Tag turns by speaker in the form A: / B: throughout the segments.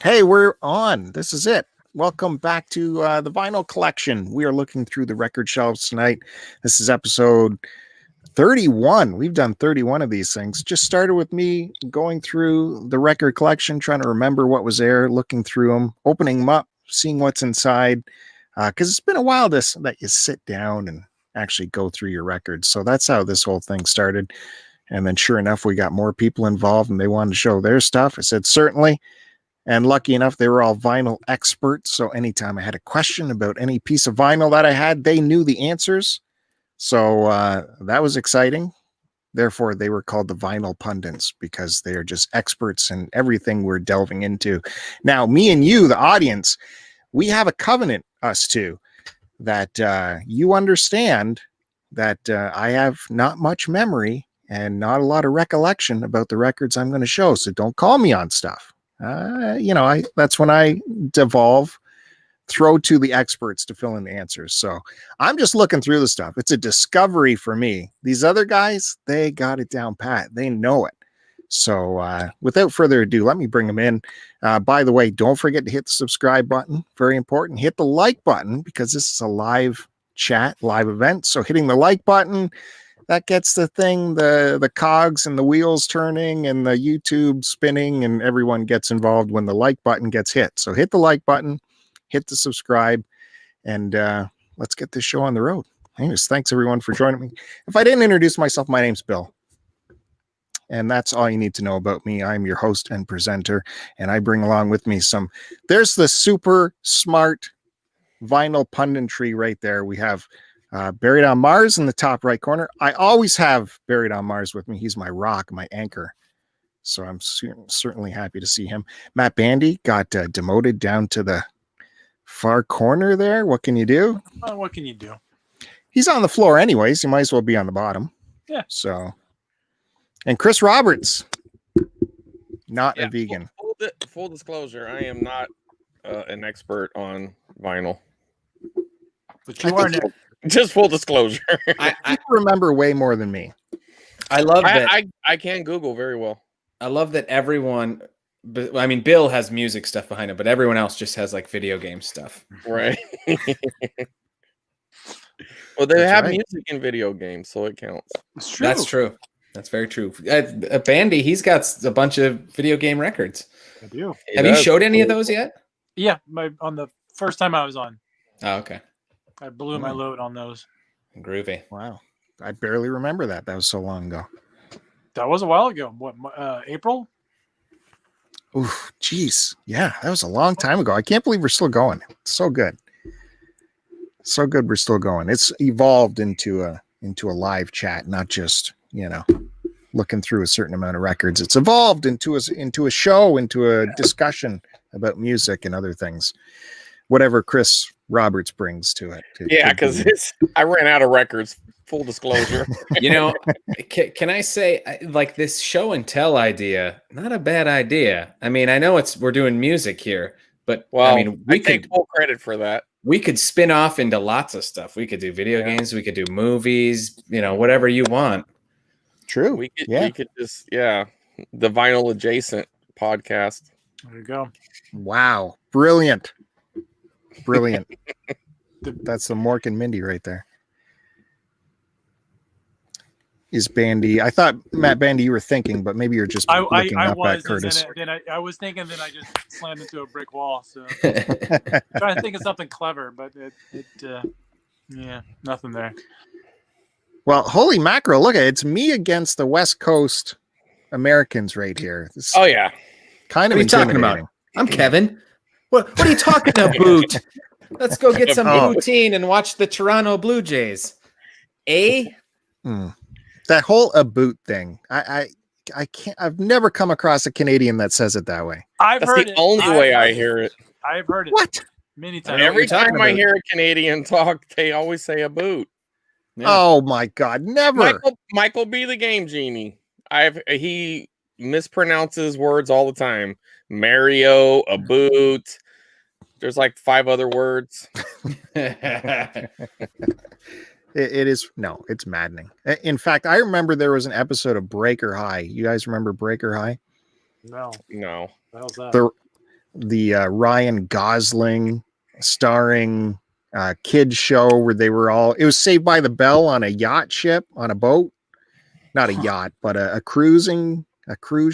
A: Hey, we're on. This is it. Welcome back to the vinyl collection. We are looking through the record shelves tonight. This is episode 31. We've done 31 of these things. Just started with me going through the record collection, trying to remember what was there, looking through them, opening them up, seeing what's inside. Because it's been a while that you sit down and actually go through your records. So that's how this whole thing started. And then sure enough, we got more people involved and they wanted to show their stuff. I said, certainly. And lucky enough, they were all vinyl experts. So anytime I had a question about any piece of vinyl that I had, they knew the answers. So that was exciting. Therefore, they were called the vinyl pundits because they are just experts in everything we're delving into. Now, me and you, the audience, we have a covenant, us two, that you understand that I have not much memory and not a lot of recollection about the records I'm going to show. So don't call me on stuff. That's when I devolve, throw to the experts to fill in the answers. So I'm just looking through the stuff. It's a discovery for me. These other guys, they got it down pat. They know it. So without further ado, let me bring them in. By the way, don't forget to hit the subscribe button. Very important. Hit the like button because this is a live chat, live event. So hitting the like button, that gets the thing, the cogs and the wheels turning and the YouTube spinning, and everyone gets involved when the like button gets hit. So hit the like button, hit the subscribe, and let's get this show on the road. Anyways, thanks everyone for joining me. If I didn't introduce myself, my name's Bill. And that's all you need to know about me. I'm your host and presenter, and I bring along with me there's the super smart vinyl punditry right there. We have Buried on Mars in the top right corner. I always have Buried on Mars with me. He's my rock, my anchor. So I'm certainly happy to see him. Matt Bandy got demoted down to the far corner there. What can you do?
B: What can you do?
A: He's on the floor anyways. He might as well be on the bottom.
B: Yeah.
A: So, and Chris Roberts, not a vegan.
C: Full disclosure, I am not an expert on vinyl.
B: But you are next.
C: Just full disclosure.
A: I remember way more than me.
D: I love that.
C: I can Google very well.
D: I love that everyone, I mean, Bill has music stuff behind it, but everyone else just has like video game stuff.
C: Right. Well, they have music in video games, so it counts.
B: It's true.
D: That's true. That's very true. Bandy, he's got a bunch of video game records.
B: I do.
D: Have you showed any of those yet?
B: Yeah, on the first time I was on.
D: Oh, okay.
B: I blew my load on those.
D: Groovy.
A: Wow. I barely remember that. That was so long ago.
B: That was a while ago. What, April?
A: Ooh, geez. Yeah, that was a long time ago. I can't believe we're still going. It's so good. So good we're still going. It's evolved into a live chat, not just, looking through a certain amount of records. It's evolved into a show, into a discussion about music and other things. Whatever Chris Roberts brings to it.
C: Yeah, because I ran out of records. Full disclosure.
D: Can I say, like, this show and tell idea? Not a bad idea. I mean, I know we're doing music here, but
C: well,
D: I mean, we
C: take full credit for that.
D: We could spin off into lots of stuff. We could do video games. We could do movies. Whatever you want.
A: True.
C: We could just the vinyl adjacent podcast.
B: There you go.
A: Wow. Brilliant. That's the Mork and Mindy right there. Is Bandy? I thought, Matt Bandy, you were thinking, but maybe you're just looking up at Curtiss.
B: I was thinking, then I just slammed into a brick wall. So trying to think of something clever, but nothing there.
A: Well, holy mackerel! Look at it. It's me against the West Coast Americans right here.
C: Oh yeah,
A: kind of.
D: What are you talking about? I'm Kevin. What are you talking about? Let's go get some poutine and watch the Toronto Blue Jays.
A: That whole "a boot" thing. I can't. I've never come across a Canadian that says it that way.
B: That's
C: the only way I hear it.
B: I've heard it.
A: What?
B: Many times.
C: Every time I hear a Canadian talk, they always say "a boot."
A: Yeah. Oh my God! Never.
C: Michael be the game genie. He mispronounces words all the time. Mario, a boot. There's like 5 other words.
A: It's maddening. In fact, I remember there was an episode of Breaker High. You guys remember Breaker High?
B: No.
C: What
B: hell's that?
A: the Ryan Gosling starring kids show where they were all, it was Saved by the Bell on a yacht ship, on a boat, not a yacht, but a cruise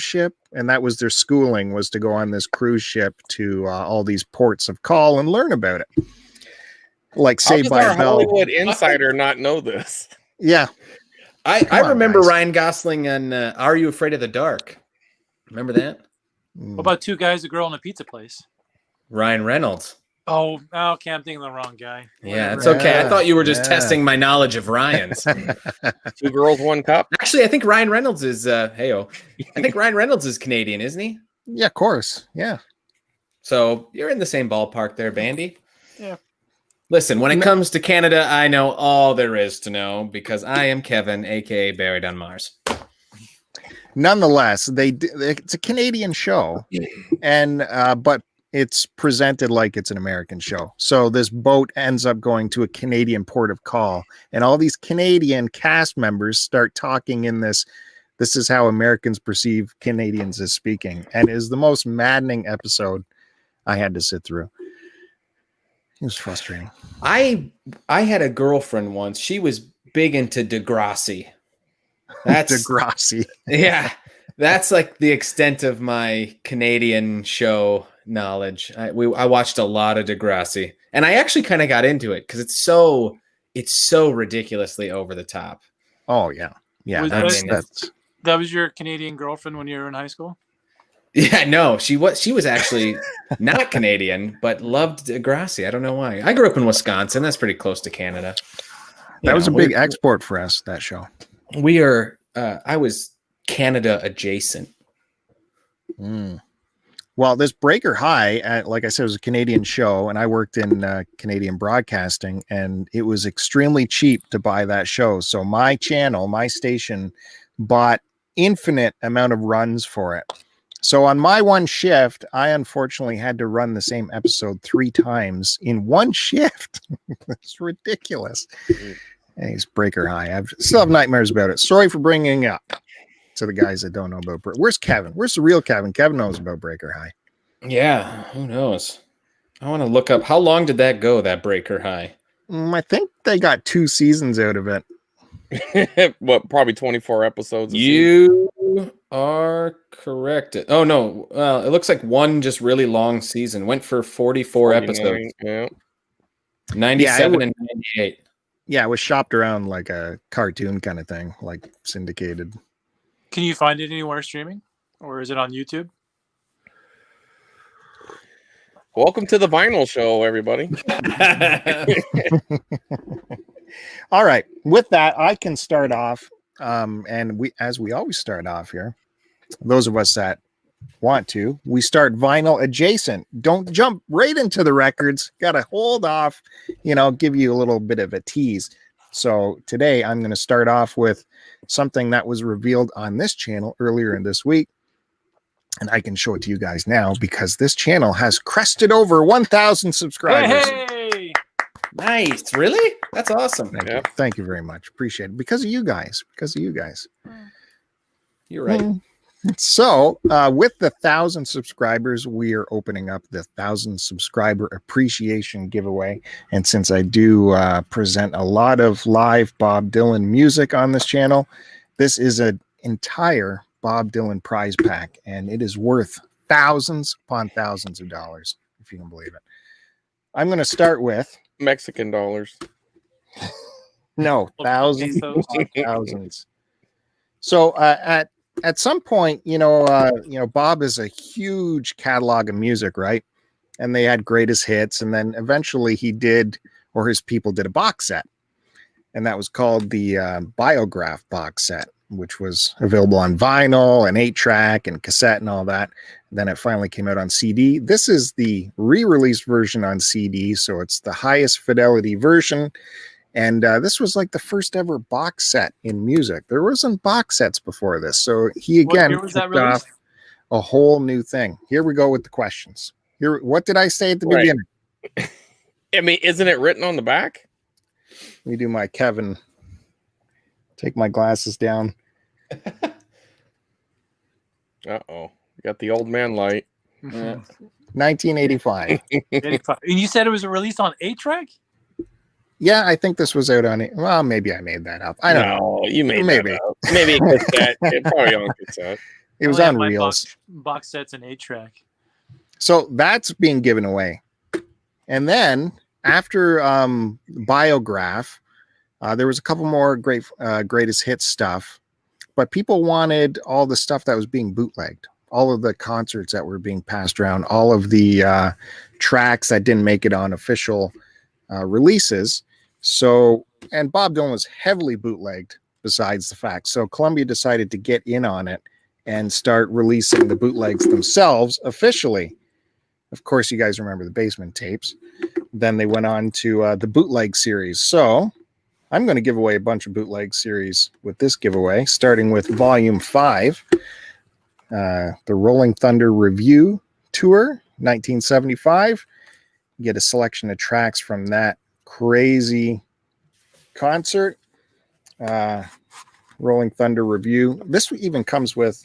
A: ship. And that was their schooling, was to go on this cruise ship to all these ports of call and learn about it. Like
C: How
A: Saved
C: does
A: by
C: our
A: the Bell.
C: Hollywood insider not know this?
A: Yeah.
D: I
A: Come on,
D: remember
A: guys.
D: Ryan Gosling on Are You Afraid of the Dark? Remember that?
A: Mm.
B: What about Two Guys, a Girl, in a Pizza Place?
D: Ryan Reynolds.
B: Oh, okay, I'm thinking of the wrong guy.
D: Yeah, it's
B: Whatever.
D: okay. I
A: Yeah,
D: thought you were just
A: yeah.
D: testing my knowledge of Ryan's.
C: 2 girls, 1 cup.
D: Actually, I think Ryan Reynolds is I think Ryan Reynolds is Canadian, isn't he?
A: Yeah, of course. Yeah.
D: So you're in the same ballpark there, Bandy.
B: Yeah.
D: Listen, when it comes to Canada, I know all there is to know because I am Kevin, aka Buried on Mars.
A: Nonetheless, it's a Canadian show, and but it's presented like it's an American show. So this boat ends up going to a Canadian port of call, and all these Canadian cast members start talking in this. This is how Americans perceive Canadians as speaking, and it is the most maddening episode I had to sit through. It was frustrating.
D: I had a girlfriend once. She was big into Degrassi. That's
A: Degrassi.
D: yeah. That's like the extent of my Canadian show knowledge. I watched a lot of Degrassi, and I actually kind of got into it because it's so ridiculously over the top.
A: Oh yeah, yeah.
B: Was
A: That
B: was your Canadian girlfriend when you were in high school?
D: Yeah, no, she was actually not Canadian, but loved Degrassi. I don't know why. I grew up in Wisconsin. That's pretty close to Canada.
A: that was a big export for us. That show.
D: We are. I was Canada adjacent.
A: Mm. Well, this Breaker High, like I said, was a Canadian show, and I worked in Canadian broadcasting, and it was extremely cheap to buy that show. So my channel, my station, bought infinite amount of runs for it. So on my one shift, I unfortunately had to run the same episode 3 times in one shift. It's ridiculous. Anyways, Breaker High. I still have nightmares about it. Sorry for bringing it up to the guys that don't know about Where's Kevin? Where's the real Kevin? Kevin knows about Breaker High.
D: Yeah, who knows? I want to look up how long did that go, that Breaker High?
A: I think they got 2 seasons out of it.
C: What, probably 24 episodes?
D: You are correct. Oh no, well, it looks like one just really long season. Went for 44 episodes.
C: Yeah.
D: 97 and 98.
A: Yeah, it was shopped around like a cartoon kind of thing, like syndicated.
B: Can you find it anywhere streaming, or is it on YouTube?
C: Welcome to the Vinyl Show, everybody.
A: All right. With that, I can start off. And as we always start off here, those of us that want to, we start vinyl adjacent. Don't jump right into the records. Got to hold off, give you a little bit of a tease. So today I'm going to start off with something that was revealed on this channel earlier in this week. And I can show it to you guys now because this channel has crested over 1,000 subscribers.
B: Hey!
D: Nice. Really? That's awesome.
A: Thank you. Thank you very much. Appreciate it. Because of you guys.
D: You're right.
A: So with the 1,000 subscribers, we are opening up the 1,000 subscriber appreciation giveaway. And since I do present a lot of live Bob Dylan music on this channel, this is an entire Bob Dylan prize pack, and it is worth thousands upon thousands of dollars, if you can believe it. I'm going to start with
C: Mexican dollars.
A: No, thousands upon thousands. So at some point, Bob is a huge catalog of music, right? And they had greatest hits, and then eventually his people did a box set, and that was called the Biograph box set, which was available on vinyl and 8-track and cassette and all that. And then it finally came out on CD. This is the re-released version on CD, so it's the highest fidelity version. And this was like the first ever box set in music. There wasn't box sets before this. So he again kicked off a whole new thing. Here we go with the questions. What did I say at the beginning?
C: I mean, isn't it written on the back?
A: Let me do my Kevin. Take my glasses down.
C: Uh-oh. Got the old man light.
D: Yeah.
A: 1985.
B: 85. And you said it was released on 8-track?
A: Yeah, I think this was out on it. Well, maybe I made that up. I don't know.
C: No, you made
A: Maybe.
C: that up. Maybe a cassette. It probably on cassette.
A: It was
B: I only
A: on
B: have my
A: reels.
B: box sets and 8-track.
A: So that's being given away. And then after Biograph, there was a couple more greatest hits stuff, but people wanted all the stuff that was being bootlegged, all of the concerts that were being passed around, all of the tracks that didn't make it on official releases. So, and Bob Dylan was heavily bootlegged besides the fact. So Columbia decided to get in on it and start releasing the bootlegs themselves officially. Of course, you guys remember the Basement tapes. Then they went on to the bootleg series. So I'm going to give away a bunch of bootleg series with this giveaway, starting with Volume 5, the Rolling Thunder Review Tour, 1975. You get a selection of tracks from that crazy concert. Rolling Thunder Review. This even comes with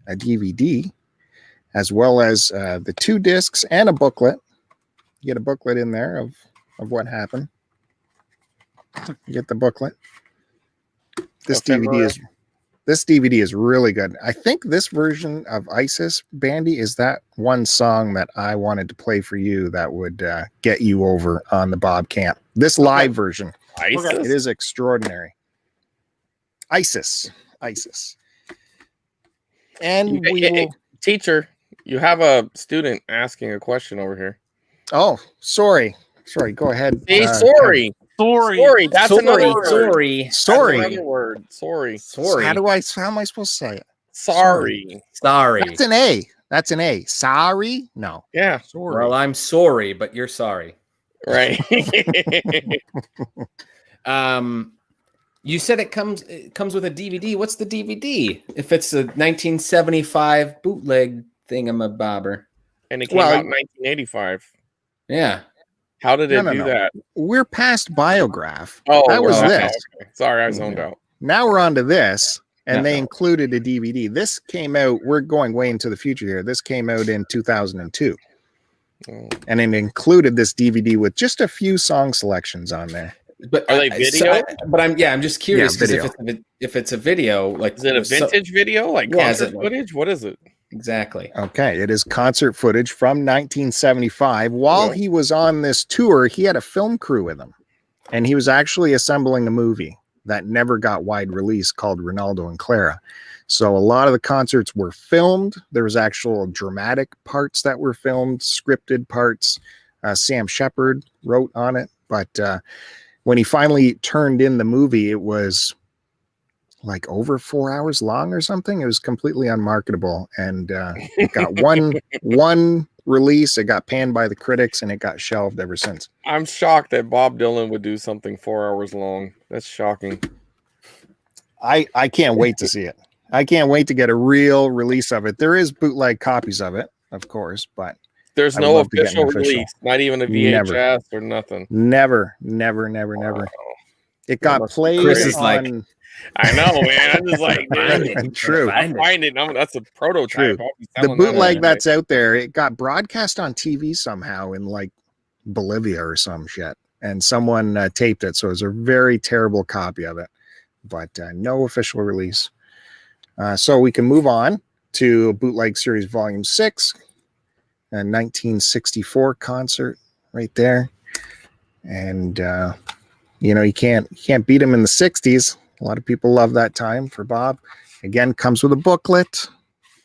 A: a DVD, as well as the 2 discs and a booklet. You get a booklet in there of what happened. You get the booklet. This DVD is really good. I think this version of ISIS, Bandy, is that one song that I wanted to play for you that would get you over on the Bob camp. This live version.
C: ISIS?
A: It is extraordinary. ISIS. And
C: Teacher, you have a student asking a question over here.
A: Oh, sorry. Go ahead.
C: Hey, sorry. That's another word.
A: Sorry.
C: That's another word. Sorry.
A: How am I supposed to say it?
C: Sorry.
A: That's an A. Sorry? No.
C: Yeah.
A: Sorry.
D: Well, I'm sorry, but you're sorry.
C: Right.
D: You said it comes with a DVD. What's the DVD? If it's a 1975 bootleg thingamabobber.
C: And it came out in 1985.
D: Yeah.
C: How did it do that?
A: We're past Biograph.
C: Oh,
A: that was this.
C: Okay. Sorry, I zoned out.
A: Now we're on to this, and they included a DVD. This came out, we're going way into the future here. This came out in 2002. And it included this DVD with just a few song selections on there.
D: But
C: are they video?
D: I'm just curious because if it's a video, like,
C: is it a vintage video, like concert footage? What is it?
D: Exactly.
A: Okay, it is concert footage from 1975. While he was on this tour, he had a film crew with him, and he was actually assembling a movie that never got wide release called Ronaldo and Clara. So a lot of the concerts were filmed. There was actual dramatic parts that were filmed, scripted parts. Sam Shepard wrote on it, but when he finally turned in the movie, it was like over 4 hours long or something. It was completely unmarketable, and it got one release. It got panned by the critics, and it got shelved ever since.
C: I'm shocked that Bob Dylan would do something 4 hours long. That's shocking.
A: I can't wait to see it. I can't wait to get a real release of it. There is bootleg copies of it, of course, but
C: there's no official release, not even a VHS or nothing.
A: Never. It got played.
D: Chris is like,
C: I know, man. I'm just like, man,
A: true.
C: I'm finding that's a prototype.
A: The bootleg that's out there, it got broadcast on TV somehow in like Bolivia or some shit, and someone taped it. So it was a very terrible copy of it, but no official release. So we can move on to Bootleg Series Volume 6, a 1964 concert right there. And, you can't beat him in the 60s. A lot of people love that time for Bob. Again, comes with a booklet.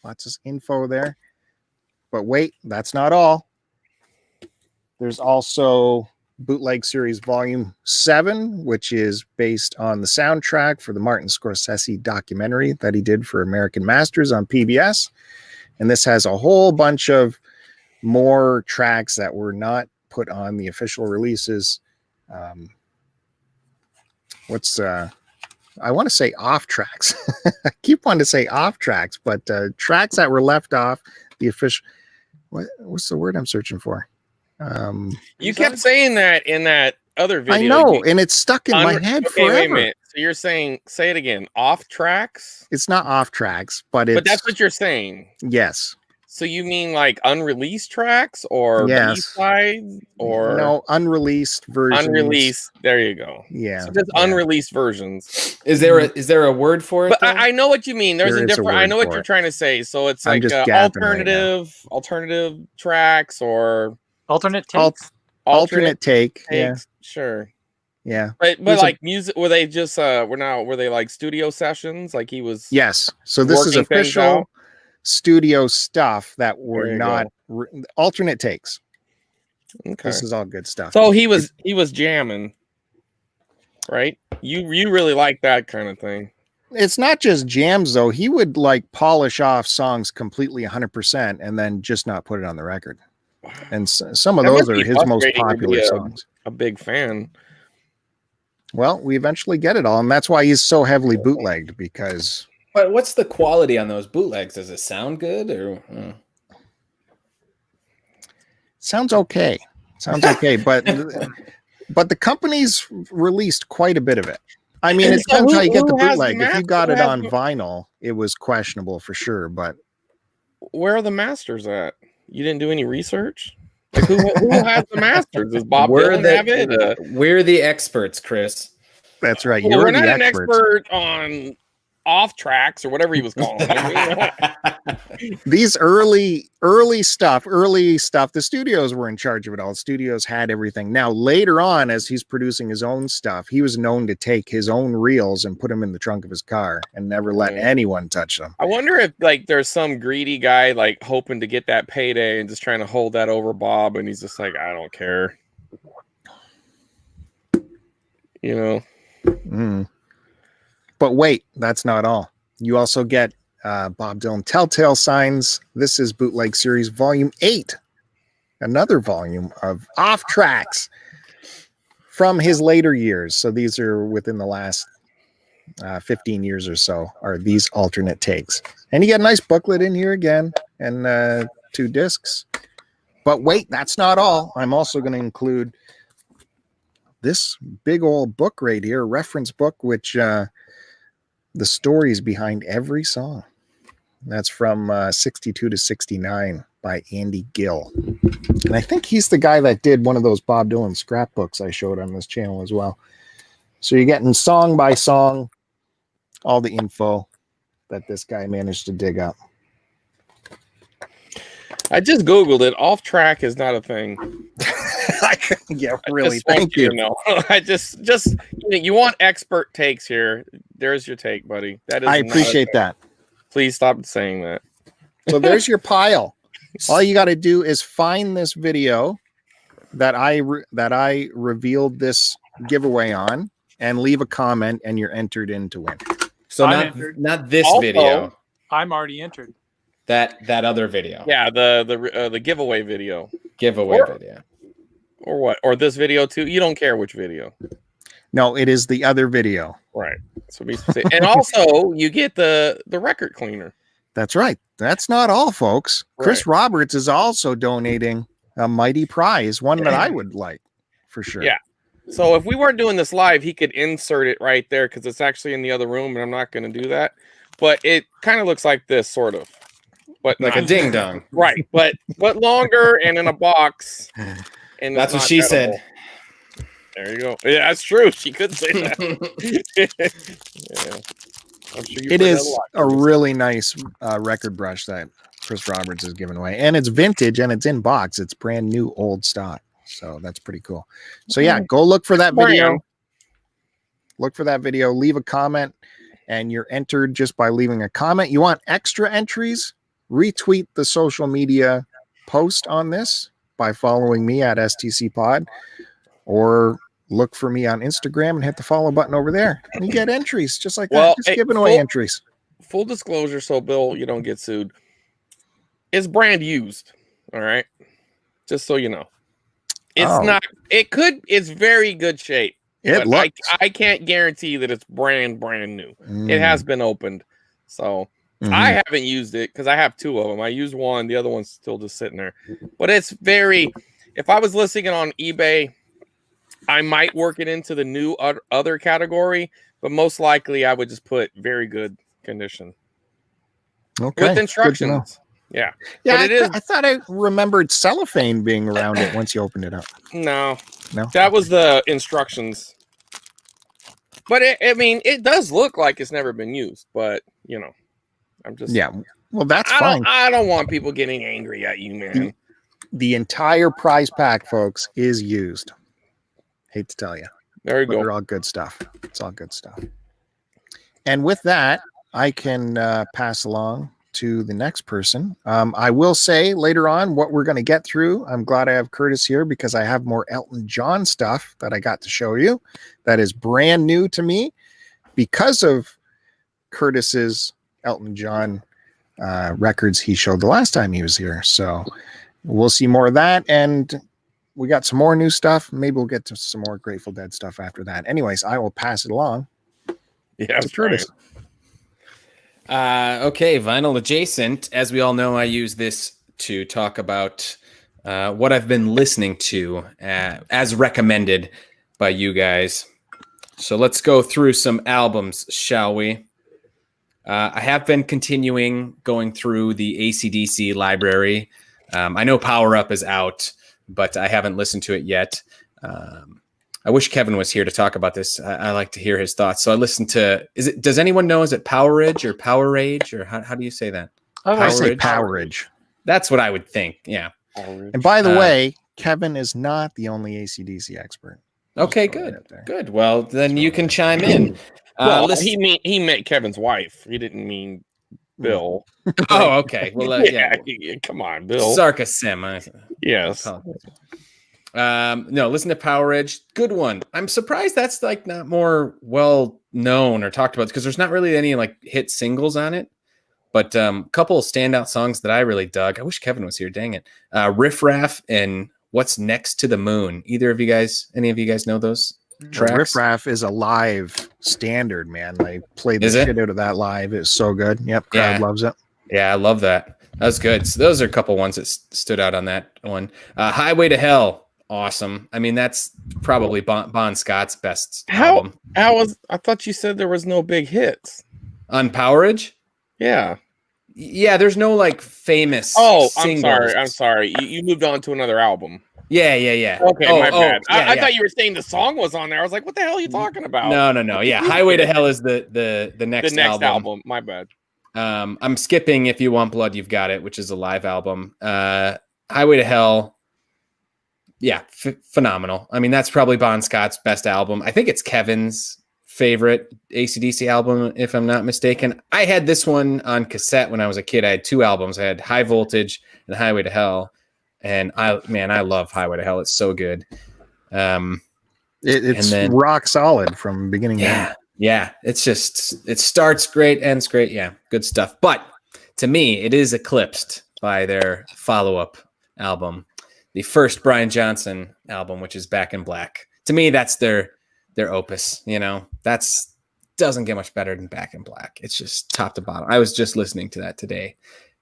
A: Lots of info there. But wait, that's not all. There's also Bootleg Series Volume 7, which is based on the soundtrack for the Martin Scorsese documentary that he did for American Masters on PBS. And this has a whole bunch of more tracks that were not put on the official releases. I want to say off tracks. I keep wanting to say off tracks, but tracks that were left off the official. What's the word I'm searching for?
C: You kept saying that in that other video.
A: I know, and it's stuck in my head forever.
C: Wait a minute. So you're saying, say it again, off tracks?
A: It's not off tracks, but
C: that's what you're saying.
A: Yes.
C: So you mean like unreleased tracks or
A: Yes.
C: B-sides or
A: no unreleased versions?
C: unreleased? There you go.
A: Yeah.
C: So just unreleased versions.
D: Is there a word for it?
C: But
D: though?
C: I know what you mean. There's
A: There
C: a
A: is a
C: different. I
A: word
C: know what
A: for
C: you're
A: it.
C: trying to say. So it's
A: I'm
C: like
A: just gapping right now.
C: alternative tracks or
B: Alternate
A: Al-
B: takes.
A: alternate take.
C: takes. Sure.
A: Yeah.
C: But
A: There's a-
C: like music, were they just were they like studio sessions? Like he was
A: Yes. So this is
C: working things
A: official
C: out?
A: studio stuff that were
C: There you
A: not alternate takes.
C: Okay.
A: This is all good stuff.
C: So he was jamming, right? You really like that kind of thing.
A: It's not just jams though. He would like polish off songs completely 100% and then just not put it on the record. And some of
C: That
A: those
C: must
A: are
C: be
A: his most
C: frustrating to
A: popular
C: be
A: songs.
C: a big fan.
A: Well, we eventually get it all, and that's why he's so heavily bootlegged, because
D: But what's the quality on those bootlegs? Does it sound good or?
A: sounds okay. Sounds okay, but the company's released quite a bit of it. I mean, it
C: So
A: depends how you get the
C: who has the
A: bootleg. If you got
C: who
A: it
C: has
A: on
C: the-
A: vinyl, it was questionable for sure. But
C: Where are the masters at? You didn't do any research? Like who has the masters? Does Bob
D: We're
C: Dylan have it?
D: We're the experts, Chris.
A: that's right.
C: Well,
A: You're
C: we're not
A: the
C: an
A: experts.
C: expert on off tracks or whatever he was calling them.
A: These early stuff, the studios were in charge of it all. The studios had everything. Now, later on, as he's producing his own stuff, he was known to take his own reels and put them in the trunk of his car and never let anyone touch them.
C: I wonder if like there's some greedy guy like hoping to get that payday and just trying to hold that over Bob, and he's just like, I don't care. You know.
A: Mm. But wait, that's not all. You also get Bob Dylan Telltale signs. This is Bootleg Series Volume 8, another volume of off tracks from his later years. So these are within the last 15 years or so, are these alternate takes. And you get a nice booklet in here again and 2 discs. But wait, that's not all. I'm also going to include this big old book right here, a reference book, which the stories behind every song. That's from 62 to 69 by Andy Gill. And I think he's the guy that did one of those Bob Dylan scrapbooks I showed on this channel as well. So you're getting song by song, all the info that this guy managed to dig up.
C: I just Googled it. Off track is not a thing.
A: Yeah, really.
C: I just want
A: Thank you.
C: to know. I just you want expert takes here. There's your take, buddy. That is
A: I
C: not a
A: appreciate
C: thing.
A: that.
C: Please stop saying that.
A: So there's your pile. All you got to do is find this video that I revealed this giveaway on, and leave a comment, and you're entered in to win.
D: So
B: I'm entered.
D: not this
C: Also-
D: video.
B: I'm already entered.
D: That other video.
C: Yeah, the giveaway video
D: Giveaway video.
C: or what? Or this video too? You don't care which video.
A: No, it is the other video.
C: Right. So be specific. And also you get the record cleaner.
A: That's right. That's not all, folks. Chris Roberts is also donating a mighty prize, one that I would like for sure.
C: Yeah. So if we weren't doing this live, he could insert it right there because it's actually in the other room, and I'm not going to do that. But it kind of looks like this, sort of. But
D: Like
C: not-
D: a ding dong.
C: right? But longer and in a box. And
D: That's what
C: not
D: she
C: edible.
D: said.
C: There you go. Yeah, that's true. She could say that. Yeah. I'm sure you've
A: It
C: heard
A: is
C: that
A: a
C: lot.
A: really nice record brush that Chris Roberts is giving away, and it's vintage and it's in box. It's brand new, old stock. So that's pretty cool. So yeah, go look for that video.
C: Brand.
A: Look for that video. Leave a comment, and you're entered just by leaving a comment. You want extra entries? Retweet the social media post on this by following me at STC Pod, or look for me on Instagram and hit the follow button over there. And you get entries just like
C: Well,
A: that. Just
C: hey,
A: giving away
C: full-
A: entries.
C: Full disclosure, so Bill, you don't get sued. It's brand used. All right. Just so you know. It's
A: Oh.
C: not, it's very good shape.
A: It
C: but
A: looks.
C: I can't guarantee that it's brand new.
A: Mm.
C: It has been opened. So
A: Mhm.
C: I haven't used it because I have 2 of them. I used one, the other one's still just sitting there. But it's very, if I was listing it on eBay, I might work it into the new other category, but most likely I would just put very good condition
A: Okay.
C: with
A: Good to know.
C: instructions. Yeah.
A: Yeah,
C: But it is.
A: I thought I remembered cellophane being around it once you opened it up.
C: No.
A: No?
C: That was the instructions. But it does look like it's never been used. But I'm just.
A: Yeah. Well, that's
C: I
A: fine.
C: I don't want people getting angry at you, man.
A: The entire prize pack, folks, is used. Hate to tell you.
C: There you
A: But
C: go.
A: they're all good stuff. It's all good stuff. And with that, I can pass along to the next person. I will say later on what we're going to get through. I'm glad I have Curtiss here because I have more Elton John stuff that I got to show you that is brand new to me because of Curtiss's Elton John records he showed the last time he was here. So we'll see more of that. And we got some more new stuff. Maybe we'll get to some more Grateful Dead stuff after that. Anyways, I will pass it along to Curtiss.
D: Okay, vinyl adjacent. As we all know, I use this to talk about what I've been listening to as recommended by you guys. So let's go through some albums, shall we? I have been going through the AC/DC library. I know Power Up is out, but I haven't listened to it yet. I wish Kevin was here to talk about this. I like to hear his thoughts. So I listened to, does anyone know, is it Power Ridge or Power Rage, or how do you say that?
A: I say Power Ridge.
D: That's what I would think. Yeah.
A: And by the way, Kevin is not the only AC/DC expert.
D: Okay, good. Good. Well, then you can chime in.
C: Well, he meant Kevin's wife. He didn't mean Bill.
D: Oh, okay. Well,
C: yeah. Come on, Bill.
D: Sarka Sim.
C: Yes.
D: No, listen to Power Ridge. Good one. I'm surprised that's like not more well known or talked about because there's not really any like hit singles on it. But a couple of standout songs that I really dug. I wish Kevin was here. Dang it. Riff Raff and What's Next to the Moon. Any of you guys know those tracks?
A: Riff Raff is a live standard, man. I played the shit out of that live. It's so good. Yep. Crowd loves it.
D: Yeah, I love that. That was good. So those are a couple ones that stood out on that one. Highway to Hell. Awesome. I mean, that's probably Bon Scott's best album.
C: I thought you said there was no big hits
D: on Power Ridge.
C: Yeah.
D: Yeah, there's no like famous.
C: Oh,
D: singles.
C: I'm sorry. You moved on to another album.
D: Yeah.
C: Okay, my bad. I thought you were saying the song was on there. I was like, what the hell are you talking about?
D: No. Yeah, Highway to Hell is the next album.
C: My bad.
D: I'm skipping If You Want Blood, You've Got It, which is a live album. Highway to Hell. Yeah, phenomenal. I mean, that's probably Bon Scott's best album. I think it's Kevin's favorite AC/DC album, if I'm not mistaken. I had this one on cassette when I was a kid. I had two albums. I had High Voltage and Highway to Hell. And I love Highway to Hell. It's so good.
A: It's rock solid from beginning to end.
D: Yeah. It's just, it starts great, ends great. Yeah, good stuff. But to me, it is eclipsed by their follow-up album, the first Brian Johnson album, which is Back in Black. To me, that's their opus. That's doesn't get much better than Back in Black. It's just top to bottom. I was just listening to that today,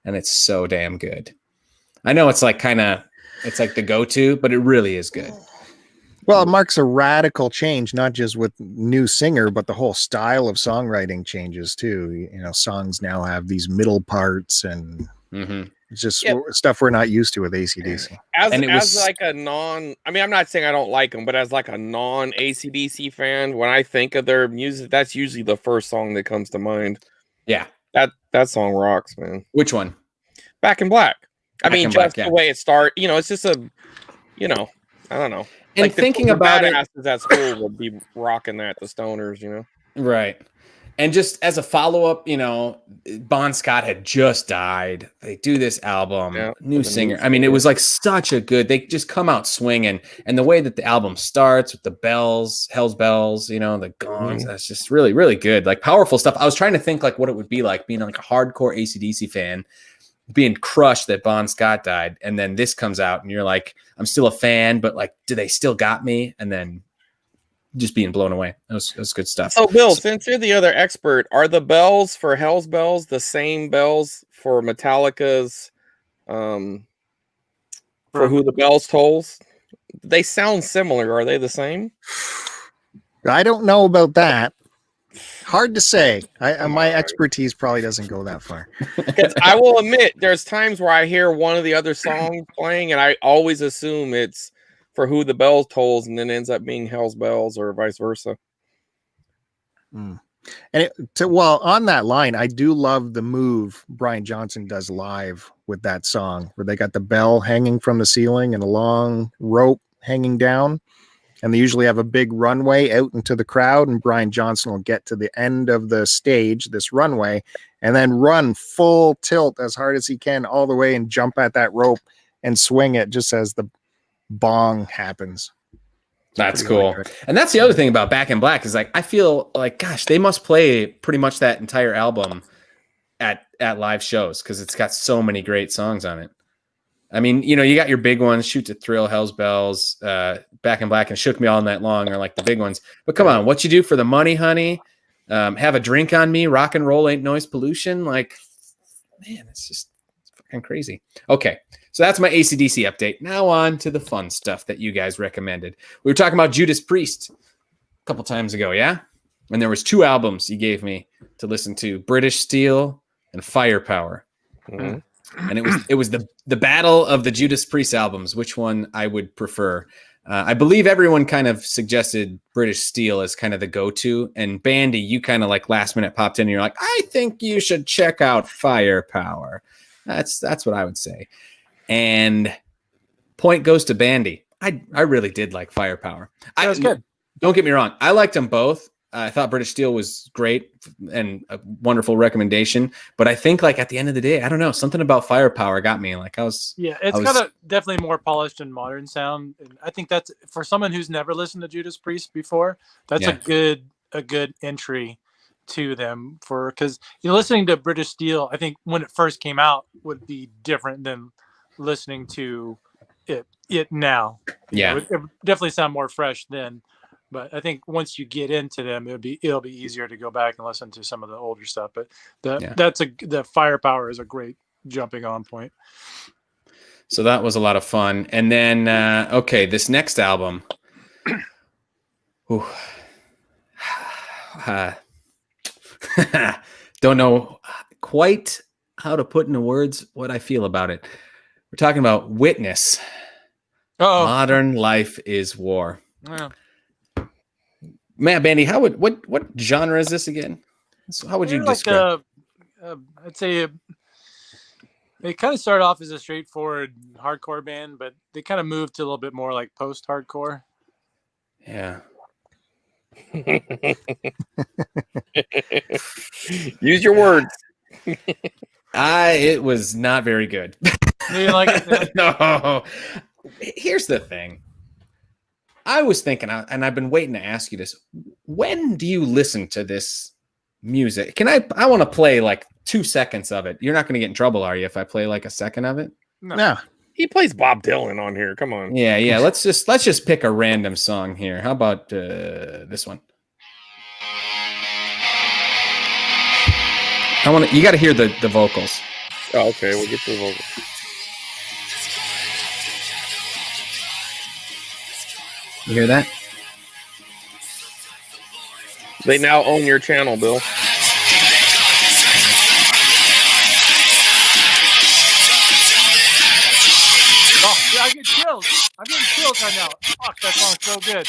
D: and it's so damn good. I know it's like the go-to, but it really is good.
A: Well, it marks a radical change, not just with new singer, but the whole style of songwriting changes too. Songs now have these middle parts and it's just stuff we're not used to with AC/DC.
C: As like a non, I mean, I'm not saying I don't like them, but as like a non AC/DC fan, when I think of their music, that's usually the first song that comes to mind.
D: Yeah.
C: That song rocks, man.
D: Which one?
C: Back in Black. The way it starts, it's just I don't know.
D: And like thinking about it,
C: at school would be rocking that, the stoners,
D: Right. And just as a follow-up, Bon Scott had just died. They do this album, new singer. I mean, it was like such a good, they just come out swinging. And the way that the album starts with the bells, Hell's Bells, the gongs, that's just really, really good. Like powerful stuff. I was trying to think like what it would be like being like a hardcore AC/DC fan, being crushed that Bon Scott died. And then this comes out and you're like, I'm still a fan, but like, do they still got me? And then just being blown away. It was good stuff.
C: So Bill, since you're the other expert, are the bells for Hell's Bells the same bells for Metallica's for Who the Bells Tolls? They sound similar. Are they the same?
A: I don't know about that. Hard to say. My expertise probably doesn't go that far.
C: Because I will admit, there's times where I hear one of the other songs playing, and I always assume it's For Who the Bell Tolls, and then ends up being Hell's Bells or vice versa.
A: Mm. And well, on that line, I do love the move Brian Johnson does live with that song, where they got the bell hanging from the ceiling and a long rope hanging down. And they usually have a big runway out into the crowd, and Brian Johnson will get to the end of the stage, this runway, and then run full tilt as hard as he can all the way and jump at that rope and swing it just as the bong happens.
D: That's cool. Electric. And that's the other thing about Back in Black is like, I feel like, gosh, they must play pretty much that entire album at live shows because it's got so many great songs on it. I mean, you know, you got your big ones, Shoot to Thrill, Hell's Bells, Back in Black, and Shook Me All Night Long are like the big ones. But come on, What You Do for the Money, Honey, Have a Drink on Me, Rock and Roll Ain't Noise Pollution. Like, man, it's fucking crazy. Okay, so that's my AC/DC update. Now on to the fun stuff that you guys recommended. We were talking about Judas Priest a couple times ago, yeah? And there was 2 albums you gave me to listen to, British Steel and Firepower. Mm-hmm. And it was the battle of the Judas Priest albums, which one I would prefer. I believe everyone kind of suggested British Steel as kind of the go-to. And Bandy, you kind of like last minute popped in and you're like, I think you should check out Firepower. That's what I would say. And point goes to Bandy. I really did like Firepower.
B: That was good.
D: Don't get me wrong. I liked them both. I thought British Steel was great and a wonderful recommendation, but I think like at the end of the day, I don't know, something about Firepower got me. Like it's
B: got a definitely more polished and modern sound. And I think that's for someone who's never listened to Judas Priest before, that's a good entry to them because listening to British Steel, I think when it first came out would be different than listening to it now. It would definitely sound more fresh then. But I think once you get into them, it'll be easier to go back and listen to some of the older stuff. But the Firepower is a great jumping on point.
D: So that was a lot of fun. And then this next album. Don't know quite how to put into words what I feel about it. We're talking about Witness. Modern Life is War.
B: Yeah.
D: Matt Bandy, what genre is this again? So how would you describe?
B: I'd say they kind of started off as a straightforward hardcore band, but they kind of moved to a little bit more like post-hardcore.
D: Yeah.
C: Use your words.
D: It was not very good.
B: You didn't like it?
D: No. Here's the thing. I was thinking, and I've been waiting to ask you this. When do you listen to this music? I want to play like 2 seconds of it. You're not going to get in trouble, are you, if I play like a second of it?
A: No.
C: He plays Bob Dylan on here. Come on.
D: Yeah. Let's just pick a random song here. How about this one? You got to hear the vocals.
C: Oh, okay. We'll get to the vocals.
D: You hear that?
C: They now own your channel, Bill.
B: Oh, yeah, I get chills. I'm getting chills right now. Fuck, that song's so good.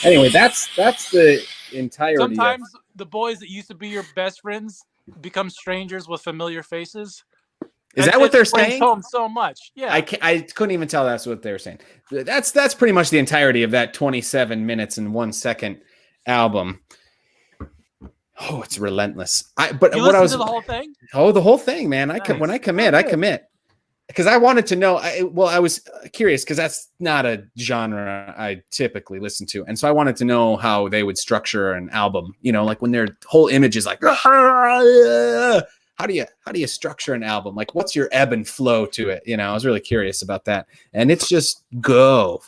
D: Anyway, that's the entirety.
B: Sometimes the boys that used to be your best friends become strangers with familiar faces.
D: Is that what they're saying?
B: Home so much. Yeah.
D: I couldn't even tell that's what they were saying. That's pretty much the entirety of that 27 minutes and 1 second album. Oh, it's relentless. But
B: you
D: what I was
B: to the whole thing?
D: Oh, the whole thing, man.
B: Nice.
D: When I commit, I commit. Because I wanted to know. I was curious because that's not a genre I typically listen to, and so I wanted to know how they would structure an album. Like when their whole image is like. How do you structure an album? Like, what's your ebb and flow to it? I was really curious about that. And it's just go.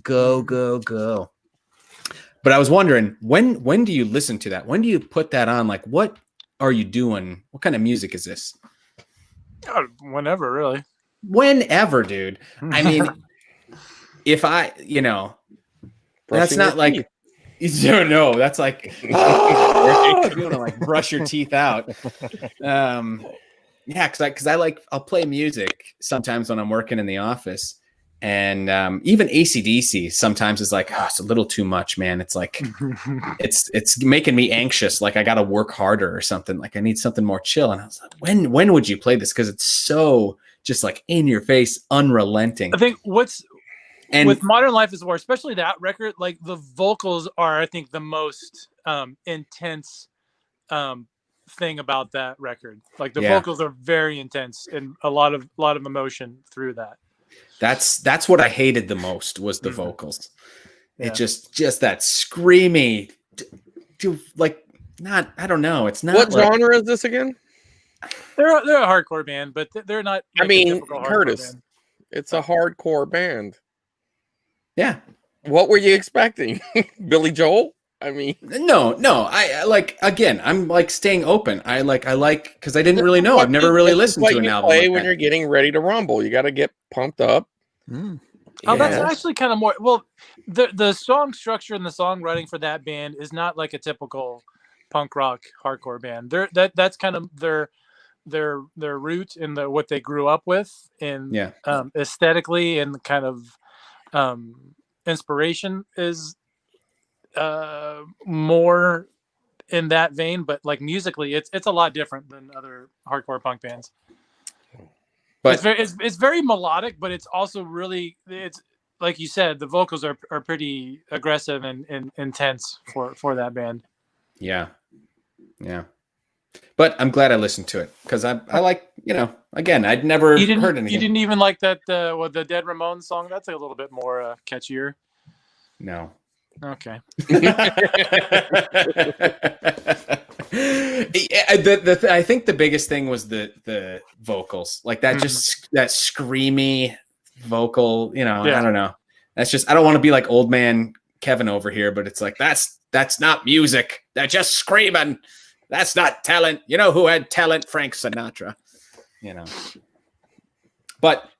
D: But I was wondering, when do you listen to that? When do you put that on? Like, what are you doing? What kind of music is this?
B: Whenever, really.
D: Whenever, dude. I mean, if I, That's
C: Brushing
D: not
C: your teeth.
D: like. No, that's like you want to like brush your teeth out. Yeah, because I'll play music sometimes when I'm working in the office, and even AC/DC sometimes is like, oh, it's a little too much, man. It's like it's making me anxious. Like I got to work harder or something. Like I need something more chill. And I was like, when would you play this? Because it's so just like in your face, unrelenting.
B: I think with Modern Life is War, especially that record, like the vocals are, I think, the most intense thing about that record. Like the vocals are very intense and a lot of emotion through that.
D: That's what I hated the most was the vocals. It just that screamy, like not. I don't know. It's not.
C: What genre is this again?
B: They're a hardcore band, but they're not. Like
C: I mean,
B: Curtis,
C: band. It's a hardcore band.
D: Yeah.
C: What were you expecting? Billy Joel? I mean,
D: no. I like, again, I'm like staying open. I like because I didn't really know. I've never really listened to an album.
C: Play when you're getting ready to rumble. You got to get pumped up.
B: Oh, that's actually kind of more. Well, the song structure and the songwriting for that band is not like a typical punk rock hardcore band. That's kind of their root in what they grew up with, and aesthetically and kind of inspiration is more in that vein, but like musically it's a lot different than other hardcore punk bands. But it's very melodic, but it's also really, it's like you said, the vocals are pretty aggressive and intense for that band. Yeah.
D: But I'm glad I listened to it because I like, again, I'd never heard anything.
B: You didn't even like that the Dead Ramones song? That's a little bit more catchier.
D: No.
B: Okay.
D: I think the biggest thing was the vocals, like that, just that screamy vocal. I don't know. That's just, I don't want to be like old man Kevin over here, but it's like that's not music. They're just screaming. That's not talent. You know who had talent? Frank Sinatra. But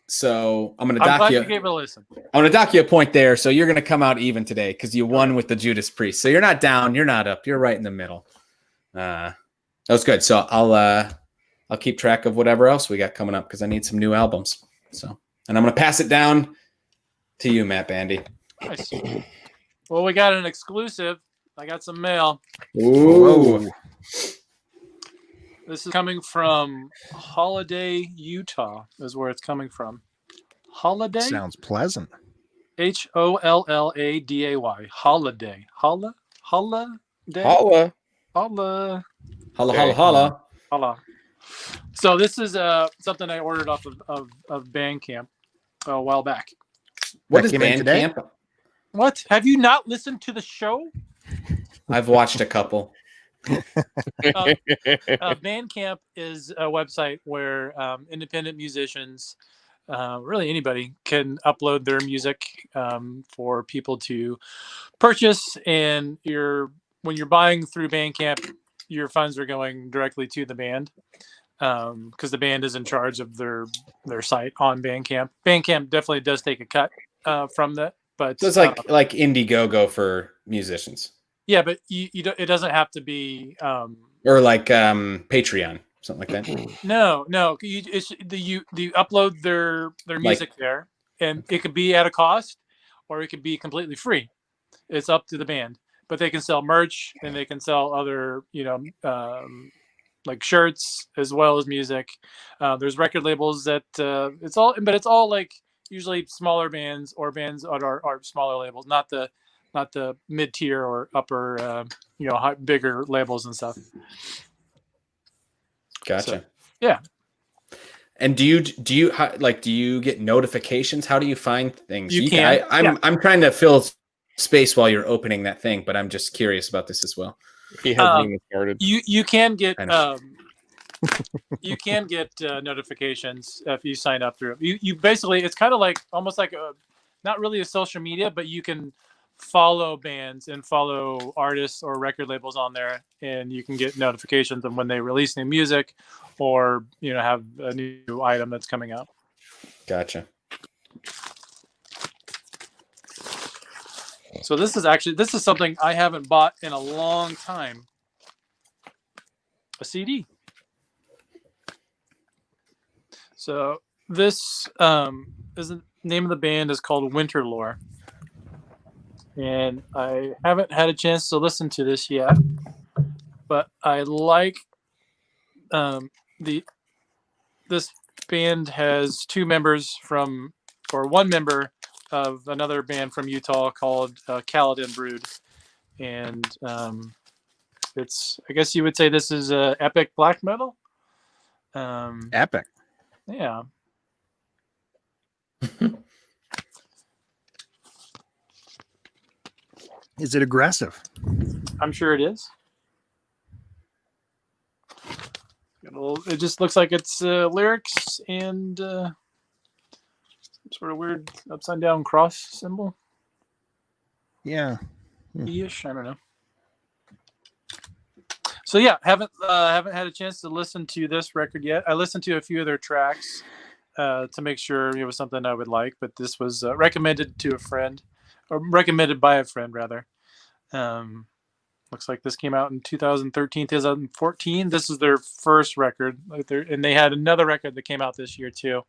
D: so I'm going to dock you.
B: You gave it a listen.
D: I'm going to dock you a point there. So you're going to come out even today because you won with the Judas Priests. So you're not down. You're not up. You're right in the middle. That was good. So I'll keep track of whatever else we got coming up because I need some new albums. So, and I'm going to pass it down to you, Matt Bandy.
B: Nice. Well, we got an exclusive. I got some mail.
D: Ooh.
B: This is coming from Holiday, Utah, is where it's coming from. Holiday?
A: Sounds pleasant.
B: Holladay. Holiday. Holla?
C: Holla.
B: Holla.
D: Holla.
B: Holla. So this is something I ordered off of Bandcamp a while back.
D: What is Bandcamp?
B: What? Have you not listened to the show?
D: I've watched a couple.
B: Bandcamp is a website where independent musicians, really anybody, can upload their music for people to purchase. And when you're buying through Bandcamp, your funds are going directly to the band because the band is in charge of their site on Bandcamp. Bandcamp definitely does take a cut from that, but
D: so it's like Indiegogo for musicians.
B: Yeah, but it doesn't have to be
D: or like Patreon, something like that.
B: No, you upload their music there, and it could be at a cost, or it could be completely free. It's up to the band, but they can sell merch and they can sell other, like shirts as well as music. There's record labels that it's all like usually smaller bands or bands that are smaller labels, not the mid-tier or upper, bigger labels and stuff.
D: Gotcha.
B: So, yeah.
D: And do you get notifications? How do you find things?
B: You can.
D: I'm trying to fill space while you're opening that thing, but I'm just curious about this as well.
C: He hasn't even started.
B: You can get you can get notifications if you sign up through it. You basically, it's kind of like almost like not really a social media, but you can follow bands and follow artists or record labels on there, and you can get notifications of when they release new music or have a new item that's coming out.
D: Gotcha.
B: So this is something I haven't bought in a long time. A CD. So this is the name of the band is called Winter Lore. And I haven't had a chance to listen to this yet, but I like this band has one member of another band from Utah called Kaladin Brood, and it's, I guess you would say this is epic black metal.
A: Epic.
B: Yeah.
A: Is it aggressive?
B: I'm sure it is. It just looks like it's lyrics and some sort of weird upside down cross symbol.
A: Yeah.
B: Ish, I don't know. So yeah, haven't had a chance to listen to this record yet. I listened to a few of their tracks to make sure it was something I would like, but this was recommended to a friend, or recommended by a friend rather. Looks like this came out in 2013, 2014. This is their first record, and they had another record that came out this year too,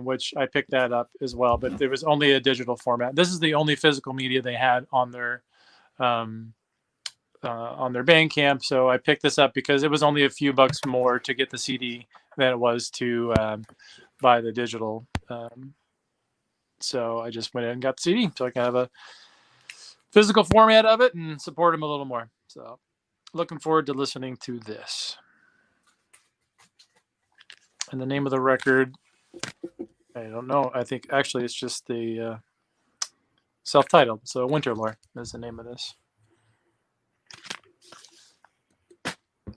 B: which I picked that up as well. But there was only a digital format. This is the only physical media they had on their Bandcamp. So I picked this up because it was only a few bucks more to get the CD than it was to buy the digital. So I just went in and got the CD so I can have a physical format of it and support them a little more. So looking forward to listening to this. And the name of the record, I don't know. I think actually it's just the self-titled. So Winter Lore is the name of this.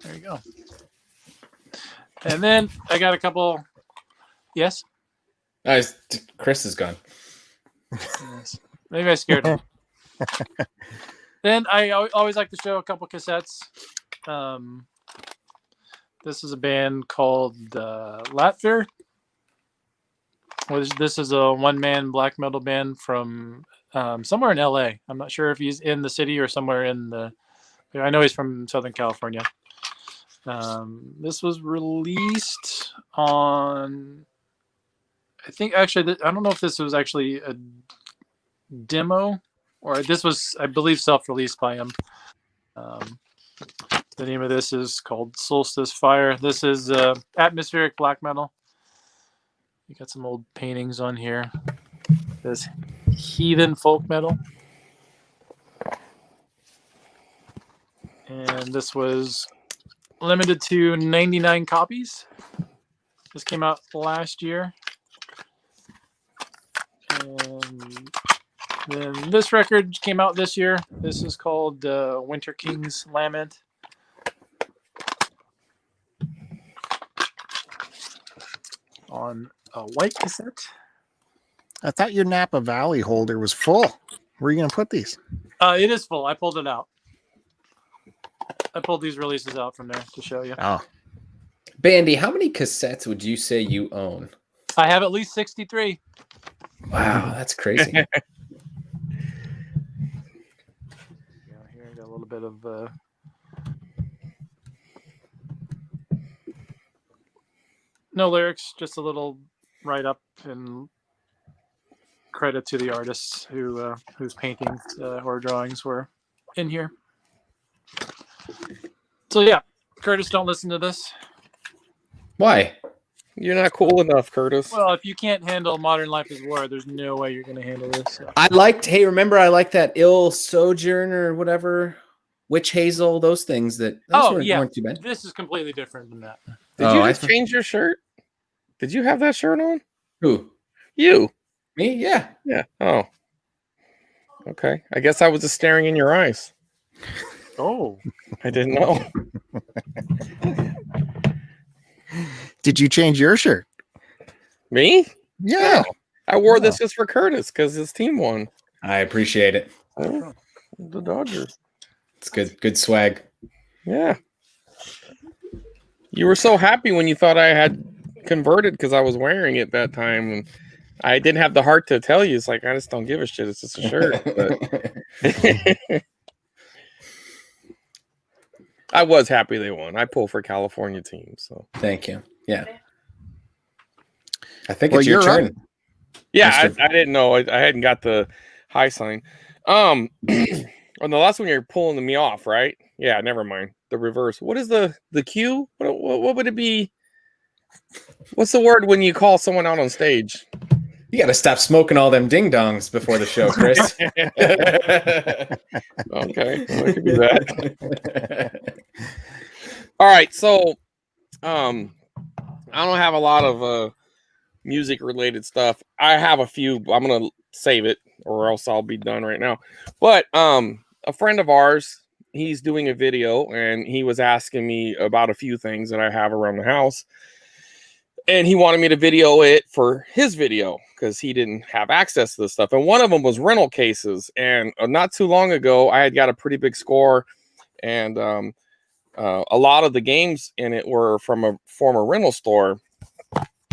B: There you go. And then I got a couple. Yes?
D: Chris is gone.
B: Yes. Maybe I scared him. Then I always like to show a couple cassettes. This is a band called Latver. This is a one-man black metal band from somewhere in LA. I'm not sure if he's in the city or somewhere in the... I know he's from Southern California. This was released on... I think actually... I don't know if this was actually a demo or this was, I believe, self-released by him. The name of this is called Solstice Fire. This is atmospheric black metal. You got some old paintings on here. This heathen folk metal. And this was limited to 99 copies. This came out last year. And then this record came out this year. This is called Winter King's Lament. On a white cassette.
A: I thought your Napa Valley holder was full. Where are you going to put these?
B: It is full. I pulled it out. I pulled these releases out from there to show you.
A: Oh.
D: Bandy, how many cassettes would you say you own?
B: I have at least 63.
D: Wow, that's crazy.
B: Yeah, here I got a little bit of no lyrics, just a little write-up and credit to the artists whose paintings or drawings were in here. So yeah, Curtis, don't listen to this.
D: Why?
C: You're not cool enough, Curtis.
B: Well, if you can't handle Modern Life is War, there's no way you're going to handle this. So.
D: Remember I liked that Ill Sojourn or whatever, Witch Hazel, those things that weren't too bad.
B: This is completely different than that.
C: Did you just change your shirt? Did you have that shirt on?
D: Who?
C: You.
D: Me? Yeah.
C: Yeah. Oh. Okay. I guess I was just staring in your eyes.
B: Oh.
C: I didn't know.
A: Did you change your shirt?
C: Me?
A: Yeah.
C: No. I wore this just for Curtis because his team won.
D: I appreciate it.
C: Oh, the Dodgers.
D: It's good. Good swag.
C: Yeah. You were so happy when you thought I had converted because I was wearing it that time. And I didn't have the heart to tell you. It's like, I just don't give a shit. It's just a shirt. But I was happy they won. I pull for California teams. So
D: thank you. Yeah. I think it's your turn.
C: Yeah, I didn't know. I hadn't got the high sign. On the last one, you're pulling me off, right? Yeah, never mind. The reverse. What is the Q? What would it be? What's the word when you call someone out on stage?
D: You got to stop smoking all them ding dongs before the show, Chris.
C: Okay, so I could do that. All right, so I don't have a lot of music related stuff. I have a few. I'm gonna save it, or else I'll be done right now. But a friend of ours, he's doing a video, and he was asking me about a few things that I have around the house. And he wanted me to video it for his video because he didn't have access to this stuff. And one of them was rental cases. And not too long ago, I had got a pretty big score. And a lot of the games in it were from a former rental store.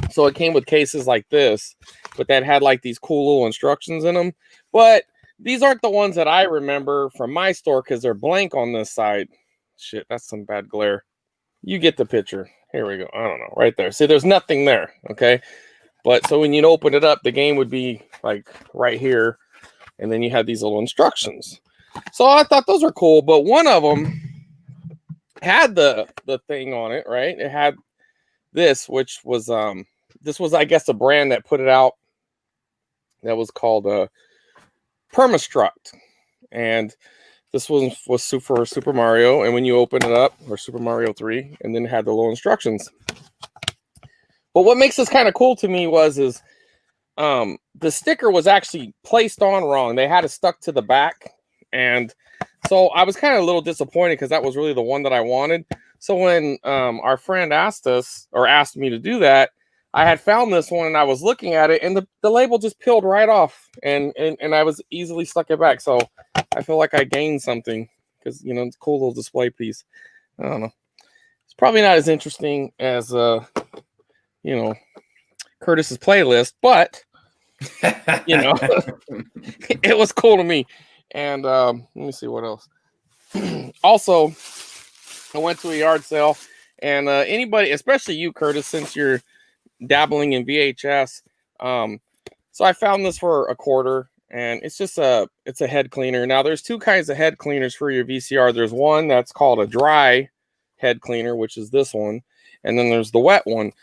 C: So it came with cases like this, but that had like these cool little instructions in them. But these aren't the ones that I remember from my store because they're blank on this side. Shit, that's some bad glare. You get the picture. Here we go. I don't know. Right there. See, there's nothing there. Okay. But so when you'd open it up, the game would be like right here. And then you had these little instructions. So I thought those were cool. But one of them had the thing on it, right? It had this, which was, this was, I guess, a brand that put it out that was called Permastruct. And this one was for Super Mario, and when you open it up, or Super Mario 3, and then it had the little instructions. But what makes this kind of cool to me is the sticker was actually placed on wrong. They had it stuck to the back, and so I was kind of a little disappointed because that was really the one that I wanted. So when our friend asked me to do that, I had found this one and I was looking at it, and the label just peeled right off, and I was easily stuck it back. So I feel like I gained something because, you know, it's a cool little display piece. I don't know. It's probably not as interesting as, you know, Curtiss's playlist, but, you know, it was cool to me. And let me see what else. Also, I went to a yard sale, and anybody, especially you, Curtiss, since you're dabbling in VHS, so I found this for $0.25, and it's just it's a head cleaner. Now there's two kinds of head cleaners for your VCR. There's one that's called a dry head cleaner, which is this one, and then there's the wet one,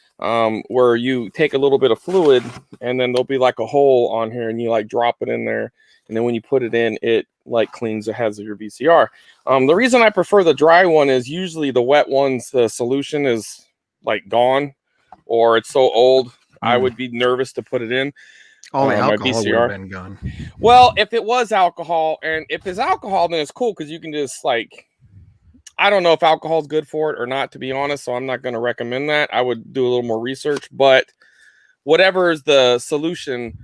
C: where you take a little bit of fluid, and then there'll be like a hole on here, and you like drop it in there, and then when you put it in, it like cleans the heads of your VCR. The reason I prefer the dry one is usually the wet ones, the solution is like gone, or it's so old, I would be nervous to put it in.
A: All the alcohol would have been gone.
C: Well, if it was alcohol, and if it's alcohol, then it's cool because you can just like, I don't know if alcohol is good for it or not, to be honest, so I'm not going to recommend that. I would do a little more research, but whatever is the solution,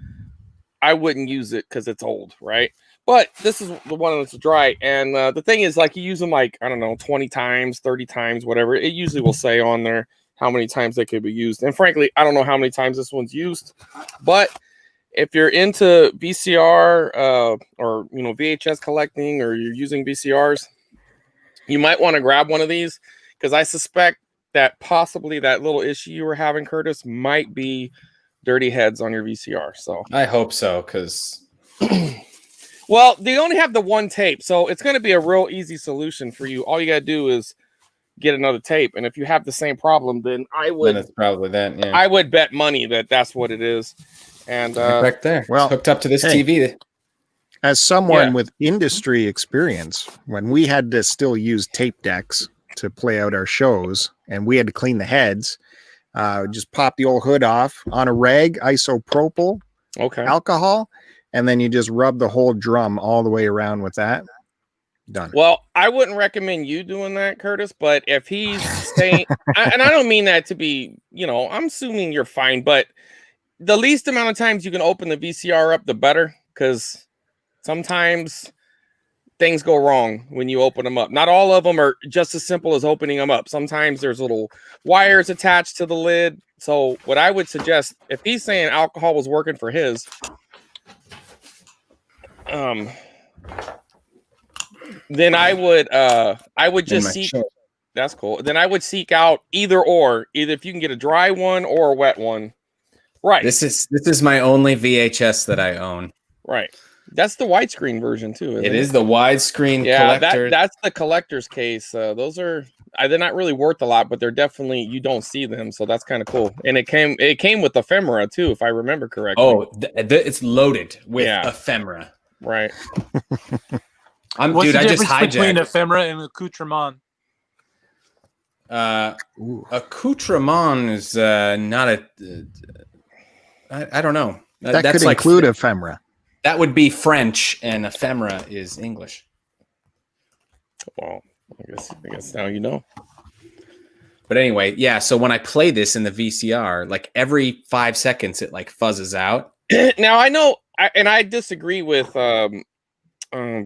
C: I wouldn't use it because it's old, right? But this is the one that's dry, and the thing is, like, you use them like, I don't know, 20 times, 30 times, whatever. It usually will say on there how many times they could be used. And frankly, I don't know how many times this one's used, but if you're into VCR or, you know, VHS collecting, or you're using VCRs, you might want to grab one of these, because I suspect that possibly that little issue you were having, Curtiss, might be dirty heads on your VCR. So
D: I hope so, because
C: well, they only have the one tape, so it's going to be a real easy solution for you. All you got to do is get another tape, and if you have the same problem, then
D: it's probably that. Yeah,
C: I would bet money that that's what it is. And
D: back there, well, it's hooked up to this TV.
A: As someone with industry experience, when we had to still use tape decks to play out our shows, and we had to clean the heads, just pop the old hood off on a rag, isopropyl, alcohol, and then you just rub the whole drum all the way around with that. Done.
C: Well, I wouldn't recommend you doing that, Curtiss, but if he's saying, and I don't mean that to be, you know, I'm assuming you're fine, but the least amount of times you can open the VCR up, the better, because sometimes things go wrong when you open them up. Not all of them are just as simple as opening them up. Sometimes there's little wires attached to the lid. So what I would suggest, if he's saying alcohol was working for his, then I would just seek. That's cool. Then I would seek out either if you can get a dry one or a wet one. Right.
D: This is my only VHS that I own.
C: Right. That's the widescreen version too.
D: It is the widescreen collector.
C: That's the collector's case. Those are they're not really worth a lot, but they're definitely, you don't see them, so that's kind of cool. And it came with ephemera too, if I remember correctly.
D: Oh, it's loaded with ephemera.
C: Right.
B: What's the difference between ephemera and accoutrement?
D: Accoutrement is not a. I don't know.
A: That could include ephemera.
D: That would be French, and ephemera is English.
C: Well, I guess now you know.
D: But anyway, yeah. So when I play this in the VCR, like every 5 seconds, it like fuzzes out.
C: Now I know, and I disagree with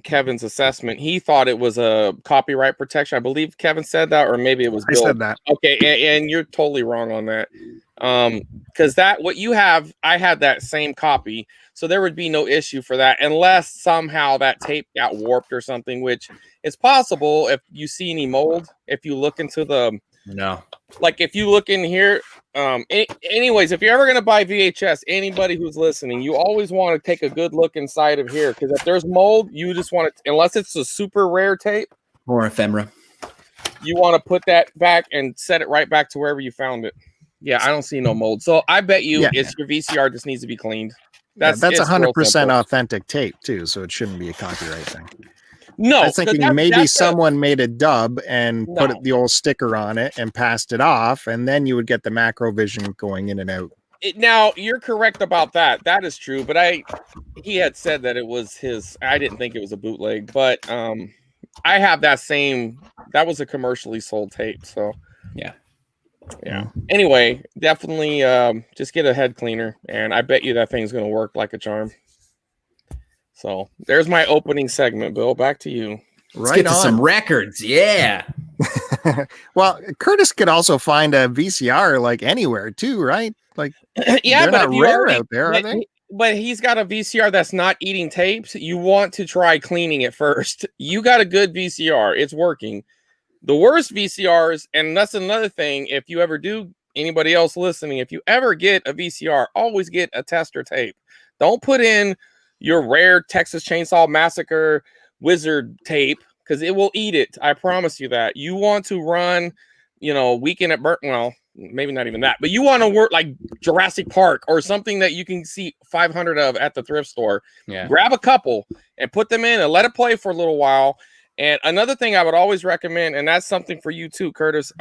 C: Kevin's assessment. He thought it was a copyright protection. I believe Kevin said that, or maybe it was Bill.
A: I said that.
C: Okay, and you're totally wrong on that. Because what you have, I had that same copy, so there would be no issue for that unless somehow that tape got warped or something, which is possible if you see any mold. If you look into like if you look in here, anyways, if you're ever gonna buy VHS, anybody who's listening, you always want to take a good look inside of here, because if there's mold, you just want to, unless it's a super rare tape
D: or ephemera,
C: you want to put that back and set it right back to wherever you found it. Yeah, I don't see no mold. So I bet you your VCR just needs to be cleaned. That's
A: 100% authentic tape too, so it shouldn't be a copyright thing.
C: No,
A: I was thinking maybe someone made a dub and put the old sticker on it and passed it off, and then you would get the macrovision going in and out.
C: Now you're correct about that. That is true, but he had said that it was his. I didn't think it was a bootleg, but I have that same. That was a commercially sold tape, so
D: yeah.
C: Anyway, definitely just get a head cleaner, and I bet you that thing's going to work like a charm. So there's my opening segment, Bill. Back to you.
D: Let's get to some records. Yeah.
A: Well, Curtiss could also find a VCR like anywhere too, right? Like,
C: yeah, but
A: not rare out there, are they?
C: But he's got a VCR that's not eating tapes. You want to try cleaning it first. You got a good VCR. It's working. The worst VCRs, and that's another thing, if you ever do, anybody else listening, if you ever get a VCR, always get a tester tape. Don't put in your rare Texas Chainsaw Massacre wizard tape, because it will eat it. I promise you that. You want to run, Weekend at Burnt, well, maybe not even that, but you want to work like Jurassic Park or something that you can see 500 of at the thrift store.
D: Yeah.
C: Grab a couple and put them in and let it play for a little while. And another thing I would always recommend, and that's something for you too, Curtiss,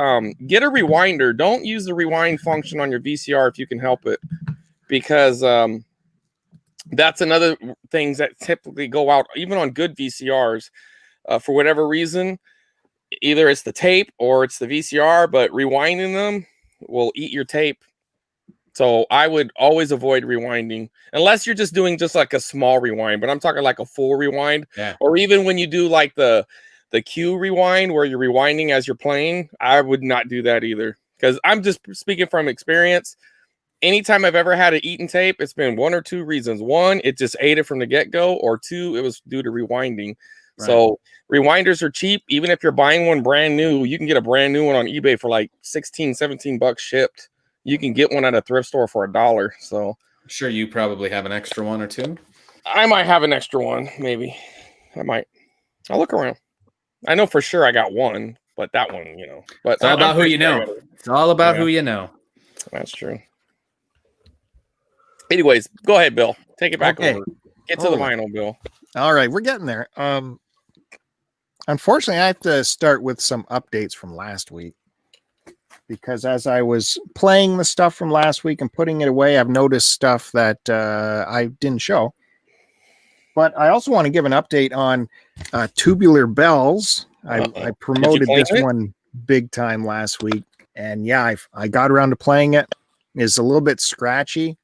C: get a rewinder. Don't use the rewind function on your VCR if you can help it, because that's another things that typically go out, even on good VCRs, for whatever reason. Either it's the tape or it's the VCR, but rewinding them will eat your tape. So I would always avoid rewinding, unless you're just doing just like a small rewind, but I'm talking like a full rewind.
D: Yeah.
C: Or even when you do like the cue rewind where you're rewinding as you're playing, I would not do that either, because I'm just speaking from experience. Anytime I've ever had an eaten tape, it's been one or two reasons. One, it just ate it from the get-go, or two, it was due to rewinding. Right. So rewinders are cheap. Even if you're buying one brand new, you can get a brand new one on eBay for like $16-17 shipped. You can get one at a thrift store for $1. So
D: I'm sure you probably have an extra one or two.
C: I might have an extra one, maybe. I might. I'll look around. I know for sure I got one, but that one, But
D: it's all about who you know. It's all about who you know.
C: That's true. Anyways, go ahead, Bill. Take it back over. Get to the vinyl, Bill.
A: All right, we're getting there. Unfortunately, I have to start with some updates from last week, because as I was playing the stuff from last week and putting it away, I've noticed stuff that I didn't show. But I also want to give an update on Tubular Bells. I promoted this one big time last week, and I got around to playing it. It's a little bit scratchy.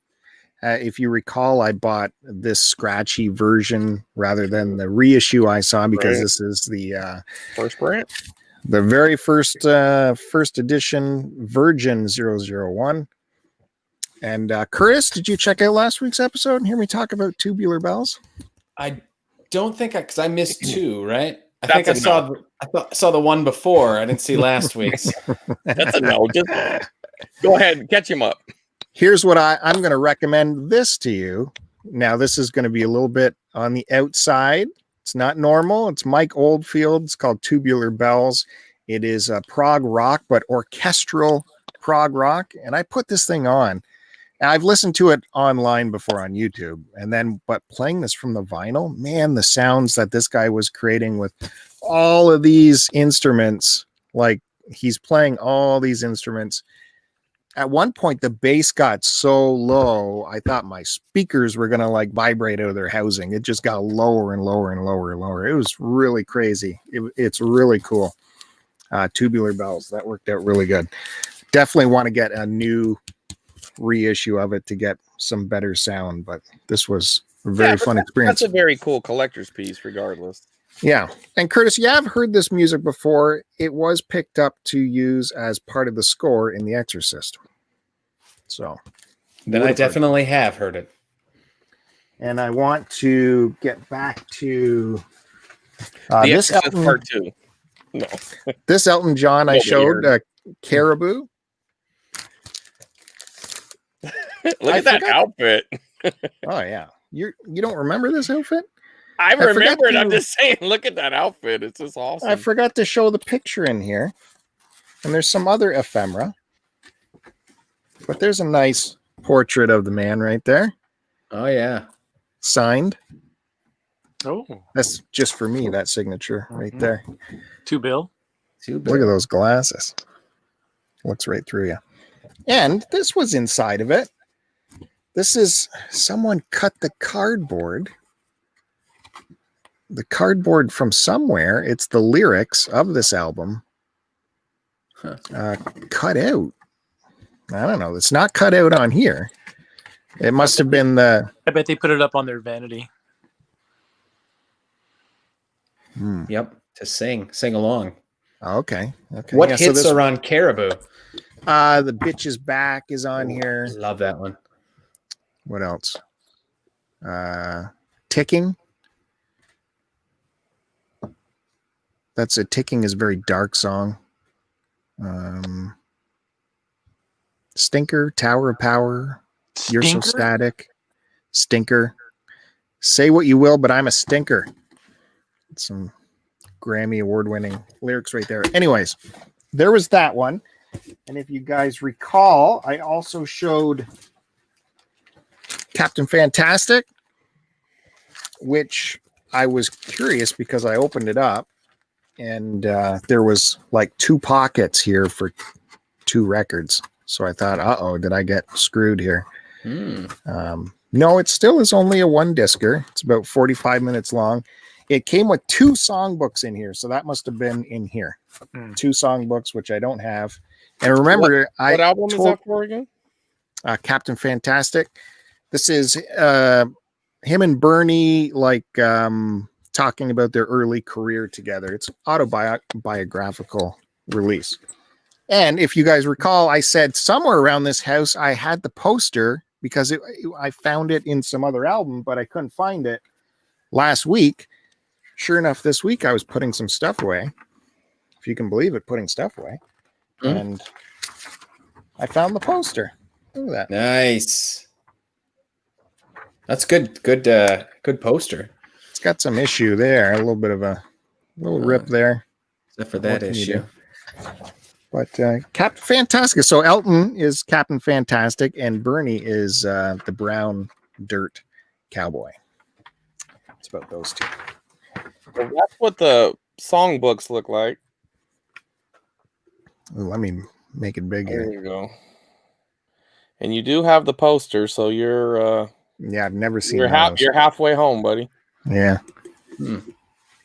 A: if you recall, I bought this scratchy version rather than the reissue I saw because this is the
C: first print,
A: the very first edition Virgin 001. And Curtiss, did you check out last week's episode and hear me talk about tubular bells?
D: I don't think because I missed 2, right? I
C: That's
D: think I saw the one before. I didn't see last week's.
C: That's a no. Just go ahead and catch him up.
A: Here's what I'm going to recommend this to you. Now, this is going to be a little bit on the outside. It's not normal. It's Mike Oldfield. It's called Tubular Bells. It is prog rock, but orchestral prog rock. And I put this thing on. And I've listened to it online before on YouTube. But playing this from the vinyl, man, the sounds that this guy was creating with all of these instruments, like he's playing all these instruments. At one point, the bass got so low, I thought my speakers were going to like vibrate out of their housing. It just got lower and lower and lower and lower. It was really crazy. It's really cool. Tubular Bells. That worked out really good. Definitely want to get a new reissue of it to get some better sound, but this was a very fun experience.
C: That's a very cool collector's piece, regardless.
A: Yeah. And Curtiss, you have heard this music before. It was picked up to use as part of the score in The Exorcist. So
D: then I definitely have heard it.
A: And I want to get back to
C: The Exorcist Part 2. No.
A: This Elton John I showed, Caribou.
C: Look at that outfit.
A: Oh yeah. You don't remember this outfit?
C: I remember it. I'm just saying, look at that outfit. It's just awesome.
A: I forgot to show the picture in here. And there's some other ephemera. But there's a nice portrait of the man right there.
D: Oh, yeah.
A: Signed.
B: Oh.
A: That's just for me, that signature right there.
B: $2 bill.
A: Look at those glasses. Looks right through you. And this was inside of it. This is someone cut the cardboard. The cardboard from somewhere. It's the lyrics of this album. Cut out. I don't know. It's not cut out on here. It must have been the...
B: I bet they put it up on their vanity.
D: Yep. To sing along.
A: Okay.
D: What hits are on Caribou?
A: The Bitch's Back is on here.
D: Love that one.
A: What else? Ticking. That's a Ticking is a very dark song. Stinker, Tower of Power.
B: Stinker?
A: You're So Static. Stinker. Say what you will, but I'm a stinker. Some Grammy award-winning lyrics right there. Anyways, there was that one. And if you guys recall, I also showed Captain Fantastic, which I was curious because I opened it up and there was like 2 pockets here for 2 records. So I thought, uh-oh, did I get screwed here? No, it still is only a 1-discer. It's about 45 minutes long. It came with 2 songbooks in here, so that must have been in here. 2 songbooks, which I don't have. And remember,
C: what album is that for again?
A: Captain Fantastic. This is him and Bernie, like talking about their early career together. It's autobiographical release. And if you guys recall, I said somewhere around this house I had the poster because I found it in some other album, but I couldn't find it last week. Sure enough, this week I was putting some stuff away. If you can believe it, putting stuff away. And I found the poster. Look at that.
D: Nice. That's good. Good poster.
A: It's got some issue there. A little bit of a little rip there.
D: Except for that issue.
A: But Captain Fantastic. So Elton is Captain Fantastic, and Bernie is the brown dirt cowboy. It's about those 2.
C: Well, that's what the songbooks look like.
A: Ooh, let me make it big here.
C: There you go. And you do have the poster, so you're
A: yeah, I've never seen
C: you're halfway home, buddy.
A: Yeah.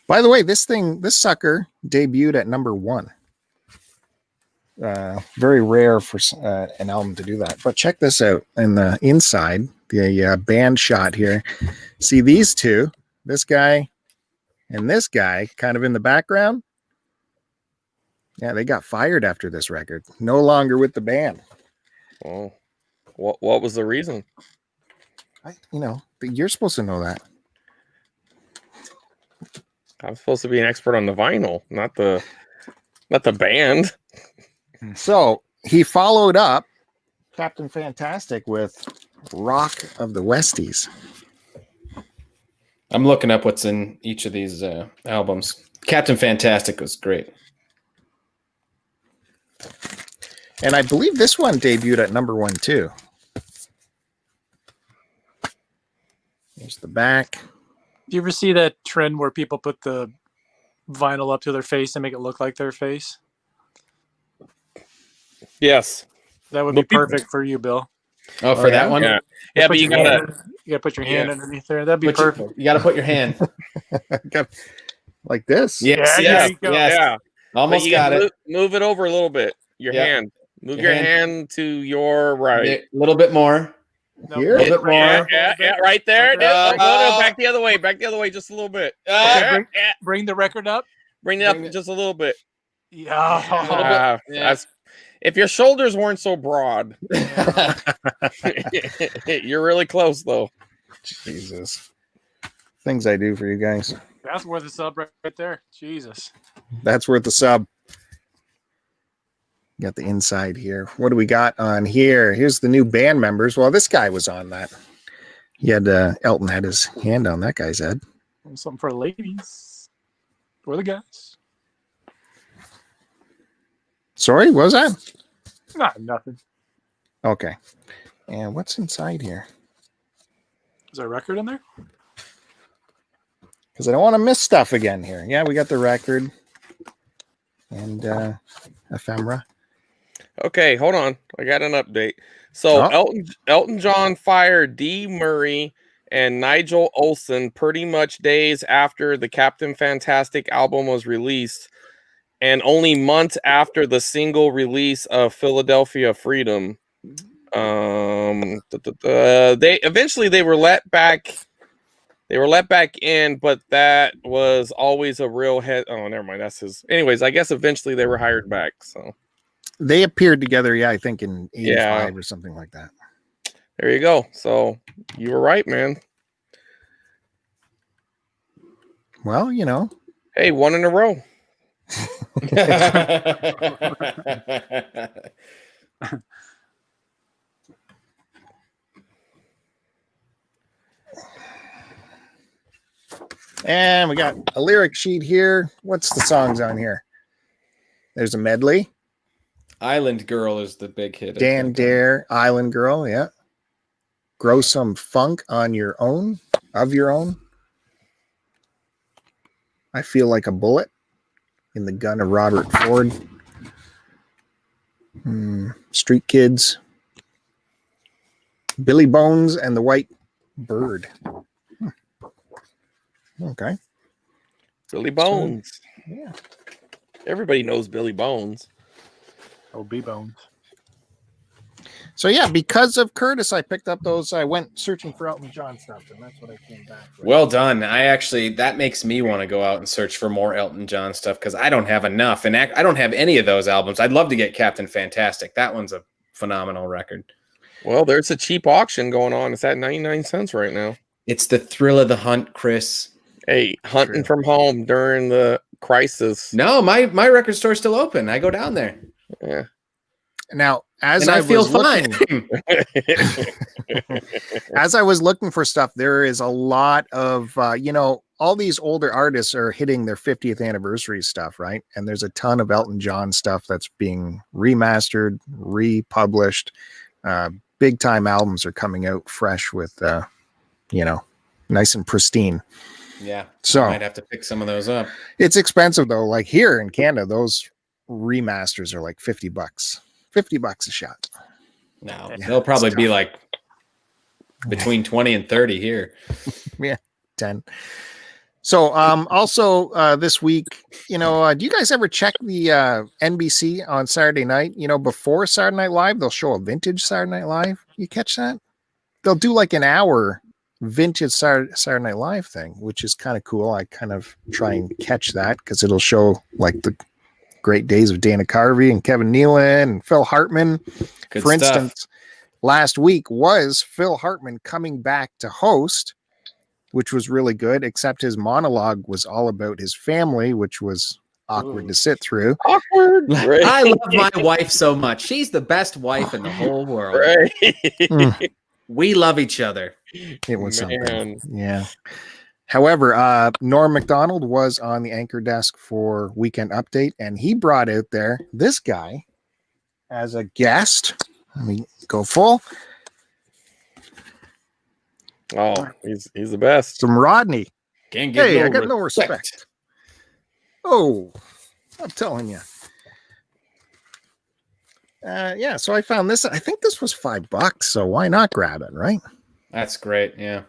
A: By the way, this sucker debuted at number 1. Very rare for an album to do that. But check this out. In the inside, the band shot here. See these two, this guy and this guy, kind of in the background. Yeah, they got fired after this record. No longer with the band.
C: Oh, what was the reason?
A: You're supposed to know that.
C: I'm supposed to be an expert on the vinyl, not the band.
A: So he followed up Captain Fantastic with Rock of the Westies.
D: I'm looking up what's in each of these albums. Captain Fantastic was great.
A: And I believe this one debuted at number 1 too. Here's the back.
B: Do you ever see that trend where people put the vinyl up to their face and make it look like their face?
C: Yes.
B: That would be perfect for you, Bill.
D: Oh, for that one?
C: Yeah, but you
B: gotta put your hand underneath there. That'd be perfect.
D: You gotta put your hand.
A: Like this?
D: Yes.
B: There you go.
C: Yeah.
D: Almost got it.
C: Move it over a little bit. Your hand. Move your hand to your right.
D: A little bit more.
A: Here?
D: A little bit more.
C: Yeah, right there. No, back the other way. Back the other way just a little bit.
B: Bring the record up.
C: Bring it up just a little bit.
B: Yeah.
C: That's, if your shoulders weren't so broad, you're really close though.
A: Jesus. Things I do for you guys.
B: That's worth a sub right there. Jesus.
A: That's worth the sub. Got the inside here. What do we got on here? Here's the new band members. Well, this guy was on that. He had Elton had his hand on that guy's head.
B: Something for ladies. For the guys.
A: Sorry, what was that?
B: Nothing.
A: Okay. And what's inside here?
B: Is there a record in there?
A: Because I don't want to miss stuff again here. Yeah, we got the record and ephemera.
C: Okay, hold on. I got an update. So Elton John fired Dee Murray and Nigel Olsson pretty much days after the Captain Fantastic album was released, and only months after the single release of Philadelphia Freedom. They were let back. They were let back in, but that was always a real head. Oh, never mind. That's his. Anyways, I guess eventually they were hired back. So
A: they appeared together, I think in 85 or something like that.
C: There you go. So you were right, man.
A: Well,
C: Hey, 1 in a row.
A: And we got a lyric sheet here. What's the songs on here? There's a medley.
D: Island Girl is the big hit.
A: Dan Dare, Island Girl, yeah. Grow Some Funk on Your Own, of Your Own. I Feel Like a Bullet, In the Gun of Robert Ford. Street Kids. Billy Bones and the White Bird. Okay.
C: Billy Bones.
A: Yeah.
C: Everybody knows Billy Bones.
B: Oh, B-Bones.
A: So yeah, because of Curtiss, I picked up those. I went searching for Elton John stuff, and that's what I came back with.
D: Well done. That makes me want to go out and search for more Elton John stuff because I don't have enough, and I don't have any of those albums. I'd love to get Captain Fantastic. That one's a phenomenal record.
C: Well, there's a cheap auction going on. It's at 99 cents right now.
D: It's the thrill of the hunt, Chris.
C: Hey, hunting from home during the crisis.
D: No, my record store's still open. I go down there.
C: Yeah.
A: Now, as
D: I feel
A: fine. As I was looking for stuff, there is a lot of all these older artists are hitting their 50th anniversary stuff, right? And there's a ton of Elton John stuff that's being remastered, republished. Big time albums are coming out fresh with nice and pristine.
D: Yeah.
A: So
D: I might have to pick some of those up.
A: It's expensive though. Like here in Canada, those remasters are like $50. $50 a shot.
D: No, they'll probably be like between 20 and 30 here.
A: Yeah, 10. So also this week, do you guys ever check the NBC on Saturday night? Before Saturday Night Live, they'll show a vintage Saturday Night Live. You catch that? they'll do like an hour vintage Saturday Night Live thing, which is kind of cool. I kind of try and catch that because it'll show like the great days of Dana Carvey and Kevin Nealon and Phil Hartman.
D: Good
A: For
D: stuff.
A: instance, last week was Phil Hartman coming back to host, which was really good, except his monologue was all about his family, which was awkward to sit through.
C: Awkward. Right.
D: I love my wife so much. She's the best wife in the whole world.
C: Right.
D: We love each other.
A: It was
C: Man.
A: something. Yeah. However, Norm Macdonald was on the anchor desk for Weekend Update, and he brought out there this guy as a guest. Let me go full.
C: Oh, he's the best.
A: Some Rodney.
D: Can't get
A: Hey,
D: no
A: I got no respect. Oh, I'm telling you. Yeah, so I found this. I think this was $5, so why not grab it, right?
D: That's great. Yeah.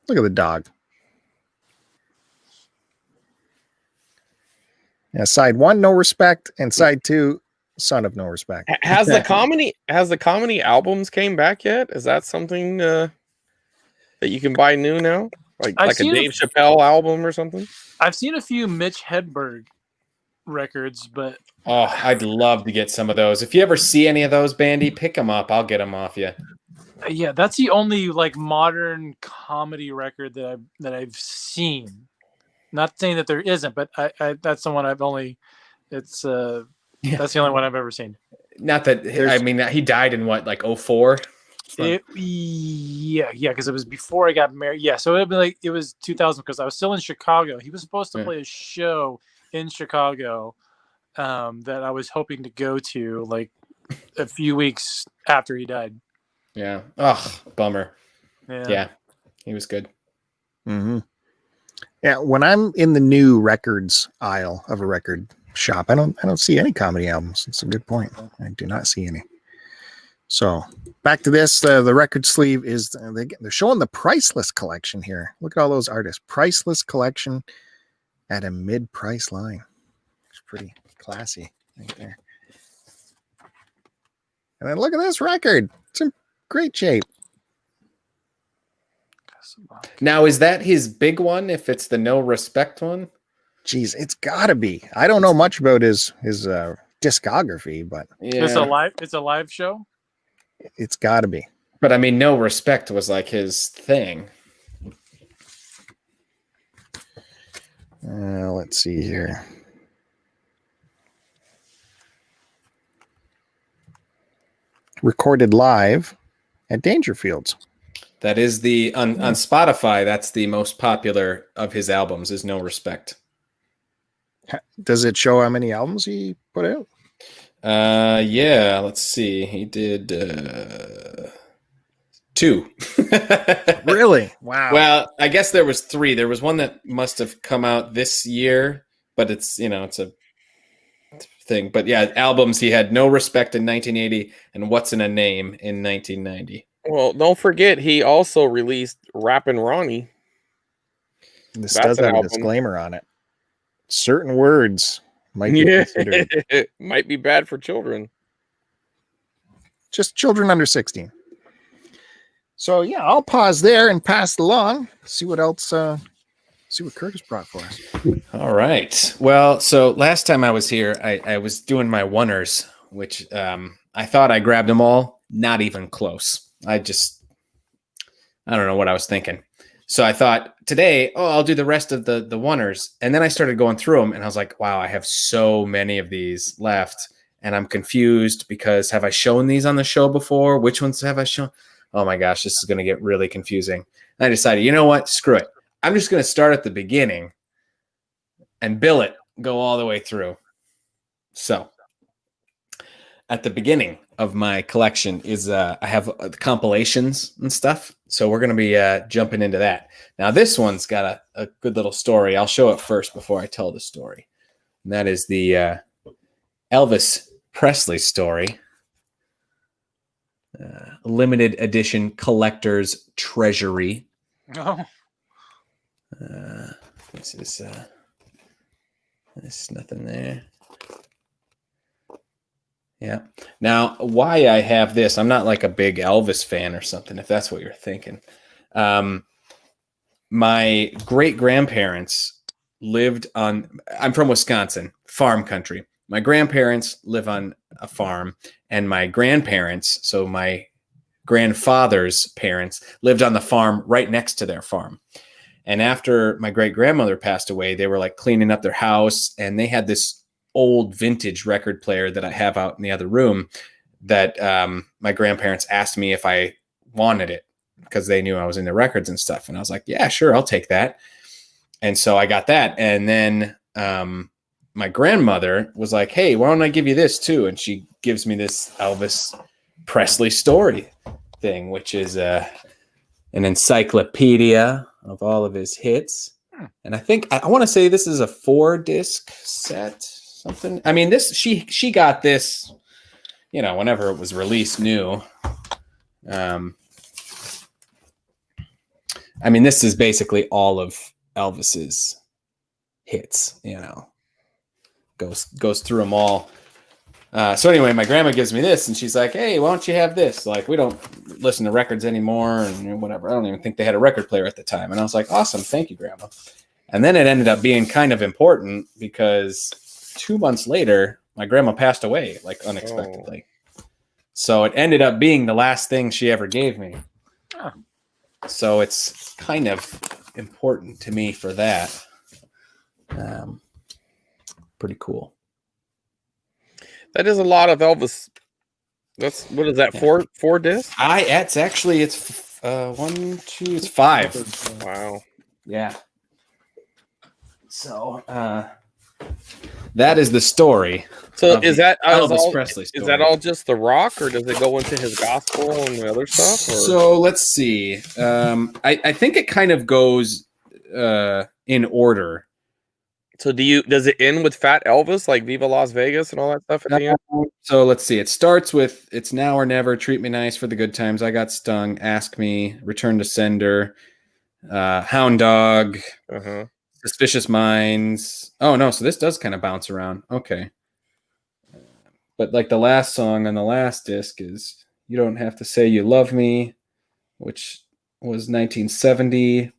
A: Look at the dog. Yeah, side 1, no respect, and side 2, son of no respect.
C: Has the comedy albums came back yet? Is that something that you can buy new now? Like a Dave Chappelle album or something?
B: I've seen a few Mitch Hedberg records, but
D: I'd love to get some of those. If you ever see any of those, Bandy, pick them up. I'll get them off you.
B: yeah, that's the only like modern comedy record that I've seen. Not saying that there isn't, but I that's the one I've only. It's that's the only one I've ever seen.
D: Not that I mean he died in what, like 2004?
B: Yeah, because it was before I got married. Yeah, so it was 2000 because I was still in Chicago. He was supposed to play a show in Chicago that I was hoping to go to like a few weeks after he died.
D: Yeah. Oh, bummer.
B: Yeah.
D: He was good.
A: Mm-hmm. Yeah, when I'm in the new records aisle of a record shop, I don't see any comedy albums. It's a good point. I do not see any. So back to this, the record sleeve is they're showing the Priceless collection here. Look at all those artists. Priceless collection at a mid-price line. It's pretty classy right there. And then look at this record. It's in great shape.
D: Now, is that his big one? If it's the No Respect one?
A: Geez, it's gotta be. I don't know much about his discography, but
D: yeah.
B: It's a live show.
A: It's gotta be.
D: But I mean, No Respect was like his thing.
A: Let's see here. Recorded live at Dangerfields.
D: That is the on Spotify. That's the most popular of his albums. Is No Respect.
A: Does it show how many albums he put out?
D: Yeah. Let's see. He did 2.
A: Really? Wow.
D: Well, I guess there was 3. There was one that must have come out this year, but it's it's a thing. But yeah, albums. He had No Respect in 1980 and What's in a Name in 1990.
C: Well, don't forget he also released Rappin' Ronnie.
A: This does have a disclaimer on it. Certain words might be considered.
C: It might be bad for children.
A: Just children under 16. So yeah, I'll pause there and pass it along. See what else. See what Curtis brought for us.
D: All right. Well, so last time I was here, I was doing my oneers, which I thought I grabbed them all. Not even close. I don't know what I was thinking. So I thought today, I'll do the rest of the oneers. And then I started going through them and I was like, wow, I have so many of these left. And I'm confused because have I shown these on the show before? Which ones have I shown? Oh my gosh, this is going to get really confusing. And I decided, you know what? Screw it. I'm just going to start at the beginning and bill it, go all the way through. So at the beginning of my collection is I have compilations and stuff. So we're going to be jumping into that. Now this one's got a good little story. I'll show it first before I tell the story. And that is the Elvis Presley story. Limited edition collector's treasury.
B: Oh.
D: This is there's nothing there. Yeah. Now, why I have this, I'm not like a big Elvis fan or something, if that's what you're thinking. My great-grandparents lived on, I'm from Wisconsin, farm country. My grandparents live on a farm, and my grandparents, so my grandfather's parents, lived on the farm right next to their farm. And after my great-grandmother passed away, they were like cleaning up their house, and they had this old vintage record player that I have out in the other room that my grandparents asked me if I wanted it because they knew I was into records and stuff. And I was like, yeah, sure, I'll take that. And so I got that. And then my grandmother was like, hey, why don't I give you this too? And she gives me this Elvis Presley story thing, which is an encyclopedia of all of his hits. And I think I want to say this is a 4-disc set, something. I mean, this she got this, you know, whenever it was released new. I mean, this is basically all of Elvis's hits, you know, goes through them all. So anyway, my grandma gives me this and she's like, hey, why don't you have this? Like, we don't listen to records anymore and whatever. I don't even think they had a record player at the time. And I was like, awesome. Thank you, Grandma. And then it ended up being kind of important because 2 months later, my grandma passed away, like unexpectedly. Oh. So it ended up being the last thing she ever gave me. Oh. So it's kind of important to me for that. Pretty cool.
C: That is a lot of Elvis. That's what is that? Yeah. Four discs?
D: It's 1, 2, it's 5.
C: Wow.
D: Yeah. So that is the story.
C: So is that
D: Elvis Presley story.
C: Is that all just the rock, or does it go into his gospel and the other stuff? Or?
D: So let's see. I think it kind of goes in order.
C: So does it end with Fat Elvis, like Viva Las Vegas and all that stuff at the end?
D: So let's see. It starts with It's Now or Never, Treat Me Nice for the Good Times, I Got Stung, Ask Me, Return to Sender, Hound Dog, Suspicious Minds. Oh no, so this does kind of bounce around. Okay. But like the last song on the last disc is You Don't Have to Say You Love Me, which was 1970.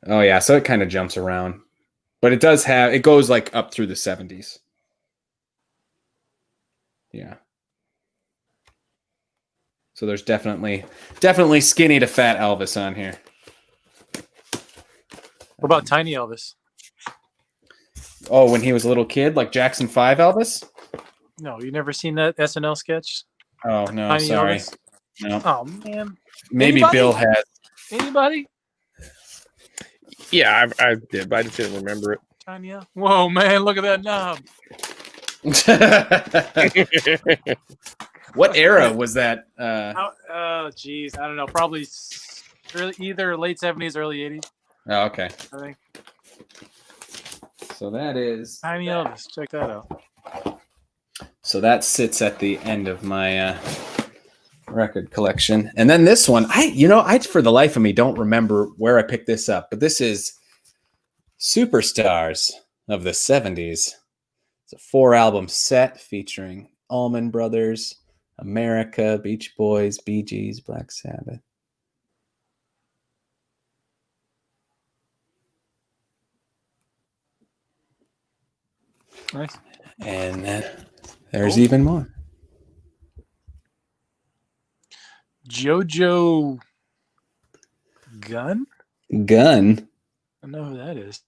D: Oh yeah, so it kind of jumps around. But it goes like up through the 70s. Yeah. So there's definitely skinny to fat Elvis on here.
B: What about Tiny Elvis?
D: Oh, when he was a little kid, like Jackson 5 Elvis?
B: No, you never seen that SNL sketch?
D: Oh, no,
B: Tiny
D: sorry.
B: Elvis?
D: No.
B: Oh, man.
D: Maybe
B: Anybody?
D: Bill has.
B: Anybody?
C: Yeah, I did, but I just didn't remember it.
B: Tanya? Whoa, man, look at that knob.
D: What era was that?
B: Geez, I don't know. Probably either late 70s, early 80s.
D: Oh, okay.
B: I think.
D: So that is
B: Tiny Elvis. Check that out.
D: So that sits at the end of my record collection. And then this one, I for the life of me don't remember where I picked this up, but this is Superstars of the 70s. It's a 4-album set featuring Allman Brothers, America, Beach Boys, Bee Gees, Black Sabbath.
B: Nice.
D: And then there's even more.
B: JoJo Gunn?
D: Gunn?
B: I know who that is.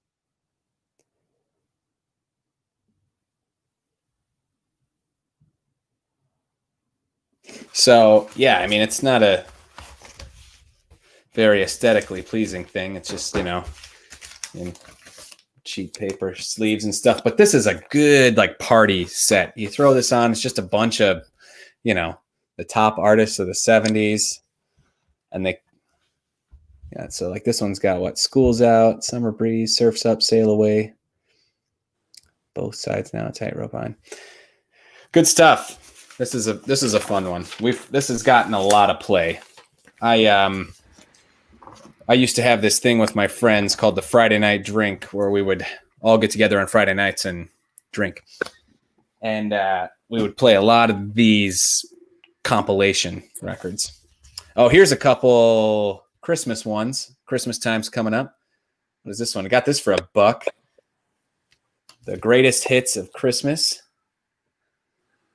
D: So, yeah, I mean, it's not a very aesthetically pleasing thing. It's just, in cheap paper sleeves and stuff. But this is a good, like, party set. You throw this on, it's just a bunch of, the top artists of the 70s. And so, like, this one's got what? School's Out, Summer Breeze, Surf's Up, Sail Away. Both sides now, Tightrope On. Good stuff. This is a fun one. This has gotten a lot of play. I used to have this thing with my friends called the Friday Night Drink, where we would all get together on Friday nights and drink. And we would play a lot of these compilation records. Oh, here's a couple Christmas ones. Christmas time's coming up. What is this one? I got this for $1. The greatest hits of Christmas.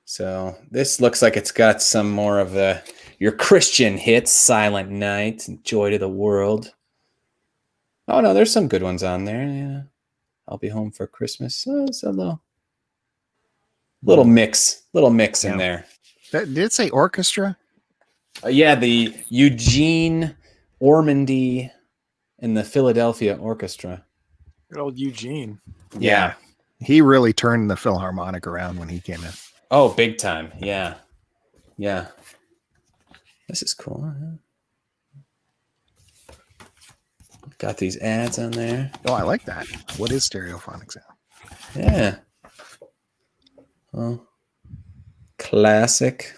D: So this looks like it's got some more of your Christian hits, Silent Night, and Joy to the World. Oh no, there's some good ones on there. Yeah, I'll Be Home for Christmas. Oh, it's a little mix in there.
A: Did it say orchestra?
D: Yeah, the Eugene Ormandy and the Philadelphia Orchestra.
B: Good old Eugene.
D: Yeah.
A: He really turned the Philharmonic around when he came in.
D: Oh, big time. Yeah. Yeah. This is cool. Got these ads on there.
A: Oh, I like that. What is stereophonic sound?
D: Yeah. Oh, classic.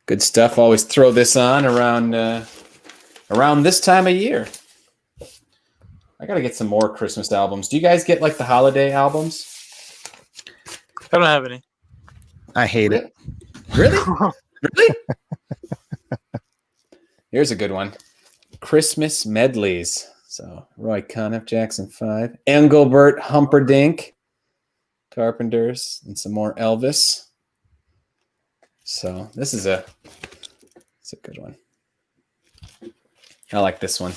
D: Good stuff. Always throw this on around this time of year. I got to get some more Christmas albums. Do you guys get like the holiday albums?
B: I don't have any.
A: I hate it.
D: Really? Really? Here's a good one. Christmas medleys. So Roy Conniff, Jackson 5, Engelbert Humperdinck, Carpenters, and some more Elvis. So this is it's a good one. I like this one.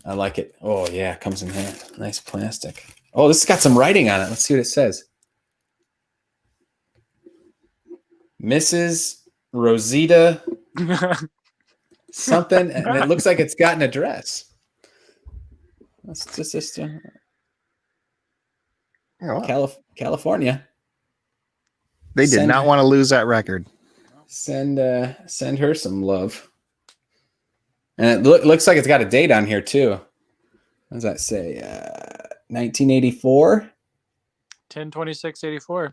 D: I like it. Oh yeah, it comes in here. Nice plastic. Oh, this has got some writing on it. Let's see what it says. Mrs. Rosita something, and it looks like it's got an address. That's just California.
A: They did not want to lose that record.
D: Send her some love. And it looks like it's got a date on here too. What does that say? 1984.
B: 10/26/84.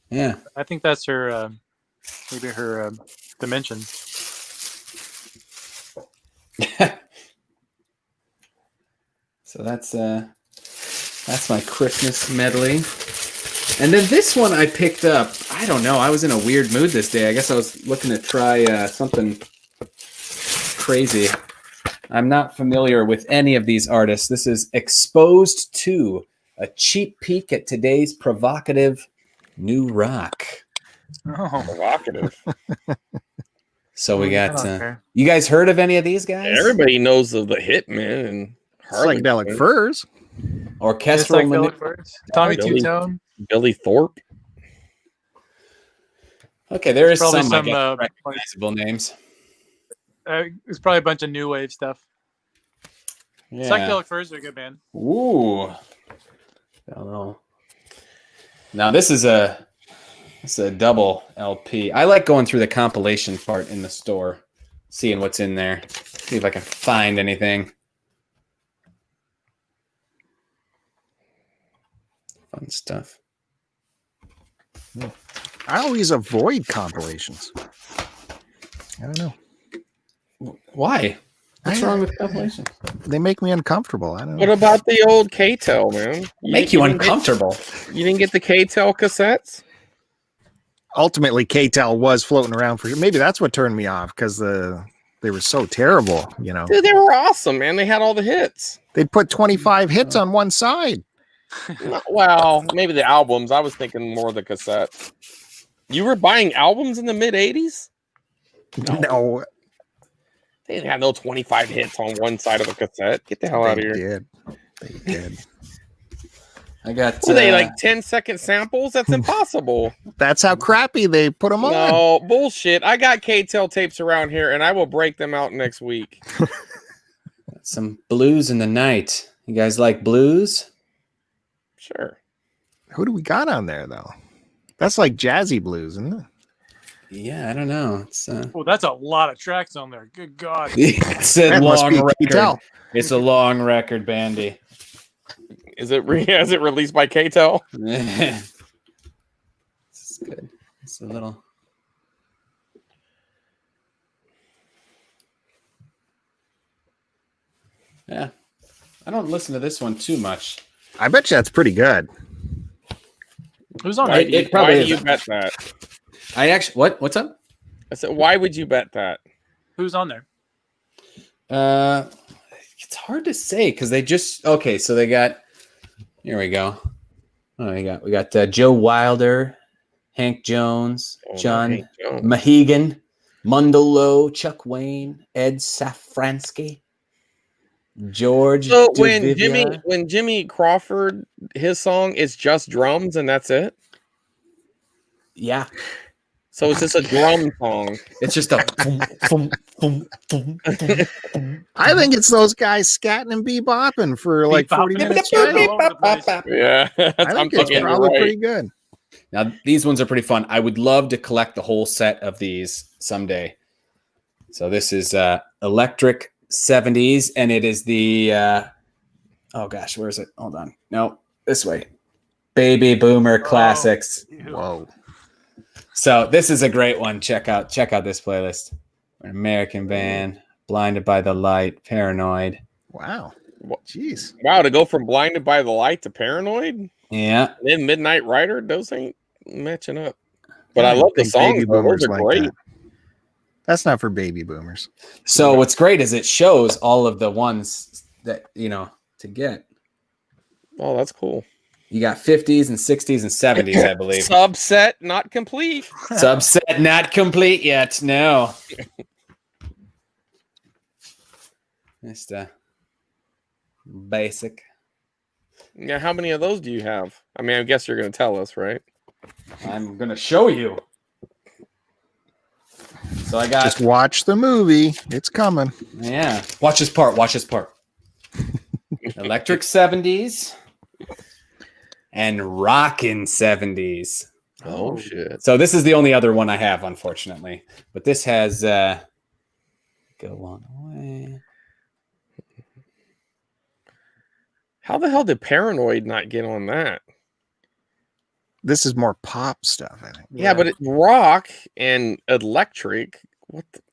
D: Yeah,
B: I think that's her. Maybe her dimension.
D: So that's my Christmas medley. And then this one I picked up. I don't know. I was in a weird mood this day. I guess I was looking to try something crazy. I'm not familiar with any of these artists. This is Exposed to, a cheap peek at today's provocative new rock.
C: Oh, provocative.
D: So we got you guys heard of any of these guys?
C: Everybody knows of the Hitman and
A: Psychedelic Furs.
D: Orchestral
B: Tommy Two-Tone.
C: Billy Thorpe.
D: Okay, there is
B: probably
D: some recognizable names.
B: It's probably a bunch of new wave stuff.
D: Yeah.
B: Psychedelic Furs are a good band.
D: Ooh. I don't know. Now this is a double LP. I like going through the compilation part in the store, seeing what's in there. See if I can find anything. Fun stuff.
A: I always avoid compilations. I don't know.
D: Why? What's wrong with compilations?
A: They make me uncomfortable. I don't know.
C: What about the old K-Tel, man?
D: Make you uncomfortable.
C: You didn't get the K-Tel cassettes?
A: Ultimately, K-Tel was floating around for you. Maybe that's what turned me off, because they were so terrible, you know.
C: Dude, they were awesome, man. They had all the hits.
A: They'd put 25 hits on one side.
C: Well, maybe the albums. I was thinking more of the cassettes. You were buying albums in the mid-'80s?
A: No.
C: They didn't have no 25 hits on one side of a cassette. Get the hell out of here.
A: They did.
D: I got.
C: Were they like 10-second samples? That's impossible.
A: That's how crappy they put them on.
C: No, bullshit. I got K-Tel tapes around here, and I will break them out next week.
D: Some blues in the night. You guys like blues?
C: Sure.
A: Who do we got on there, though? That's like jazzy blues, isn't it?
D: Yeah, I don't know. It's
B: Oh, that's a lot of tracks on there. Good God.
D: it's a
A: That must
D: long
A: be
D: record.
A: K-Tel.
D: It's a long record, Bandy.
C: Is it released by K-Tel?
D: This is good. It's a little. Yeah, I don't listen to this one too much.
A: I bet you that's pretty good.
B: Who's on
C: Why,
B: there?
C: why do you bet that?
D: I actually what's up?
C: I said, why would you bet that?
B: Who's on there?
D: It's hard to say because they just okay. So they got here we go. Oh, we got Joe Wilder, Hank Jones, John
C: Hank Jones.
D: Mahegan, Mundolo, Chuck Wayne, Ed Safransky, George.
C: So when
D: DeVivia.
C: Jimmy Crawford, his song is just drums and that's it.
D: Yeah.
C: So it's just a drum song.
D: It's just a.
A: I think it's those guys scatting and bebopping for like 40 minutes straight.
C: Yeah,
A: I think it's probably pretty good.
D: Now these ones are pretty fun. I would love to collect the whole set of these someday. So this is Electric 70s, and it is the oh gosh, where is it? Hold on. No, this way. Baby Boomer Classics.
A: Whoa.
D: So this is a great one. Check out this playlist. An American Band, Blinded by the Light, Paranoid.
A: Wow. Jeez.
C: Wow, to go from Blinded by the Light to Paranoid?
D: Yeah.
C: And then Midnight Rider, those ain't matching up. But I love the songs.
A: Baby boomers
C: Those are
A: like
C: great.
A: that. That's not for baby boomers.
D: So what's great is it shows all of the ones that, to get.
C: Oh, that's cool.
D: You got 50s and 60s and 70s, I believe.
C: Subset not complete.
D: Subset not complete yet. No. Just basic.
C: Yeah, how many of those do you have? I mean, I guess you're going to tell us, right?
D: I'm going to show you. So I got.
A: Just watch the movie. It's coming.
D: Yeah. Watch this part. Electric 70s. And rockin' 70s.
C: Oh, shit.
D: So this is the only other one I have, unfortunately. But this has Go On Away.
C: How the hell did Paranoid not get on that?
A: This is more pop stuff, I think.
C: Yeah, but it's rock and electric.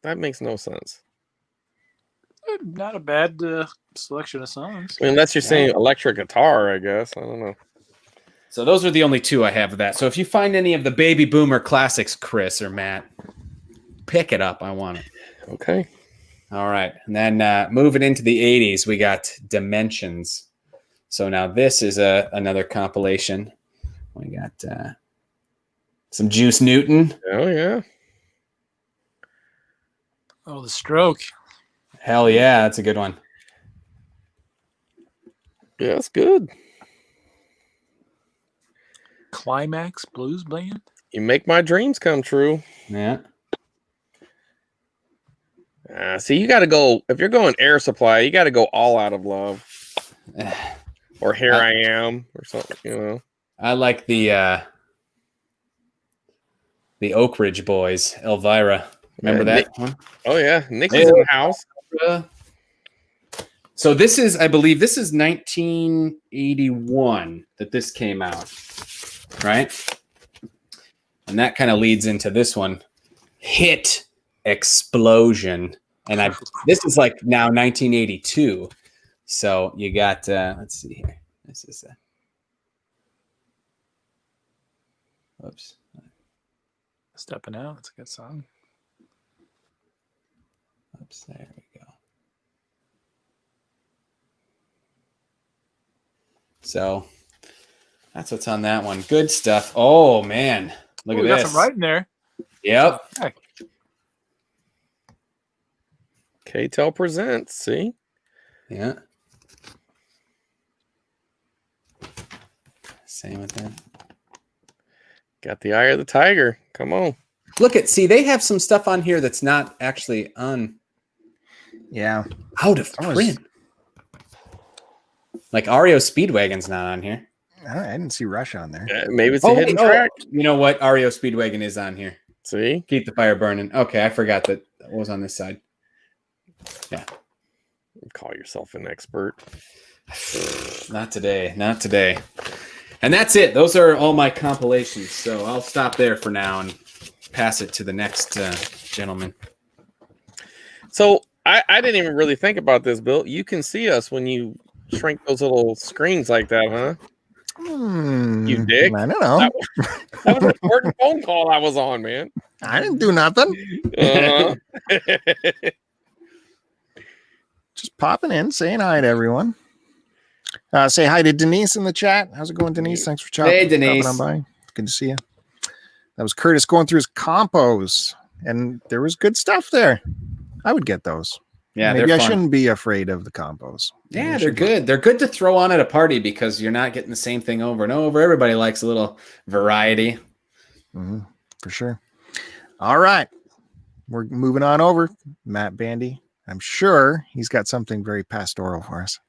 C: That makes no sense.
B: Not a bad selection of songs.
C: I mean, unless you're saying electric guitar, I guess. I don't know.
D: So those are the only two I have of that. So if you find any of the Baby Boomer classics, Chris or Matt, pick it up. I want it.
C: Okay.
D: All right. And then moving into the 80s, we got Dimensions. So now this is another compilation. We got some Juice Newton.
C: Oh, yeah.
B: Oh, The Stroke.
D: Hell yeah, that's a good one.
C: Yeah, that's good.
B: Climax Blues Band.
C: You make my dreams come true.
D: Yeah.
C: See, you got to go, if you're going Air Supply, you got to go All Out of Love. Or Here I Am, or something,
D: I like the Oak Ridge Boys, Elvira. Remember that one?
C: Oh, yeah. Nikki's in the house.
D: So this is, I believe, 1981 that this came out, right? And that kind of leads into this one, Hit Explosion. And this is like now 1982. So you got, let's see here. This is whoops.
B: Stepping Out. It's a good song.
D: Oops, there we go. So that's what's on that one. Good stuff. Oh man, look at
B: we
D: this.
B: got some right in there.
D: Yep.
B: Okay.
C: K-Tel presents. See?
D: Yeah. Same with that.
C: Got the Eye of the Tiger. Come on.
D: See, they have some stuff on here that's not actually on.
A: Yeah.
D: Out of print. Like REO Speedwagon's not on here.
A: I didn't see Rush on there.
C: Maybe it's a hidden track.
D: You know what? REO Speedwagon is on here.
C: See?
D: Keep the Fire Burning. Okay, I forgot that was on this side. Yeah.
C: Call yourself an expert.
D: Not today. Not today. And that's it. Those are all my compilations. So I'll stop there for now and pass it to the next gentleman.
C: So I didn't even really think about this, Bill. You can see us when you shrink those little screens like that, huh? You dick.
A: I don't know.
C: That was an important phone call I was on, man.
A: I didn't do nothing.
C: Uh-huh.
A: Just popping in, saying hi to everyone. Say hi to Denise in the chat. How's it going, Denise? Thanks for chopping.
D: Hey, Denise.
A: On by. Good to see you. That was Curtis going through his compos, and there was good stuff there. I would get those.
D: Yeah,
A: maybe
D: they're
A: I
D: fun.
A: shouldn't be afraid of the combos.
D: Yeah, they're good. They're good to throw on at a party because you're not getting the same thing over and over. Everybody likes a little variety.
A: Mm-hmm, for sure. All right. We're moving on over. Matt Bandy. I'm sure he's got something very pastoral for us.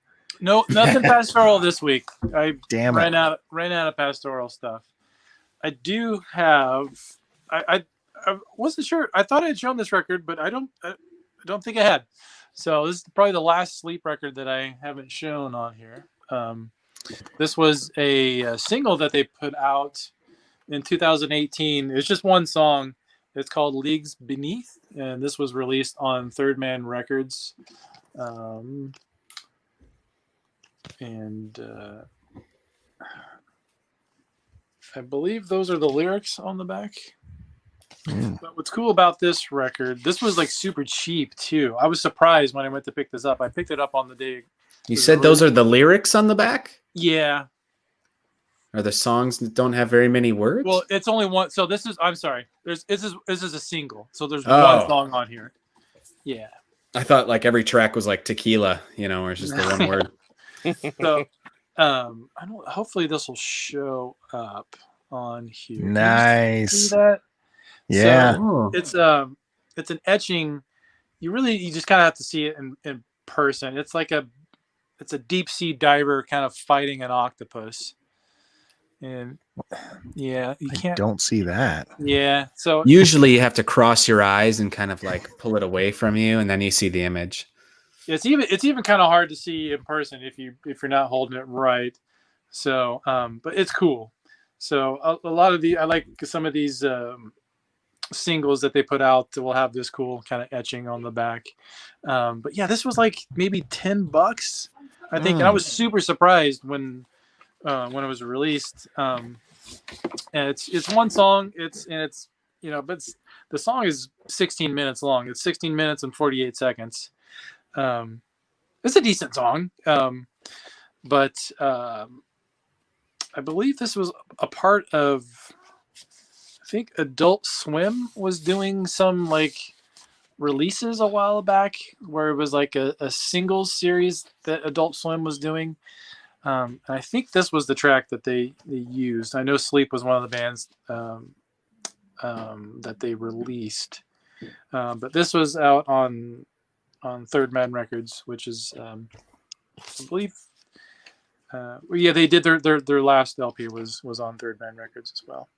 B: No, nothing pastoral this week. I
A: ran
B: out of pastoral stuff. I do have. I wasn't sure. I thought I had shown this record, but I don't think I had. So this is probably the last Sleep record that I haven't shown on here. This was a single that they put out in 2018. It's just one song. It's called Leagues Beneath, and this was released on Third Man Records. I believe those are the lyrics on the back. But what's cool about this record, this was like super cheap too. I was surprised when I went to pick this up. I picked it up on the day.
D: You said those are the lyrics on the back?
B: Yeah.
D: Are the songs that don't have very many words?
B: Well, it's only one. So this is, I'm sorry. This is a single. So there's one song on here. Yeah.
D: I thought like every track was like tequila, where it's just the one word.
B: So I don't, hopefully this will show up on here.
A: Nice.
B: See that?
A: Yeah.
B: So it's an etching. You just kind of have to see it in person. It's like it's a deep sea diver kind of fighting an octopus. And yeah, you can't.
A: Don't see that.
B: Yeah. So
D: usually you have to cross your eyes and kind of like pull it away from you, and then you see the image.
B: It's even kind of hard to see in person if you're not holding it right. So, but it's cool. So a lot of I like some of these singles that they put out that will have this cool kind of etching on the back. But yeah, this was like maybe $10, I think. And I was super surprised when it was released. And it's one song. But the song is 16 minutes long. It's 16 minutes and 48 seconds. It's a decent song. But I believe this was a part of, I think Adult Swim was doing some like releases a while back where it was like a singles series that Adult Swim was doing. And I think this was the track that they used. I know Sleep was one of the bands that they released. But this was out on Third Man Records, which is, I believe, they did their last LP was on Third Man Records as well.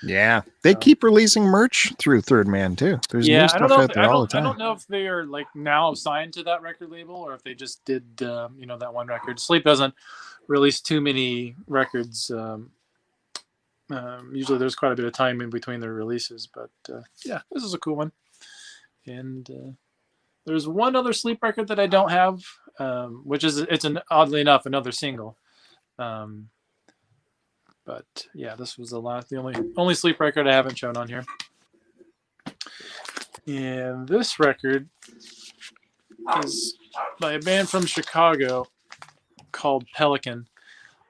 A: Yeah, they keep releasing merch through Third Man too. There's new stuff out there all the time.
B: I don't know if they are like now signed to that record label or if they just did that one record. Sleep doesn't release too many records. Usually there's quite a bit of time in between their releases, but yeah, this is a cool one. And there's one other Sleep record that I don't have, which is oddly enough another single. But yeah, this was the only Sleep record I haven't shown on here. And this record is by a band from Chicago called Pelican.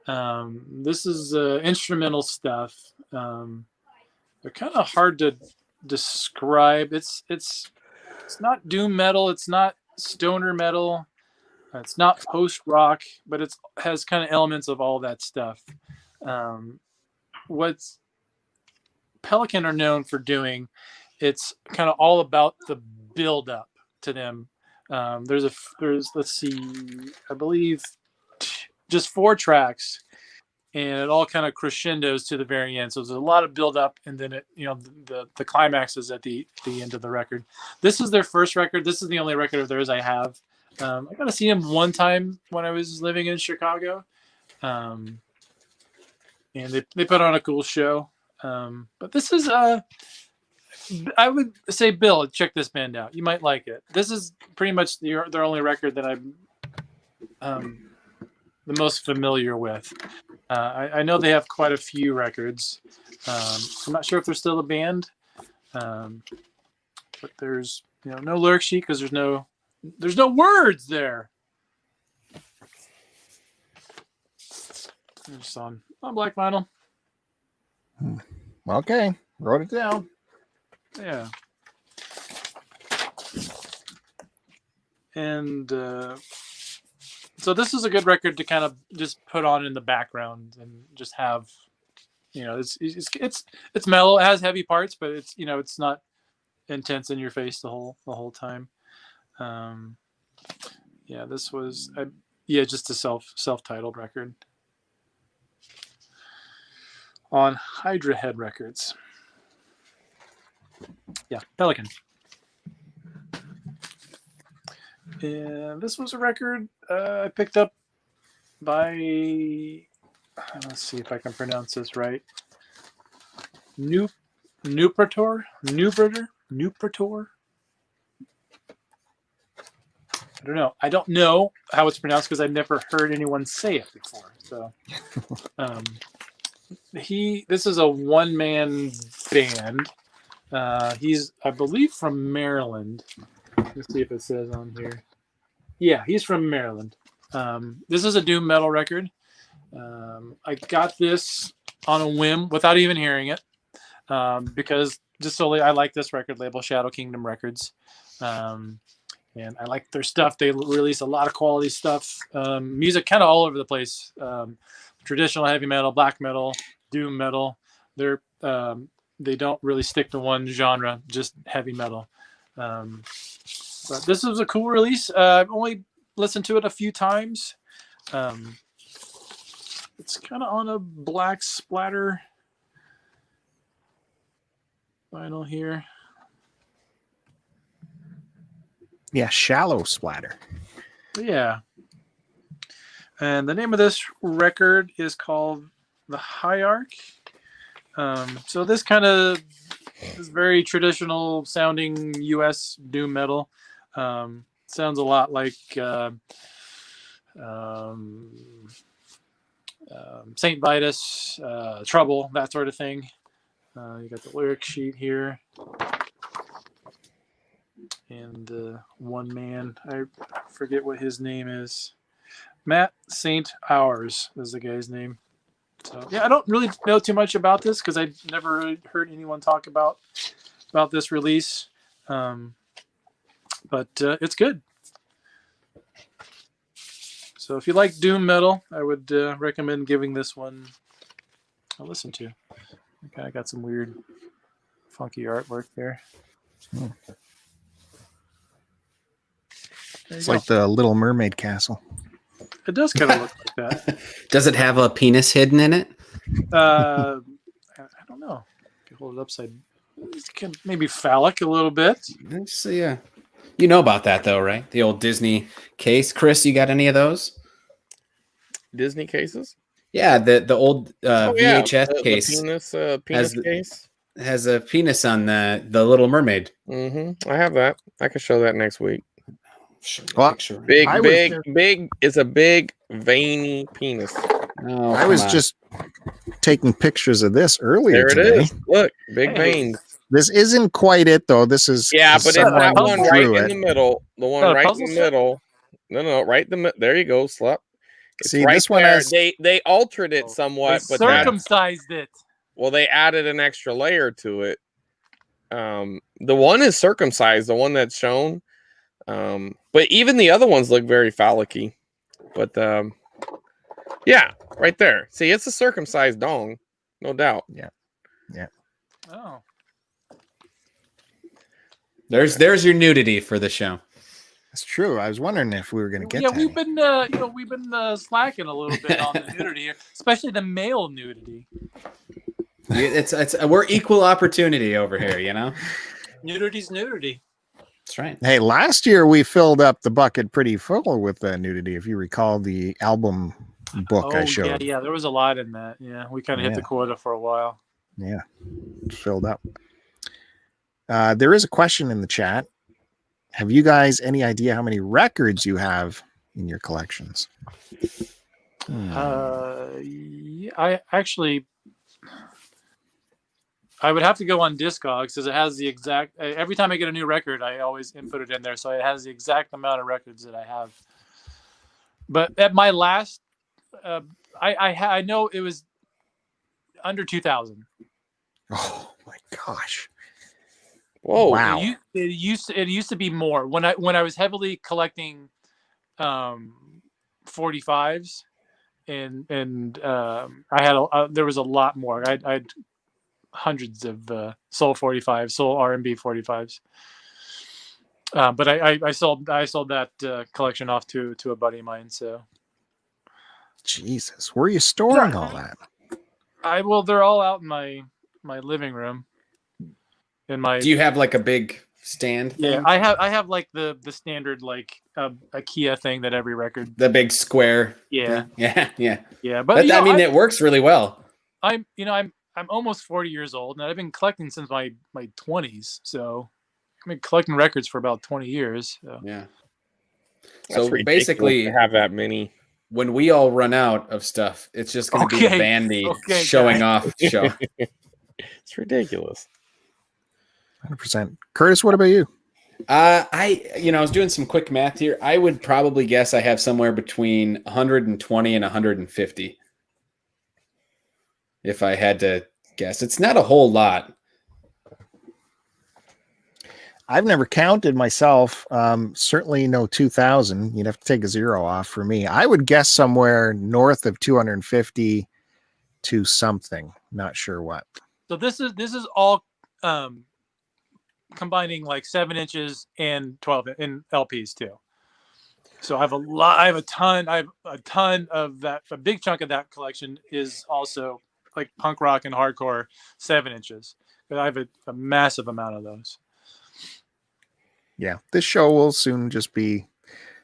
B: This is instrumental stuff. They're kind of hard to describe. It's not doom metal. It's not stoner metal. It's not post rock, but it has kind of elements of all that stuff. What's Pelican are known for doing, it's kind of all about the build up to them. There's let's see, I believe just 4 tracks, and it all kind of crescendos to the very end. So there's a lot of build up, and then the climax is at the end of the record. This is their first record. This is the only record of theirs I have. I got to see them one time when I was living in Chicago. And they put on a cool show. But this is, I would say, Bill, check this band out. You might like it. This is pretty much their only record that I've most familiar with. I know they have quite a few records. I'm not sure if they're still a band, but there's no lyric sheet because there's no words there. Just on black vinyl.
A: Okay, wrote it down.
B: Yeah. And so this is a good record to kind of just put on in the background and just have, it's mellow. It has heavy parts, but it's it's not intense in your face the whole time. Yeah, this was just a self-titled record on Hydra Head Records. Yeah, Pelican. And this was a record I picked up by, let's see if I can pronounce this right, Nuprator. I don't know how it's pronounced because I've never heard anyone say it before. So, this is a one-man band. He's, I believe, from Maryland. Let's see if it says on here. Yeah, he's from Maryland. This is a doom metal record. I got this on a whim without even hearing it, because just solely I like this record label, Shadow Kingdom Records, and I like their stuff. They release a lot of quality stuff. Music kind of all over the place. Traditional heavy metal, black metal, doom metal. They don't really stick to one genre, just heavy metal. But this was a cool release. I've only listened to it a few times. It's kind of on a black splatter vinyl here.
A: Yeah, shallow splatter.
B: Yeah. And the name of this record is called The Hierarch. So this kind of is very traditional sounding US doom metal. Sounds a lot like Saint Vitus, Trouble, that sort of thing. You got the lyric sheet here. And one man, I forget what his name is. Matt St. Hours is the guy's name. So yeah, I don't really know too much about this because I never really heard anyone talk about this release. But it's good. So if you like doom metal, I would recommend giving this one a listen to. Kind of got some weird, funky artwork there.
A: It's like the Little Mermaid castle.
B: It does kind of look like that.
E: Does it have a penis hidden in it?
B: I don't know. You can hold it upside. Maybe phallic a little bit.
E: So, yeah. You know about that, though, right? The old Disney case. Chris, you got any of those?
C: Disney cases?
E: Yeah, the old VHS case.
C: The penis case?
E: Has a penis on the Little Mermaid.
C: Mm-hmm. I have that. I can show that next week.
A: Well,
C: Big is a big veiny penis.
E: Oh,
A: I was just taking pictures of this earlier
C: There
A: today.
C: it is. Look, big veins.
A: This isn't quite it, though. This is
C: but it's that one right in the middle. The one right in the
B: set?
C: middle. No, right in the middle. There you go, Slup.
A: See,
C: right
A: this one
C: there.
A: has...
C: They altered it somewhat,
B: They
C: but
B: circumcised it.
C: Well, they added an extra layer to it. The one is circumcised, the one that's shown. But even the other ones look very phallic-y. But yeah, right there. See, it's a circumcised dong, no doubt.
A: Yeah.
B: Oh.
E: There's your nudity for the show.
A: That's true. I was wondering if we were going to get.
B: Yeah, we've been slacking a little bit on the nudity here, especially the male nudity.
E: It's we're equal opportunity over here, you know.
B: Nudity's nudity.
E: That's right.
A: Hey, last year we filled up the bucket pretty full with nudity. If you recall the album book I showed.
B: Yeah, there was a lot in that. Yeah, we kind of hit the quota for a while.
A: Yeah, filled up. There is a question in the chat. Have you guys any idea how many records you have in your collections?
B: Yeah, I actually, I would have to go on Discogs because it has the exact. Every time I get a new record, I always input it in there, so it has the exact amount of records that I have. But at my last, I know it was under 2,000.
A: Oh my gosh!
C: Whoa!
A: Wow!
B: It used to be more when I was heavily collecting 45s, and I had there was a lot more. I had hundreds of Soul 45s, Soul R&B 45s. But I sold that collection off to a buddy of mine. So
A: Jesus, where are you storing all that?
B: They're all out in my living room. In my
E: Do you have like a big stand thing?
B: Yeah, I have like the standard like IKEA thing that every record.
E: The big square.
B: Yeah.
E: Yeah.
B: But
E: I mean, it works really well.
B: I'm almost 40 years old, and I've been collecting since my 20s. So I've been collecting records for about 20 years. So.
E: Yeah.
C: That's
E: So basically,
C: to have that many.
E: When we all run out of stuff, it's just going to be a Bandy showing off show.
C: It's ridiculous.
A: 100%. Curtis, what about you?
E: I was doing some quick math here. I would probably guess I have somewhere between 120 and 150. If I had to guess, it's not a whole lot.
A: I've never counted myself. Certainly no 2,000. You'd have to take a zero off for me. I would guess somewhere north of 250 to something. Not sure what. So
B: this is all combining like 7 inches and 12 in LPs too. So I have a ton of that. A big chunk of that collection is also like punk rock and hardcore 7 inches. I have a massive amount of those.
A: Yeah, this show will soon just be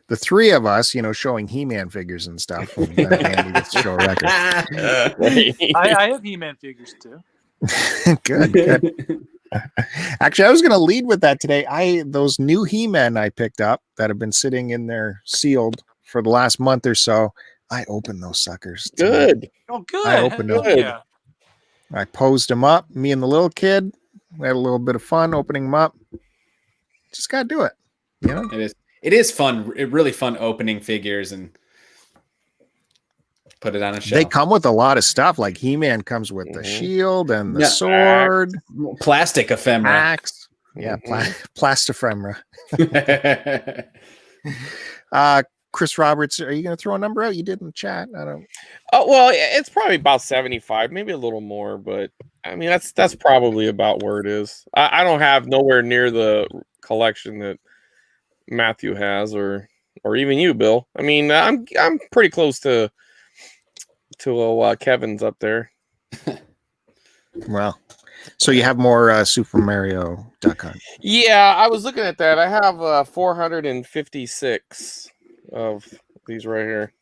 A: the three of us, showing He-Man figures and stuff. When Andy gets to show a record.
B: I have He-Man figures too.
A: Good. Actually, I was going to lead with that today. Those new He-Men I picked up that have been sitting in there sealed for the last month or so. I opened those suckers.
C: Good.
B: Oh, good.
A: I opened them.
B: Yeah.
A: I posed them up. Me and the little kid. We had a little bit of fun opening them up. Just gotta do it.
E: It is fun. Really fun opening figures and put it on a shelf.
A: They come with a lot of stuff. Like He-Man comes with the shield and the sword,
E: plastic ephemera,
A: axe. Yeah, plastiphemera. Chris Roberts, are you going to throw a number out? You did in the chat. I don't.
C: Oh well, it's probably about 75, maybe a little more, but I mean that's probably about where it is. I don't have nowhere near the collection that Matthew has, or even you, Bill. I mean, I'm pretty close to Kevin's up there.
A: Well, so you have more Super Mario Duck Hunt.
C: Yeah, I was looking at that. I have 456 of these right here.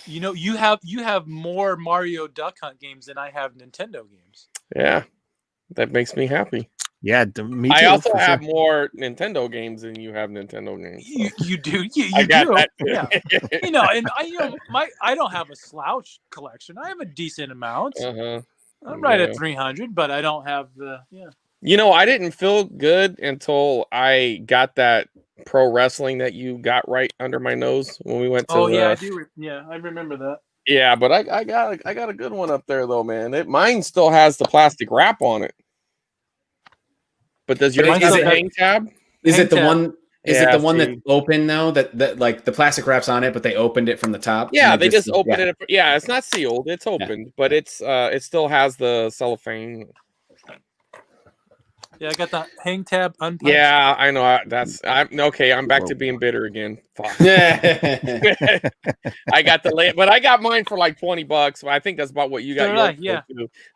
B: You have more Mario Duck Hunt games than I have Nintendo games.
C: Yeah, that makes me happy.
A: Yeah, me too.
C: I also have more Nintendo games than you have Nintendo games. So.
B: You do. You do. That. Yeah. And I don't have a slouch collection. I have a decent amount. I'm right at 300, but I don't have the. Yeah.
C: I didn't feel good until I got that pro wrestling that you got right under my nose when we went to.
B: Oh yeah, I do. I remember that.
C: Yeah, but I got a good one up there though, man. Mine still has the plastic wrap on it. But does yours have a hang tab?
E: Is it the one? Is it the one that's open though? That like the plastic wrap's on it, but they opened it from the top.
C: Yeah, they just opened it. Yeah, it's not sealed. It's opened, but it's it still has the cellophane.
B: Yeah, I got the hang tab unpunched.
C: Yeah, I know. I'm okay. I'm back to being bitter again. Fuck. I got but I got mine for like $20. I think that's about what you got.
B: Yeah,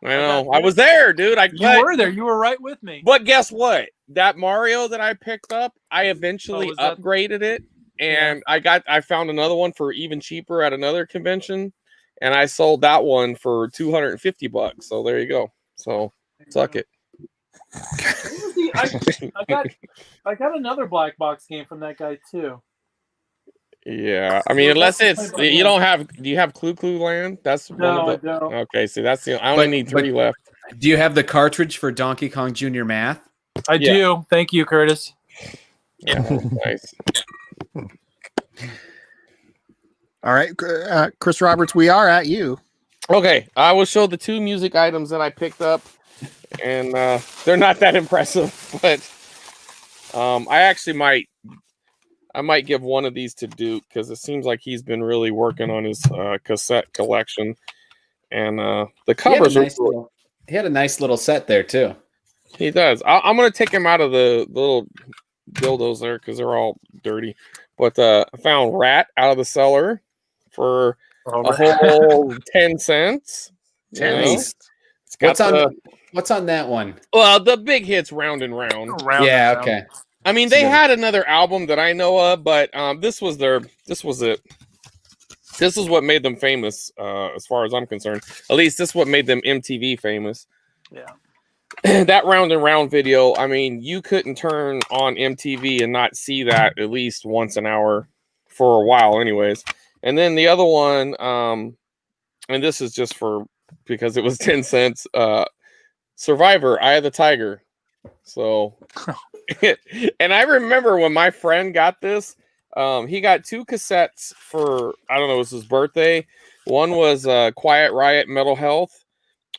C: I know. I was there, dude.
B: You were there. You were right with me.
C: But guess what? That Mario that I picked up, I eventually upgraded it, and I found another one for even cheaper at another convention, and I sold that one for $250. So there you go. So suck it.
B: I got another black box game from that guy too.
C: Yeah, I mean, unless it's you don't have. Do you have Clue Clue Land? That's
B: No,
C: one
B: I
C: of the.
B: don't.
C: Okay, see, that's the. I only need 3 left.
D: Do you have the cartridge for Donkey Kong Jr. Math?
B: I do. Thank you, Curtis.
C: Yeah, nice.
A: All right, Chris Roberts, we are at you.
C: Okay, I will show the 2 music items that I picked up, and they're not that impressive, but I actually might give one of these to Duke because it seems like he's been really working on his cassette collection, and the covers are cool.
E: He had a nice little set there too.
C: He does. I'm gonna take him out of the little dildos there because they're all dirty. But I found Rat out of the cellar for a whole 10 cents.
A: Nice.
E: What's on that one?
C: Well, the big hits Round and Round.
E: Yeah, okay.
C: I mean, they had another album that I know of, but this was it. This is what made them famous, as far as I'm concerned. At least this is what made them MTV famous.
B: Yeah.
C: That Round and Round video, I mean, you couldn't turn on MTV and not see that at least once an hour for a while anyways. And then the other one, and this is just because it was 10 cents, Survivor, Eye of the Tiger. So, and I remember when my friend got this, he got 2 cassettes for, I don't know, it was his birthday. One was Quiet Riot, Mental Health,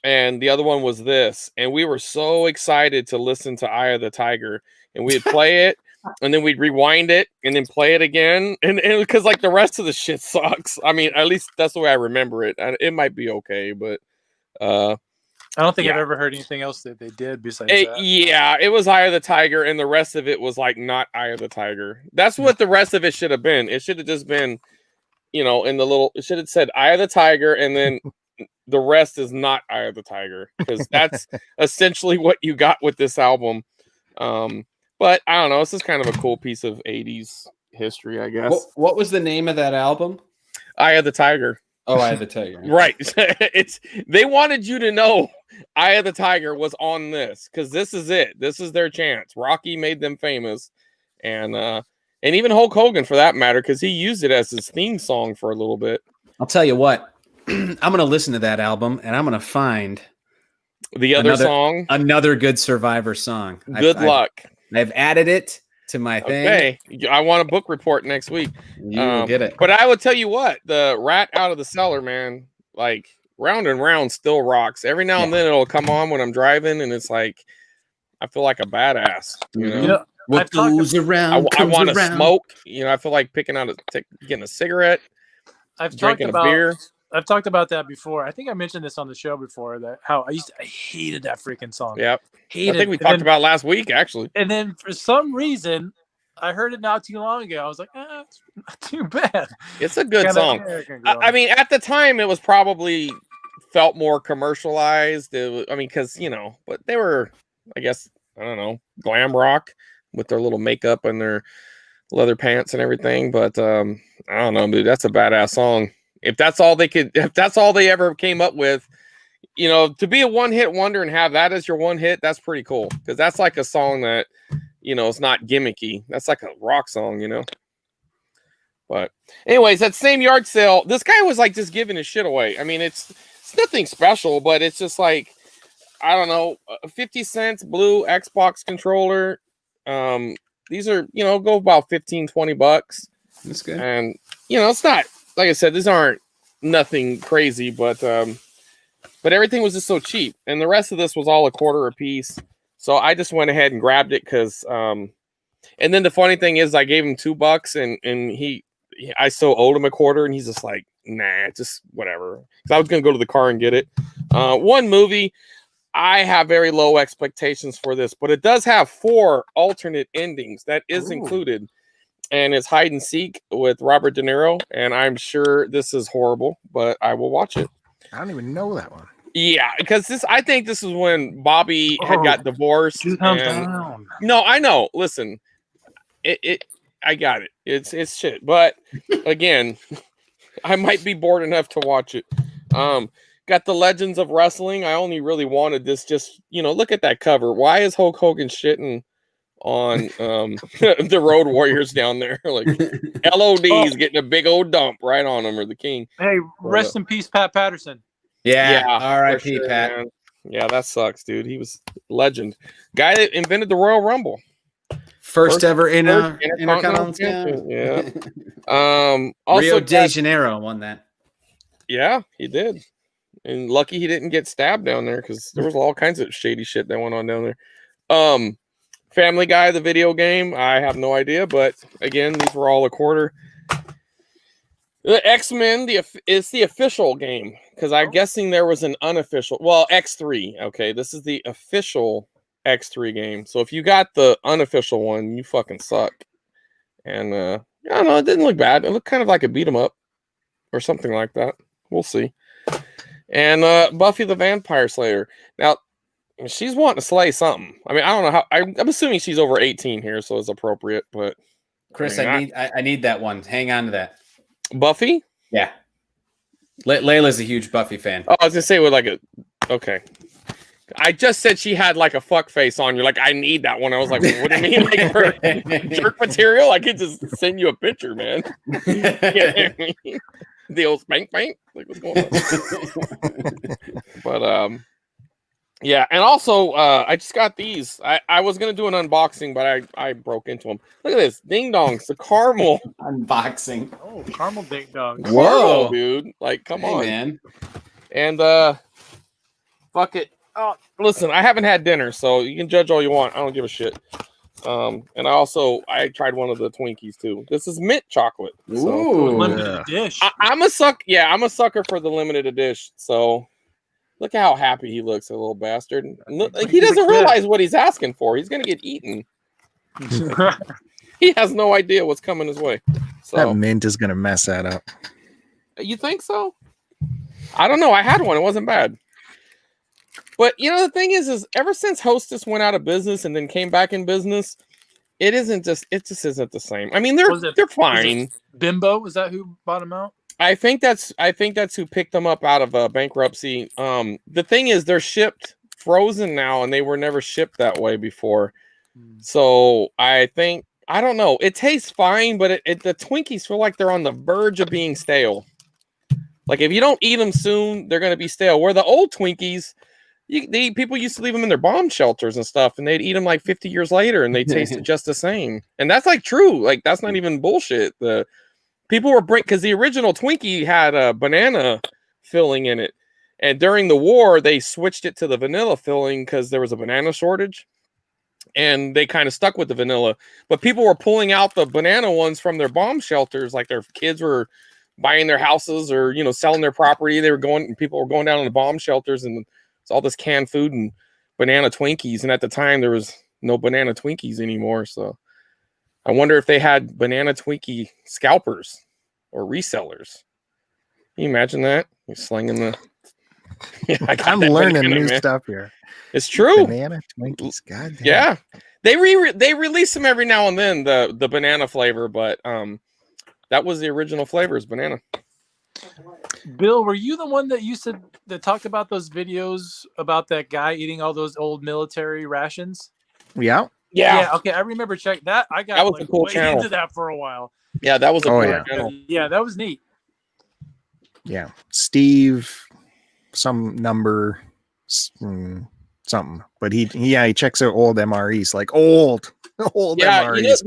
C: and the other one was this. And we were so excited to listen to Eye of the Tiger, and we'd play it, and then we'd rewind it, and then play it again. And because like the rest of the shit sucks. I mean, at least that's the way I remember it. It might be okay, but
B: I don't think I've ever heard anything else that they did besides that.
C: Yeah, it was Eye of the Tiger, and the rest of it was like not Eye of the Tiger. That's what the rest of it should have been. It should have just been, it should have said Eye of the Tiger, and then the rest is not Eye of the Tiger, because that's essentially what you got with this album. But I don't know. It's just kind of a cool piece of 80s history, I guess.
E: What was the name of that album?
C: Eye of the Tiger.
E: Oh, Eye of the Tiger.
C: Right. They wanted you to know Eye of the Tiger was on this because this is it. This is their chance. Rocky made them famous, and even Hulk Hogan for that matter, because he used it as his theme song for a little bit.
E: I'll tell you what. I'm going to listen to that album, and I'm going to find
C: the other song,
E: another good Survivor song.
C: Good luck.
E: I've added it to my thing.
C: Okay, I want a book report next week.
E: You will get it.
C: But I will tell you what, the Rat out of the cellar, man, like Round and Round still rocks. Every now and then it'll come on when I'm driving, and it's like I feel like a badass. You know,
E: what goes around,
C: I want to smoke. I feel like getting a cigarette. Drinking a beer.
B: I've talked about that before. I think I mentioned this on the show before, that how I hated that freaking song.
C: Yep. I think we talked about last week, actually.
B: And then for some reason, I heard it not too long ago. I was like, it's not too bad.
C: It's a good song. I mean, at the time, it was probably felt more commercialized. Because, but they were, I guess, I don't know, glam rock with their little makeup and their leather pants and everything. But I don't know, dude, that's a badass song. If that's all they ever came up with, to be a one-hit wonder and have that as your one hit, that's pretty cool. Because that's like a song that, it's not gimmicky. That's like a rock song, But anyways, that same yard sale, this guy was like just giving his shit away. I mean, it's nothing special, but it's just like, I don't know, 50 cents blue Xbox controller. These are, go about $15-$20.
E: That's good.
C: And, it's not, like I said, these aren't nothing crazy, but everything was just so cheap. And the rest of this was all $0.25 a piece. So I just went ahead and grabbed it because, and then the funny thing is I gave him $2 and I still owed him $0.25 and he's just like, nah, just whatever. Because I was going to go to the car and get it. One movie, I have very low expectations for this, but it does have 4 alternate endings. That is included. And it's Hide and Seek with Robert De Niro. And I'm sure this is horrible, but I will watch it.
A: I don't even know that one.
C: Yeah, because I think this is when Bobby had got divorced. No, I know. Listen, I got it. It's shit. But again, I might be bored enough to watch it. Got the Legends of Wrestling. I only really wanted this. Just look at that cover. Why is Hulk Hogan shitting on the Road Warriors down there. Like LOD's getting a big old dump right on him, or the King.
B: Hey, rest in peace, Pat Patterson.
D: Yeah,
C: for
D: R.I.P.
C: sure,
D: Pat.
C: man. Yeah, that sucks, dude. He was a legend. Guy that invented the Royal Rumble.
D: First ever Intercontinental champion.
C: Yeah.
D: Rio
C: Also,
D: de Janeiro won that.
C: yeah, he did. And lucky he didn't get stabbed down there, because there was all kinds of shady shit that went on down there. Family Guy, the video game, I have no idea, but again, these were all a quarter. The X-Men, it's the official game, because I'm guessing there was an unofficial. Well, X3. Okay, this is the official X3 game. So if you got the unofficial one, you fucking suck. And I don't know, it didn't look bad. It looked kind of like a beat 'em up or something like that. We'll see. And Buffy the Vampire Slayer. Now, she's wanting to slay something. I mean, I don't know how. I'm assuming she's over 18 here, so it's appropriate. But
E: Chris,
C: I mean,
E: I need that one. Hang on to that.
C: Buffy?
E: Yeah. Layla's a huge Buffy fan.
C: Oh, I was gonna say with like a. Okay. I just said she had like a fuck face on. You're like, I need that one. I was like, what do you mean? Like for jerk material? I could just send you a picture, man. The old spank. Like, what's going on? But yeah, and also I just got these. I was gonna do an unboxing, but I broke into them. Look at this, ding dongs, the caramel
E: Unboxing.
B: Oh, caramel ding dong.
C: Whoa, dude! Like, come on,
E: man.
C: And fuck it. Oh, listen, I haven't had dinner, so you can judge all you want. I don't give a shit. And I tried one of the Twinkies too. This is mint chocolate.
E: Ooh,
B: limited dish.
C: I'm a sucker for the limited edition. So look how happy he looks, a little bastard. He doesn't realize what he's asking for. He's gonna get eaten. He has no idea what's coming his way. So
A: That mint is gonna mess that up.
C: you think so? I don't know. I had one. It wasn't bad. But you know, the thing is ever since Hostess went out of business and then came back in business, it just isn't the same. I mean, they're fine.
B: Bimbo, was that who bought him out?
C: I think that's who picked them up out of bankruptcy. The thing is, they're shipped frozen now, and they were never shipped that way before. So I don't know. It tastes fine, but the Twinkies feel like they're on the verge of being stale. Like if you don't eat them soon, they're going to be stale. Where the old Twinkies, people used to leave them in their bomb shelters and stuff, and they'd eat them like 50 years later, and they tasted just the same. And that's like true. Like that's not even bullshit. The people were because the original Twinkie had a banana filling in it, and during the war they switched it to the vanilla filling because there was a banana shortage, and they kind of stuck with the vanilla. But people were pulling out the banana ones from their bomb shelters, like their kids were buying their houses or selling their property. People were going down to the bomb shelters, and it's all this canned food and banana Twinkies. And at the time there was no banana Twinkies anymore. So I wonder if they had banana Twinkie scalpers or resellers. Can you imagine that? You're slinging the. Yeah,
A: I'm learning new stuff here.
C: It's true.
A: Banana Twinkies, goddamn.
C: Yeah, they release them every now and then, the banana flavor, but that was the original flavor, is banana.
B: Bill, were you the one that talked about those videos about that guy eating all those old military rations?
A: Yeah.
B: Yeah. Okay, I remember checking that. I got
C: that was a cool channel.
B: into that for a while.
C: Yeah, that was a cool
B: channel. Yeah, that was neat.
A: Yeah, Steve, some number, something, but he checks out old MREs, like old MREs.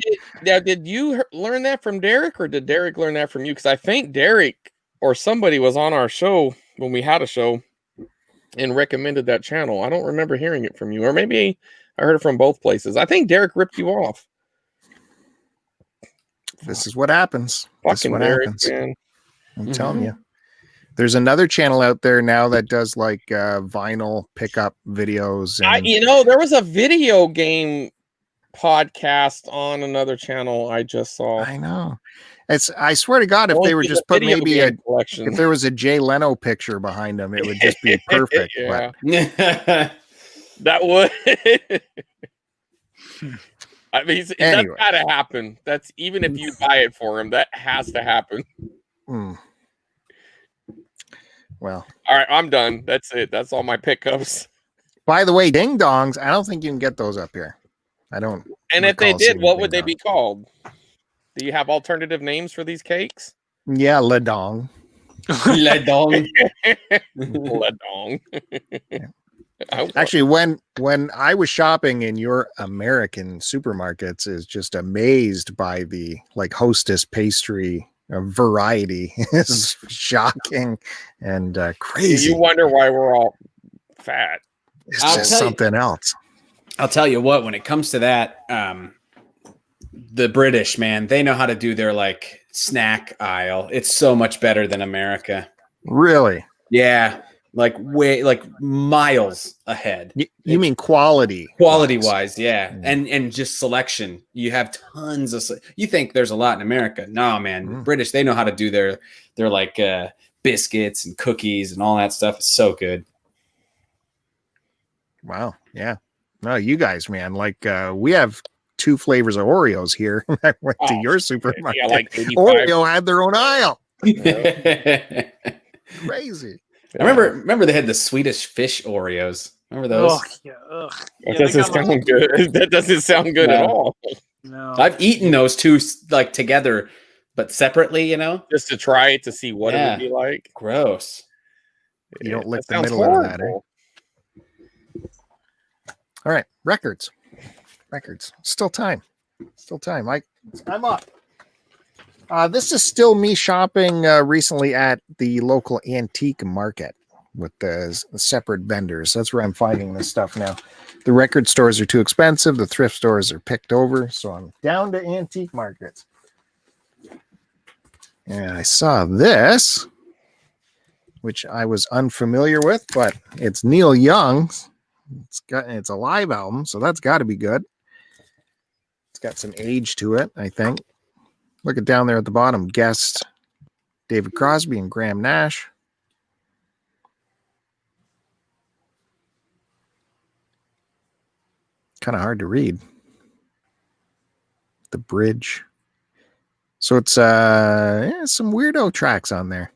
C: Did you learn that from Derek, or did Derek learn that from you? Because I think Derek or somebody was on our show when we had a show and recommended that channel. I don't remember hearing it from you, or maybe I heard it from both places. I think Derek ripped you off.
A: This is what happens.
C: Fucking Derek, man.
A: I'm telling you. There's another channel out there now that does like vinyl pickup videos. And
C: there was a video game podcast on another channel I just saw.
A: I know. I swear to God, if they were just put maybe if there was a Jay Leno picture behind them, it would just be perfect.
C: Yeah. That would. I mean, that's gotta happen. That's even if you buy it for him, that has to happen.
A: Well,
C: all right, I'm done. That's it. That's all my pickups.
A: By the way, ding dongs, I don't think you can get those up here. I don't.
C: And if they
A: recall
C: did,
A: seeing
C: what
A: Ding
C: would they
A: Dong.
C: be called? Do you have alternative names for these cakes?
A: Yeah, Le Dong.
D: Le Dong.
C: Ledong.
A: Actually, when I was shopping in your American supermarkets, is just amazed by the like Hostess pastry variety. Is shocking and crazy.
C: You wonder why we're all fat.
A: It's
D: I'll
A: just
D: tell you-
A: something else.
D: I'll tell you what, when it comes to that, the British, man, they know how to do their like snack aisle. It's so much better than America.
A: Really?
D: Yeah. Like way like miles ahead.
A: You mean quality
D: Wise, yeah.
A: Mm.
D: And just selection. You have tons of you think there's a lot in America. No, man.
A: Mm.
D: British, they know how to do their like biscuits and cookies and all that stuff. It's so good.
A: Wow. Yeah. No, you guys, man, like we have 2 flavors of Oreos here. I went to your supermarket.
C: Yeah, like 85.
A: Oreo had their own aisle.
D: I
A: Crazy.
D: remember they had the Swedish fish Oreos. Remember those?
B: Oh, yeah. Ugh.
C: That
B: Yeah,
C: doesn't
B: they got
C: sound good. That doesn't sound good at
D: No.
C: all.
B: No.
D: I've eaten those two like together, but separately, you know?
C: Just to try it to see what it
D: Yeah.
C: would be like.
D: Gross.
A: You don't lick
C: That
A: the
C: sounds
A: middle out of that, eh?
C: horrible.
A: All right. Records. Still time. I'm up. This is still me shopping recently at the local antique market with the separate vendors. That's where I'm finding this stuff now. The record stores are too expensive. The thrift stores are picked over. So I'm down to antique markets. And I saw this, which I was unfamiliar with, but it's Neil Young's. It's a live album, so that's got to be good. It's got some age to it, I think. Look at down there at the bottom. Guests David Crosby and Graham Nash. Kind of hard to read. The bridge. So it's some weirdo tracks on there.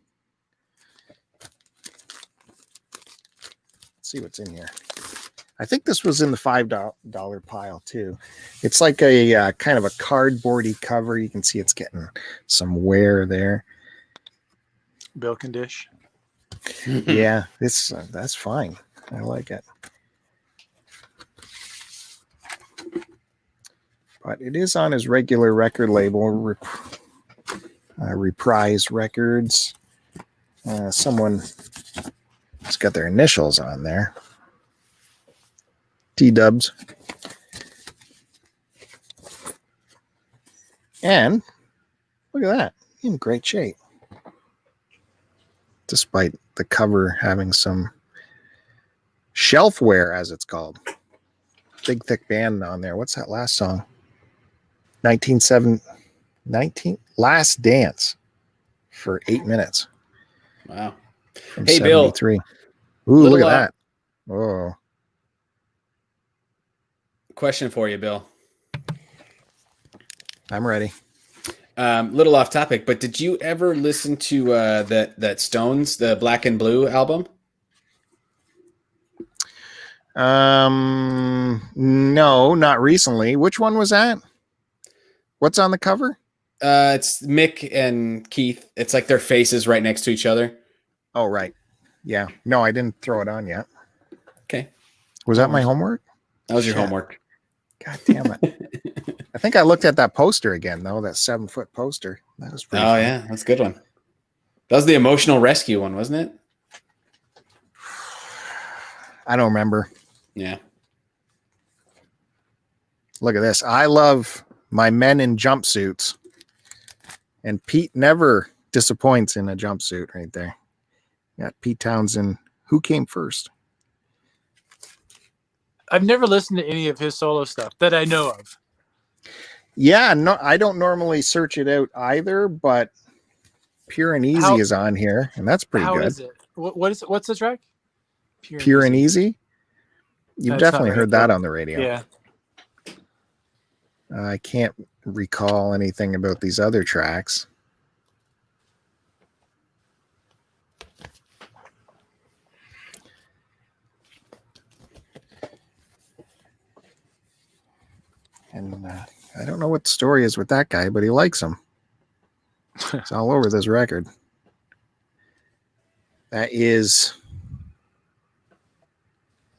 A: Let's see what's in here. I think this was in the $5 pile too. It's like a kind of a cardboardy cover. You can see it's getting some wear there.
B: Milk and dish.
A: Yeah, that's fine. I like it. But it is on his regular record label, Reprise Records. Someone has got their initials on there. T-dubs. And look at that. In great shape. Despite the cover having some shelf wear, as it's called. Big thick band on there. What's that last song? 19 Last Dance for 8 minutes.
D: Wow.
A: From
D: Hey, Bill.
A: 73. Ooh, look at that. Oh.
D: Question for you, Bill.
A: I'm ready.
D: Little off topic, but did you ever listen to that Stones, the Black and Blue album?
A: No, not recently. Which one was that? What's on the cover?
D: It's Mick and Keith. It's like their faces right next to each other.
A: Oh, right. Yeah. No, I didn't throw it on yet.
D: Okay.
A: Was that my homework?
D: That was your
A: Shit.
D: homework.
A: God damn it. I think I looked at that poster again, though, that 7-foot poster. That was pretty fun.
D: Yeah, that's a good one. That was the Emotional Rescue one, wasn't it?
A: I don't remember.
D: Yeah.
A: Look at this. I love my men in jumpsuits. And Pete never disappoints in a jumpsuit right there. Got Pete Townsend. Who came first?
B: I've never listened to any of his solo stuff that I know of.
A: Yeah, no, I don't normally search it out either, but Pure and Easy is on here, and that's pretty
B: How
A: good.
B: is it? What's the track?
A: Pure and Easy. You've
B: That's
A: definitely
B: not
A: heard
B: right.
A: that on the radio.
B: Yeah.
A: I can't recall anything about these other tracks. And I don't know what the story is with that guy, but he likes him. It's all over this record. That is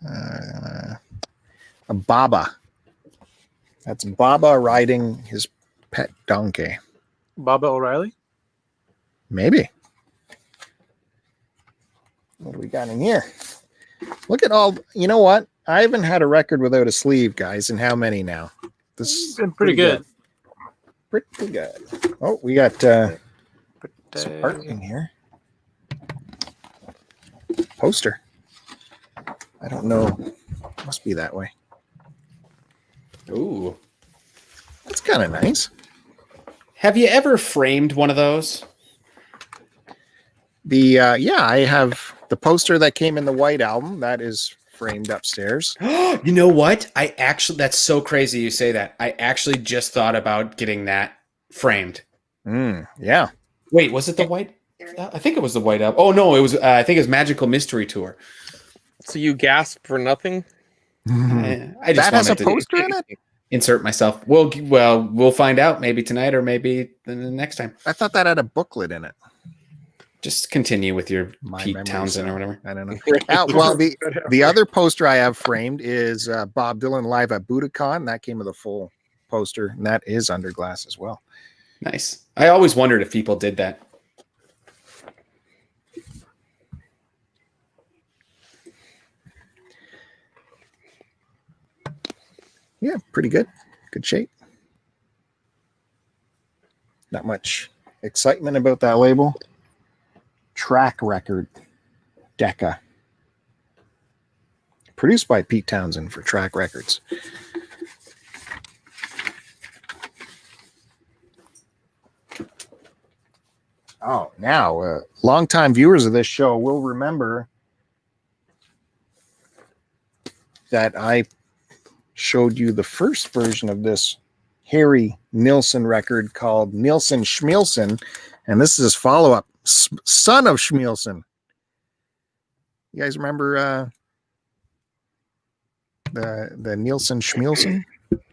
A: a Baba. That's Baba riding his pet donkey.
B: Baba O'Reilly?
A: Maybe. What do we got in here? Look at all. You know what? I haven't had a record without a sleeve, guys. And how many now? This
B: It's been pretty good.
A: Pretty good. Oh, we got some art in here. Poster. I don't know. Must be that way.
E: Ooh.
A: That's kind of nice.
E: Have you ever framed one of those?
A: Yeah, I have the poster that came in the White Album. That is framed upstairs.
E: You know what? That's so crazy you say that. I actually just thought about getting that framed.
A: Yeah.
E: Wait, was it the White? I think it was the White Album. Oh no, it was. I think it was Magical Mystery Tour.
C: So you gasp for nothing?
E: I just
A: That has a
E: wanted to
A: poster in it?
E: insert myself. We'll find out maybe tonight or maybe the next time.
A: I thought that had a booklet in it.
E: Just continue with your
A: My
E: Pete
A: memory's
E: Townsend or
A: so-
E: whatever.
A: I don't know. Well, the other poster I have framed is Bob Dylan live at Budokan. That came with a full poster, and that is under glass as well.
E: Nice. I always wondered if people did that.
A: Yeah, pretty good. Good shape. Not much excitement about that label. Track record. Decca. Produced by Pete Townsend for Track Records. Oh, now, longtime viewers of this show will remember that I showed you the first version of this Harry Nilsson record called Nilsson Schmielsen, and this is his follow-up, Son of Schmielsen. You guys remember the Nilsson Schmielsen?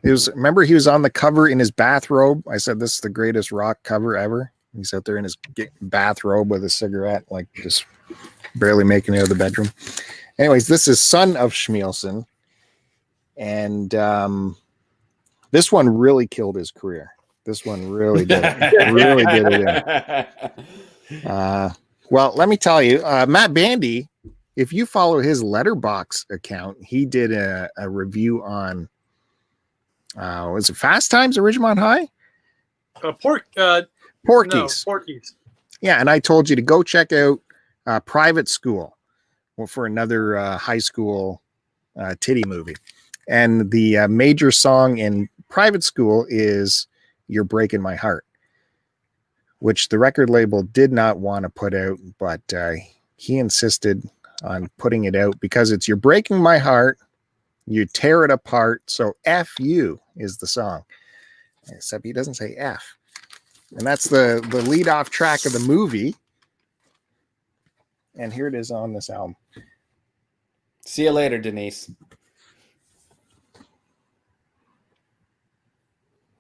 A: Remember he was on the cover in his bathrobe. I said this is the greatest rock cover ever. He's out there in his bathrobe with a cigarette, like just barely making it out of the bedroom. Anyways, this is Son of Schmielsen. And this one really killed his career. This one really did it. Really did it. Well, let me tell you, Matt Bandy, if you follow his Letterboxd account, he did a review on, was it Fast Times at Ridgemont High? Porky's.
B: No, Porky's.
A: Yeah, and I told you to go check out Private School for another high school titty movie. And the major song in Private School is You're Breaking My Heart, which the record label did not want to put out, but he insisted on putting it out because it's You're Breaking My Heart, you tear it apart, so F you is the song. Except he doesn't say F. And that's the lead off track of the movie. And here it is on this album.
E: See you later, Denise.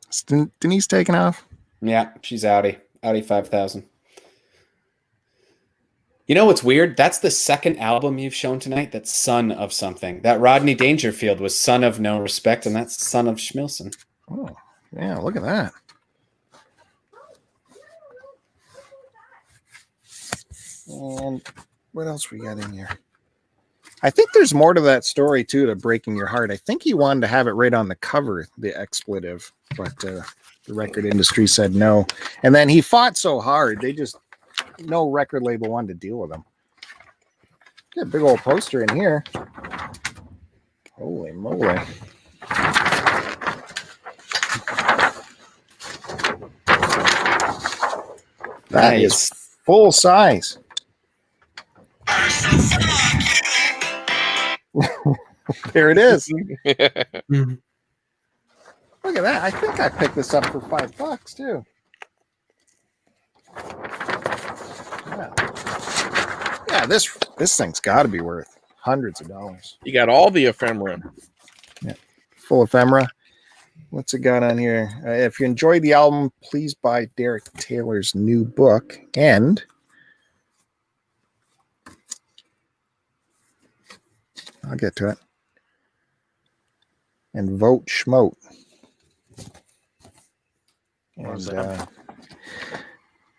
A: Is Denise taking off?
E: Yeah, she's Audi 5000. You know what's weird? That's the second album you've shown tonight that's Son of something. That Rodney Dangerfield was Son of No Respect, and that's Son of Schmielsen.
A: Oh, yeah, look at that. And what else we got in here? I think there's more to that story, too, to Breaking Your Heart. I think he wanted to have it right on the cover, the expletive, but the record industry said no. And then he fought so hard, no record label wanted to deal with him. Get a big old poster in here. Holy moly. That is full size. There it is. Look at that. I think I picked this up for $5 too. Yeah, this thing's got to be worth hundreds of dollars.
C: You got all the ephemera.
A: Yeah, full ephemera. What's it got on here? If you enjoyed the album, please buy Derek Taylor's new book. And I'll get to it. And vote Schmote. And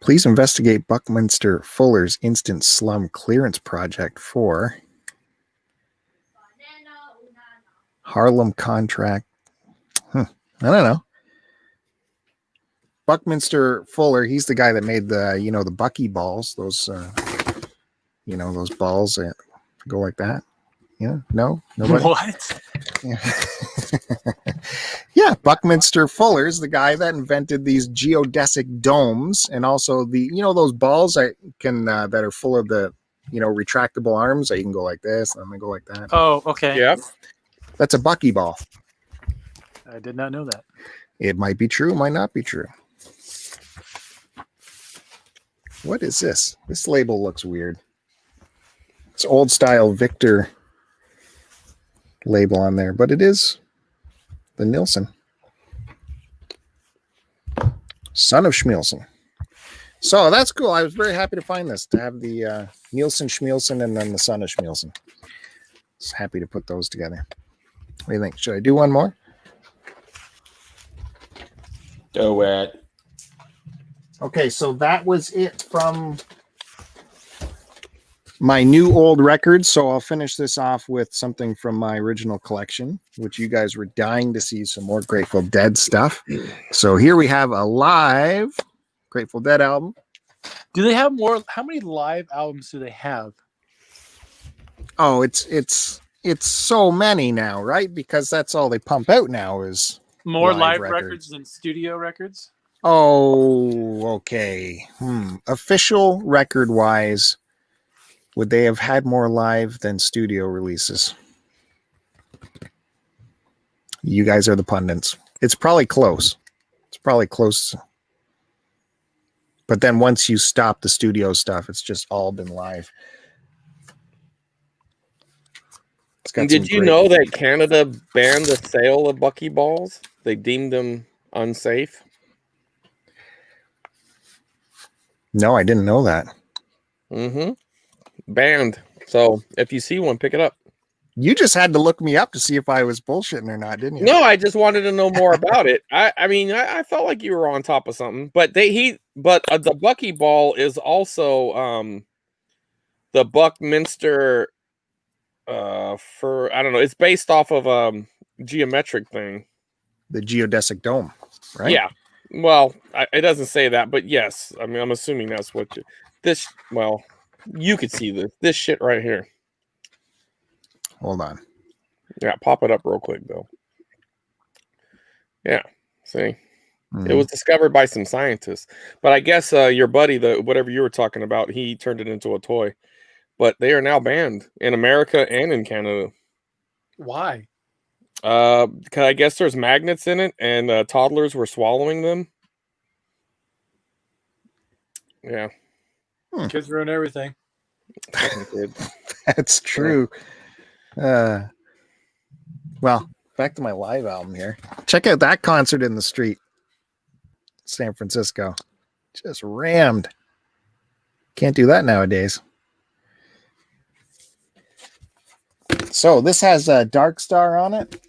A: please investigate Buckminster Fuller's instant slum clearance project for Harlem contract. I don't know. Buckminster Fuller, he's the guy that made the, the Bucky balls, those, those balls that go like that. Yeah, no, nobody.
B: What?
A: Yeah. Yeah, Buckminster Fuller is the guy that invented these geodesic domes, and also the, those balls that can that are full of the, retractable arms that you can go like this and then go like that.
B: Oh, okay.
C: Yep.
A: That's a Bucky ball.
B: I did not know that.
A: It might be true, might not be true. What is this? This label looks weird. It's old style Victor label on there, but it is the Nielsen. Son of Schmielsen. So that's cool. I was very happy to find this, to have the Nielsen Schmielsen and then the Son of Schmielsen. Just happy to put those together. What do you think? Should I do one more?
E: Do it.
A: Okay, so that was it from my new old records. So I'll finish this off with something from my original collection, which you guys were dying to see some more Grateful Dead stuff. So here we have a live Grateful Dead album.
B: Do they have more? How many live albums do they have?
A: Oh, it's so many now, right? Because that's all they pump out now is
B: More live records than studio records?
A: Oh, okay. Official record wise, would they have had more live than studio releases? You guys are the pundits. It's probably close. But then once you stop the studio stuff, it's just all been live.
C: Did you know that Canada banned the sale of Bucky balls? They deemed them unsafe.
A: No, I didn't know that.
C: Banned. So if you see one, pick it up.
A: You just had to look me up to see if I was bullshitting or not, didn't you?
C: No, I just wanted to know more about it. I felt like you were on top of something. But the Bucky ball is also the Buckminster for I don't know. It's based off of geometric thing.
A: The geodesic dome, right?
C: Yeah. Well, it doesn't say that, but yes. I mean, I'm assuming that's what you could see this shit right here.
A: Hold on.
C: Yeah, pop it up real quick, though. Yeah, see? It was discovered by some scientists. But I guess your buddy, whatever you were talking about, he turned it into a toy. But they are now banned in America and in Canada.
B: Why?
C: Because I guess there's magnets in it, and toddlers were swallowing them. Yeah.
B: Kids ruin everything.
A: That's true. Well, back to my live album here. Check out that concert in the street. San Francisco. Just rammed. Can't do that nowadays. So this has a Dark Star on it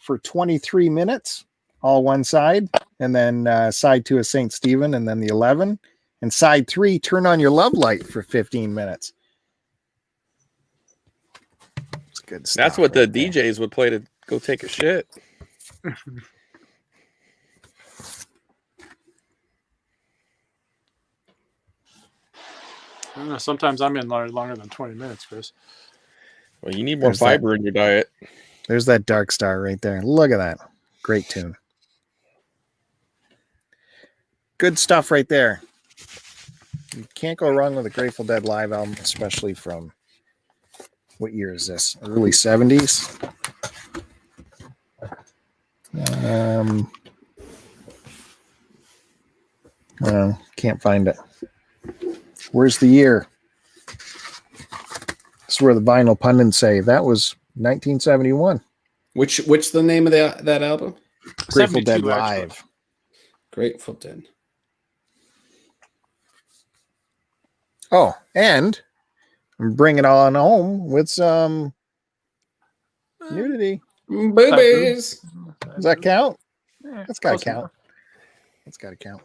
A: for 23 minutes, all one side, and then side 2 is St. Stephen, and then the 11, and side 3, Turn On Your Love Light for 15 minutes. It's good stuff.
C: That's what the DJs would play to go take a shit.
B: I don't know. Sometimes I'm in longer than 20 minutes, Chris.
C: Well, you need more fiber in your diet.
A: There's that Dark Star right there. Look at that. Great tune. Good stuff right there. You can't go wrong with a Grateful Dead live album, especially from, what year is this? Early 70s? Can't find it. Where's the year? This is where the vinyl pundits say that was 1971.
E: What's the name of that album?
A: Grateful Dead
B: 72, actually.
A: Live.
E: Grateful Dead.
A: Oh, and bring it on home with some nudity.
E: Boobies.
A: Does that count?
B: Yeah,
A: That's got to
B: close
A: count.
B: enough.
A: That's got to count.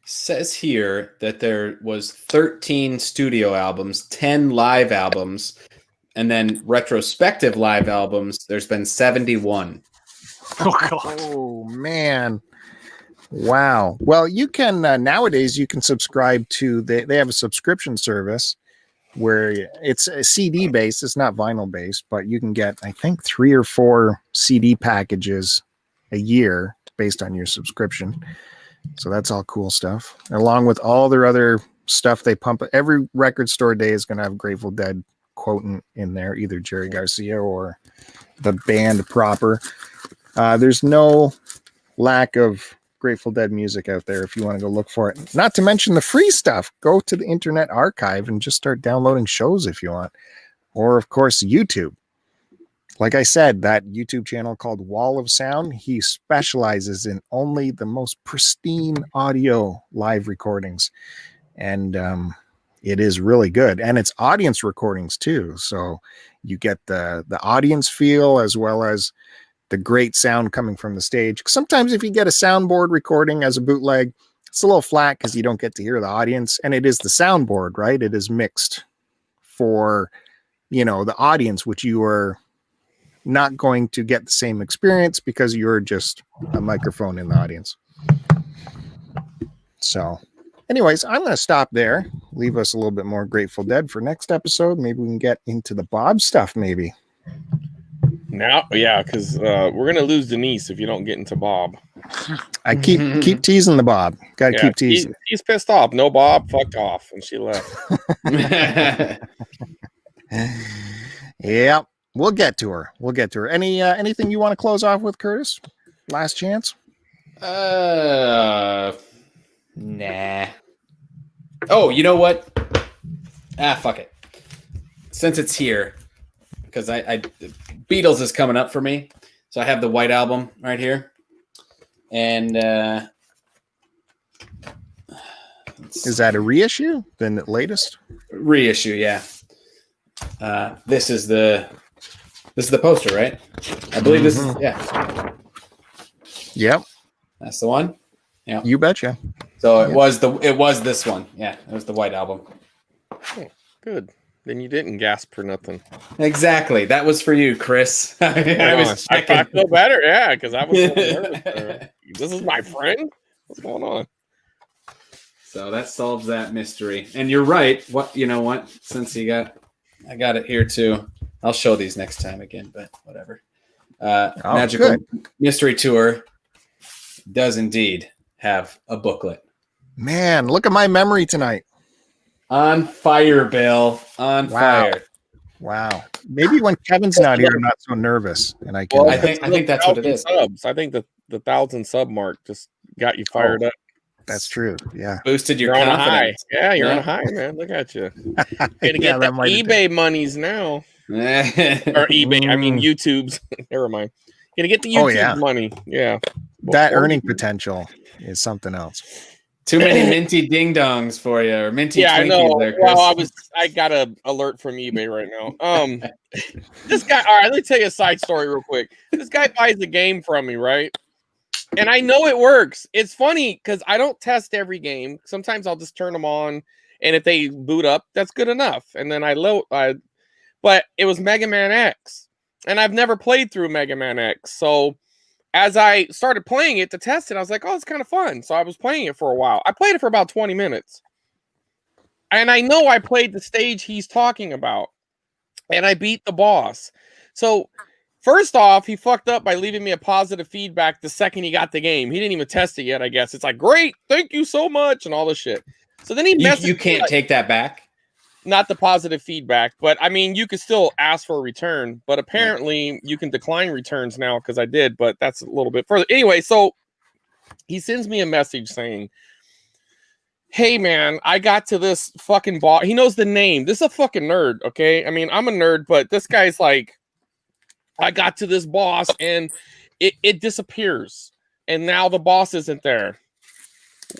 E: Says here that there was 13 studio albums, 10 live albums, and then retrospective live albums. There's been 71.
B: Oh God.
A: Oh man. Wow. Well, you can nowadays you can subscribe to they have a subscription service where it's a CD based, it's not vinyl based, but you can get I think 3 or 4 CD packages a year based on your subscription. So that's all cool stuff. Along with all their other stuff they pump. Every record store day is going to have Grateful Dead quoting in there, either Jerry Garcia or the band proper. There's no lack of Grateful Dead music out there if you want to go look for it. Not to mention the free stuff. Go to the Internet Archive and just start downloading shows if you want. Or, of course, YouTube. Like I said, that YouTube channel called Wall of Sound, he specializes in only the most pristine audio live recordings. And it is really good. And it's audience recordings too. So you get the audience feel as well as the great sound coming from the stage. Sometimes if you get a soundboard recording as a bootleg, it's a little flat because you don't get to hear the audience. And it is the soundboard, right? It is mixed for, the audience, which you are not going to get the same experience because you're just a microphone in the audience. So anyways, I'm going to stop there. Leave us a little bit more Grateful Dead for next episode. Maybe we can get into the Bob stuff maybe.
C: Now, yeah, because we're gonna lose Denise if you don't get into Bob.
A: I keep teasing the Bob. Got to keep teasing.
C: He's pissed off. No Bob, fucked off, and she left.
A: Yeah, we'll get to her. Anything you want to close off with, Curtis? Last chance.
E: Nah. Oh, you know what? Fuck it. Since it's here, because I Beatles is coming up for me, so I have the White Album right here, and
A: is that a reissue? Then the latest
E: reissue? Yeah. This is the poster, right? I believe this is
A: Yep.
E: That's the one. Yeah.
A: You betcha.
E: So it was this one. Yeah, it was the White Album.
C: Oh, good. Then you didn't gasp for nothing.
E: Exactly. That was for you, Chris. I
C: feel better, yeah, because I was so nervous. This is my friend? What's going on?
E: So that solves that mystery. And you're right. You know what? Since I got it here too. I'll show these next time again, but whatever. Magical Mystery Tour does indeed have a booklet.
A: Man, look at my memory tonight.
E: On fire, Bill. On fire.
A: Wow. Maybe when Kevin's not here, I'm not so nervous, and I can.
E: Well, I think that's what it is.
C: Subs. I think the 1,000 sub mark just got you fired up.
A: That's true. Yeah.
E: Boosted your
C: confidence.
E: On a high.
C: Yeah, you're on a high, man. Look at you. Gonna get the eBay monies now. Or eBay. I mean YouTube's. Never mind. Gonna get the YouTube money. Yeah.
A: That earning potential is something else.
E: Too many minty ding dongs for you, or minty Twinkies.
C: I know.
E: There, Chris.
C: Well, I got a alert from eBay right now. This guy. All right, let me tell you a side story real quick. This guy buys a game from me, right? And I know it works. It's funny because I don't test every game. Sometimes I'll just turn them on, and if they boot up, that's good enough. And then but it was Mega Man X, and I've never played through Mega Man X, so. As I started playing it to test it, I was like, oh, it's kind of fun. So I was playing it for a while. I played it for about 20 minutes. And I know I played the stage he's talking about. And I beat the boss. So first off, he fucked up by leaving me a positive feedback the second he got the game. He didn't even test it yet, I guess. It's like, great, thank you so much, and all this shit. So then he messaged me.
E: You can't take that back?
C: Not the positive feedback, but I mean, you could still ask for a return, but apparently you can decline returns now because I did, but that's a little bit further. Anyway, so he sends me a message saying, hey man, I got to this fucking boss. He knows the name. This is a fucking nerd, okay? I mean, I'm a nerd, but this guy's like, I got to this boss and it disappears. And now the boss isn't there.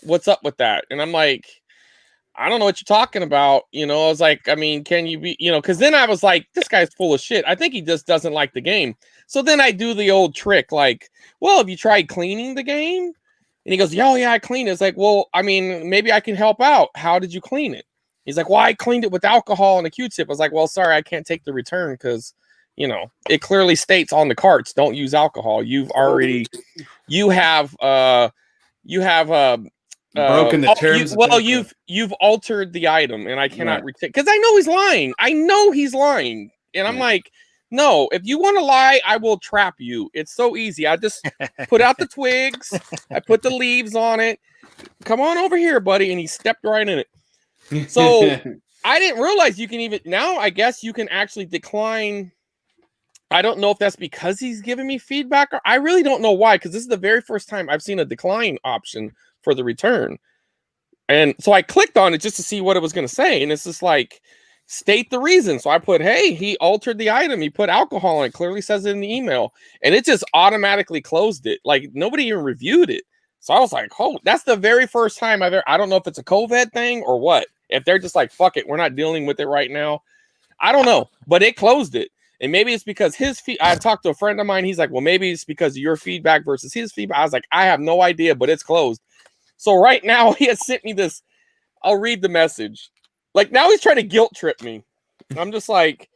C: What's up with that? And I'm like, I don't know what you're talking about. You know, I was like, I mean, can you be, you know, because then I was like, this guy's full of shit. I think he just doesn't like the game. So then I do the old trick, like, well, have you tried cleaning the game? And he goes, oh, yeah, I cleaned it. It's like, well, I mean, maybe I can help out. How did you clean it? He's like, well, I cleaned it with alcohol and a Q-tip. I was like, well, sorry, I can't take the return because, you know, it clearly states on the carts, don't use alcohol. You have
E: broken the terms.
C: You've altered the item, and I cannot retake because I know he's lying. I know he's lying, and I'm like, no. If you want to lie, I will trap you. It's so easy. I just put out the twigs. I put the leaves on it. Come on over here, buddy, and he stepped right in it. So I didn't realize you can even now. I guess you can actually decline. I don't know if that's because he's giving me feedback, or I really don't know why. Because this is the very first time I've seen a decline option for the return. And so I clicked on it just to see what it was going to say. And it's just like, state the reason. So I put, hey, he altered the item. He put alcohol on it. Clearly says it in the email. And it just automatically closed it. Like nobody even reviewed it. So I was like, oh, that's the very first time I've ever, I don't know if it's a COVID thing or what. If they're just like, fuck it, we're not dealing with it right now. I don't know, but it closed it. And maybe it's because I talked to a friend of mine. He's like, well, maybe it's because of your feedback versus his feedback. I was like, I have no idea, but it's closed. So right now he has sent me this. I'll read the message. Like now he's trying to guilt trip me. I'm just like,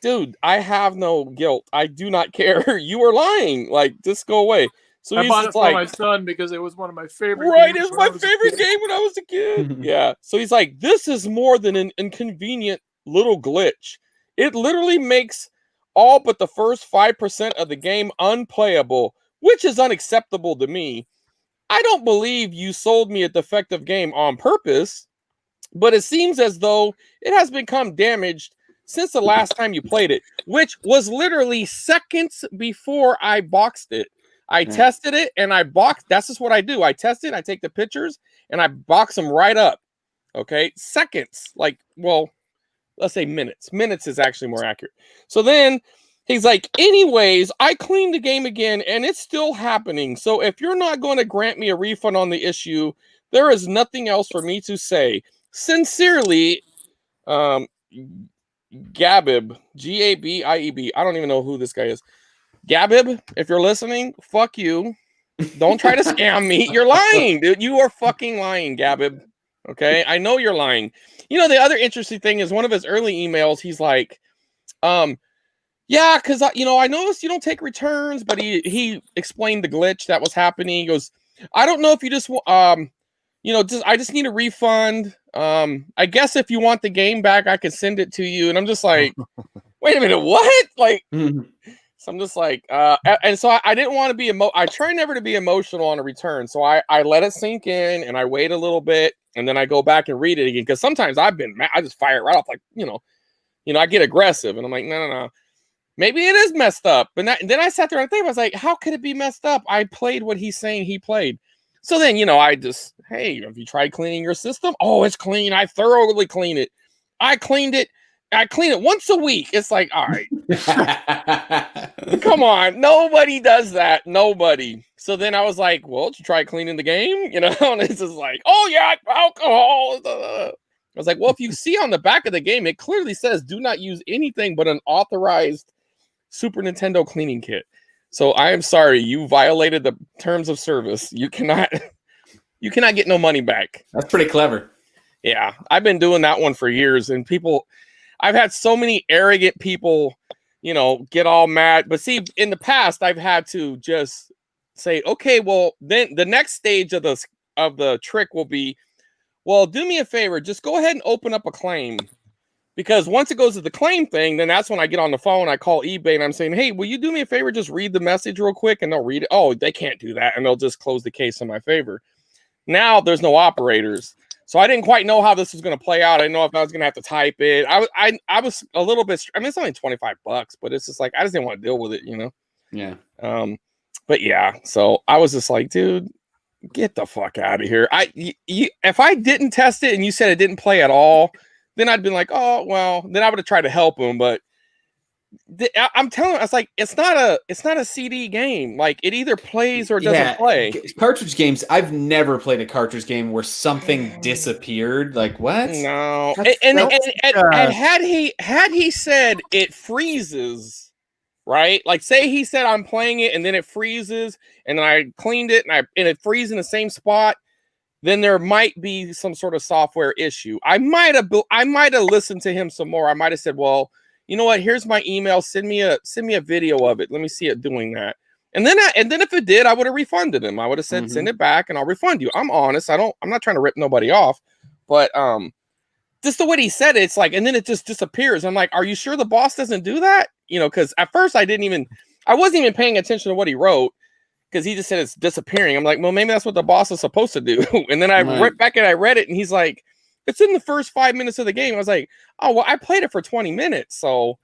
C: dude, I have no guilt. I do not care. You are lying. Like, just go away. So
B: I bought it for my son because it was one of my favorite games.
C: It's my favorite game when I was a kid. Yeah. So he's like, this is more than an inconvenient little glitch. It literally makes all but the first 5% of the game unplayable, which is unacceptable to me. I don't believe you sold me a defective game on purpose, but it seems as though it has become damaged since the last time you played it, which was literally seconds before I boxed it. I tested it and I boxed. That's just what I do. I test it. I take the pictures and I box them right up. Okay. Seconds. Like, well, let's say minutes. Minutes is actually more accurate. So then he's like, anyways, I cleaned the game again and it's still happening. So if you're not going to grant me a refund on the issue, there is nothing else for me to say. Sincerely, Gabib, Gabieb. I don't even know who this guy is. Gabib, if you're listening, fuck you. Don't try to scam me. You're lying, dude. You are fucking lying, Gabib. Okay? I know you're lying. You know, the other interesting thing is one of his early emails, he's like, yeah, because, I noticed you don't take returns, but he explained the glitch that was happening. He goes, I don't know if you just, I just need a refund. I guess if you want the game back, I can send it to you. And I'm just like, wait a minute, what? Like, so I'm just like, and so I didn't want to be I try never to be emotional on a return. So I let it sink in and I wait a little bit and then I go back and read it again. Because sometimes I've been mad. I just fire it right off, like, I get aggressive and I'm like, no. Maybe it is messed up. And then I sat there and I was like, how could it be messed up? I played what he's saying he played. So then, I just, hey, have you tried cleaning your system? Oh, it's clean. I thoroughly clean it. I clean it once a week. It's like, all right. Come on. Nobody does that. Nobody. So then I was like, well, did you try cleaning the game? And it's just like, oh, yeah, alcohol. I was like, well, if you see on the back of the game, it clearly says do not use anything but an authorized Super Nintendo cleaning kit. So I am sorry, you violated the terms of service. You cannot get no money back.
E: That's pretty clever.
C: Yeah, I've been doing that one for years, and I've had so many arrogant people, get all mad. But see, in the past, I've had to just say, okay, well, then the next stage of the trick will be, well, do me a favor, just go ahead and open up a claim. Because once it goes to the claim thing, then that's when I get on the phone, I call eBay and I'm saying, hey, will you do me a favor? Just read the message real quick. And they'll read it. Oh, they can't do that. And they'll just close the case in my favor. Now there's no operators. So I didn't quite know how this was going to play out. I didn't know if I was going to have to type it. I was a little bit, it's only $25, but it's just like, I just didn't want to deal with it,
E: Yeah.
C: But yeah, so I was just like, dude, get the fuck out of here. If I didn't test it and you said it didn't play at all, then I'd been like, oh, well, then I would have tried to help him. But I'm telling you, it's not a CD game. Like it either plays or doesn't play.
E: Cartridge games. I've never played a cartridge game where something disappeared. Like what?
C: No. And had he said it freezes, right? Like say he said I'm playing it and then it freezes and then I cleaned it and it freezes in the same spot, then there might be some sort of software issue. I might have listened to him some more. I might have said, well, you know what? Here's my email. Send me a video of it. Let me see it doing that. And then if it did, I would have refunded him. I would have said, send it back and I'll refund you. I'm honest. I'm not trying to rip nobody off, but just the way he said it, it's like, and then it just disappears. I'm like, are you sure the boss doesn't do that? You know, because at first I wasn't even paying attention to what he wrote because he just said it's disappearing. I'm like, well, maybe that's what the boss is supposed to do. And then I went back and I read it and he's like, it's in the first 5 minutes of the game. I was like, oh, well, I played it for 20 minutes. So,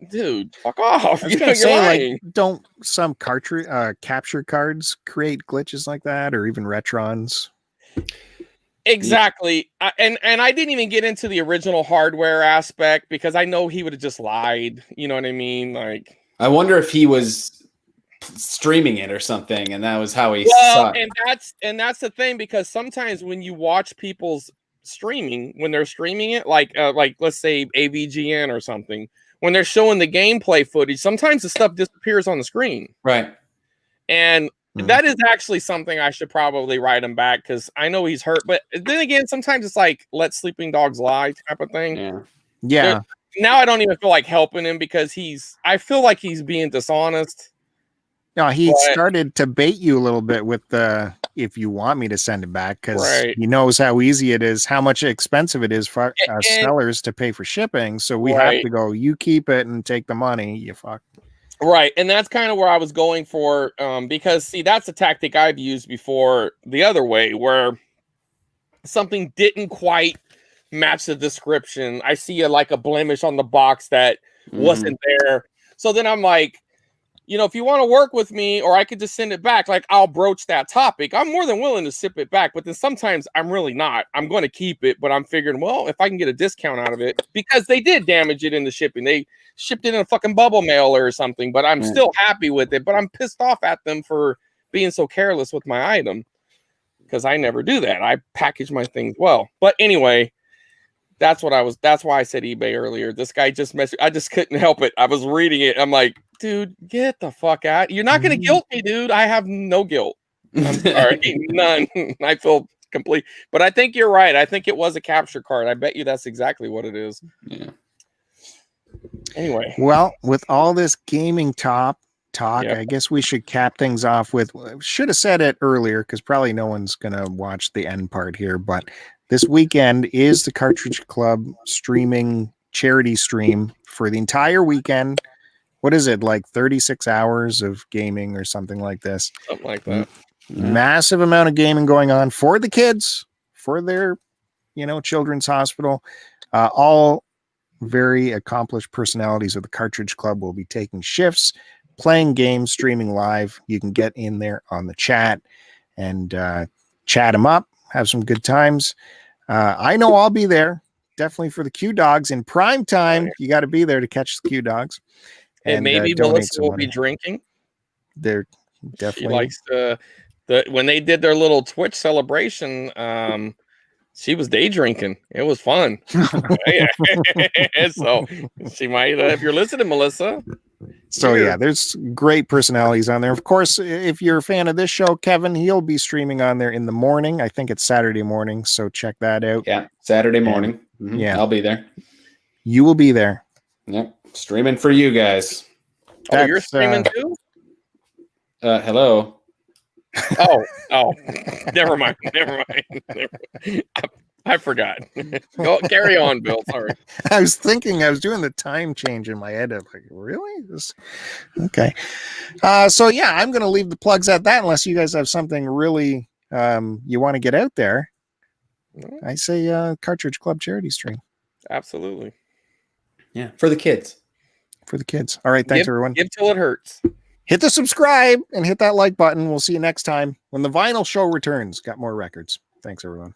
C: dude, fuck off. You're lying.
A: Like, don't some cartridge capture cards create glitches like that, or even retrons?
C: Exactly. And I didn't even get into the original hardware aspect because I know he would have just lied. You know what I mean? Like,
E: I wonder if he was streaming it or something, and that was how he saw it.
C: And that's the thing, because sometimes when you watch people's streaming, when they're streaming it, like let's say AVGN or something, when they're showing the gameplay footage, sometimes the stuff disappears on the screen.
E: Right.
C: And that is actually something I should probably write him back, because I know he's hurt. But then again, sometimes it's like let sleeping dogs lie type of thing.
A: Yeah.
C: Now I don't even feel like helping him because I feel like he's being dishonest.
A: No, he started to bait you a little bit with the, if you want me to send it back, because he knows how easy it is, how much expensive it is for sellers to pay for shipping. So we have to go, you keep it and take the money, you fuck.
C: Right. And that's kind of where I was going for, because see, that's a tactic I've used before the other way, where something didn't quite match the description. I see a blemish on the box that wasn't there. So then I'm like, you know, if you want to work with me, or I could just send it back, like I'll broach that topic. I'm more than willing to ship it back, but then sometimes I'm really not. I'm going to keep it, but I'm figuring, well, if I can get a discount out of it, because they did damage it in the shipping. They shipped it in a fucking bubble mailer or something, but I'm still happy with it. But I'm pissed off at them for being so careless with my item, because I never do that. I package my things well. But anyway, that's why I said eBay earlier. This guy just I just couldn't help it. I was reading it. I'm like, dude, get the fuck out. You're not going to guilt me, dude. I have no guilt. I'm sorry. None. I feel complete. But I think you're right. I think it was a capture card. I bet you that's exactly what it is. Yeah. Anyway.
A: Well, with all this gaming talk, I guess we should cap things off with, should have said it earlier, because probably no one's going to watch the end part here, but this weekend is the Cartridge Club streaming charity stream for the entire weekend. What is it, like 36 hours of gaming or something like this?
C: Something like that.
A: Massive amount of gaming going on for the kids, for their, children's hospital. All very accomplished personalities of the Cartridge Club will be taking shifts, playing games, streaming live. You can get in there on the chat and chat them up, have some good times. I know I'll be there, definitely for the Q Dogs in prime time. You got to be there to catch the Q Dogs.
C: And maybe Melissa will be drinking.
A: They're definitely.
C: She likes when they did their little Twitch celebration. She was day drinking. It was fun. So she might, if you're listening, Melissa.
A: So yeah, there's great personalities on there. Of course, if you're a fan of this show, Kevin, he'll be streaming on there in the morning. I think it's Saturday morning, so check that out.
E: Yeah, Saturday morning. Yeah, I'll be there.
A: You will be there.
E: Yep, streaming for you guys.
C: Oh, you're streaming too?
E: Hello.
C: Oh, never mind. I forgot. Go carry on, Bill. Sorry.
A: I was doing the time change in my head. I'm like, really? Okay. So yeah, I'm going to leave the plugs at that, unless you guys have something really you want to get out there. I say Cartridge Club charity stream.
C: Absolutely.
E: Yeah, for the kids.
A: For the kids. All right, thanks everyone.
C: Give till it hurts.
A: Hit the subscribe and hit that like button. We'll see you next time when the vinyl show returns. Got more records. Thanks, everyone.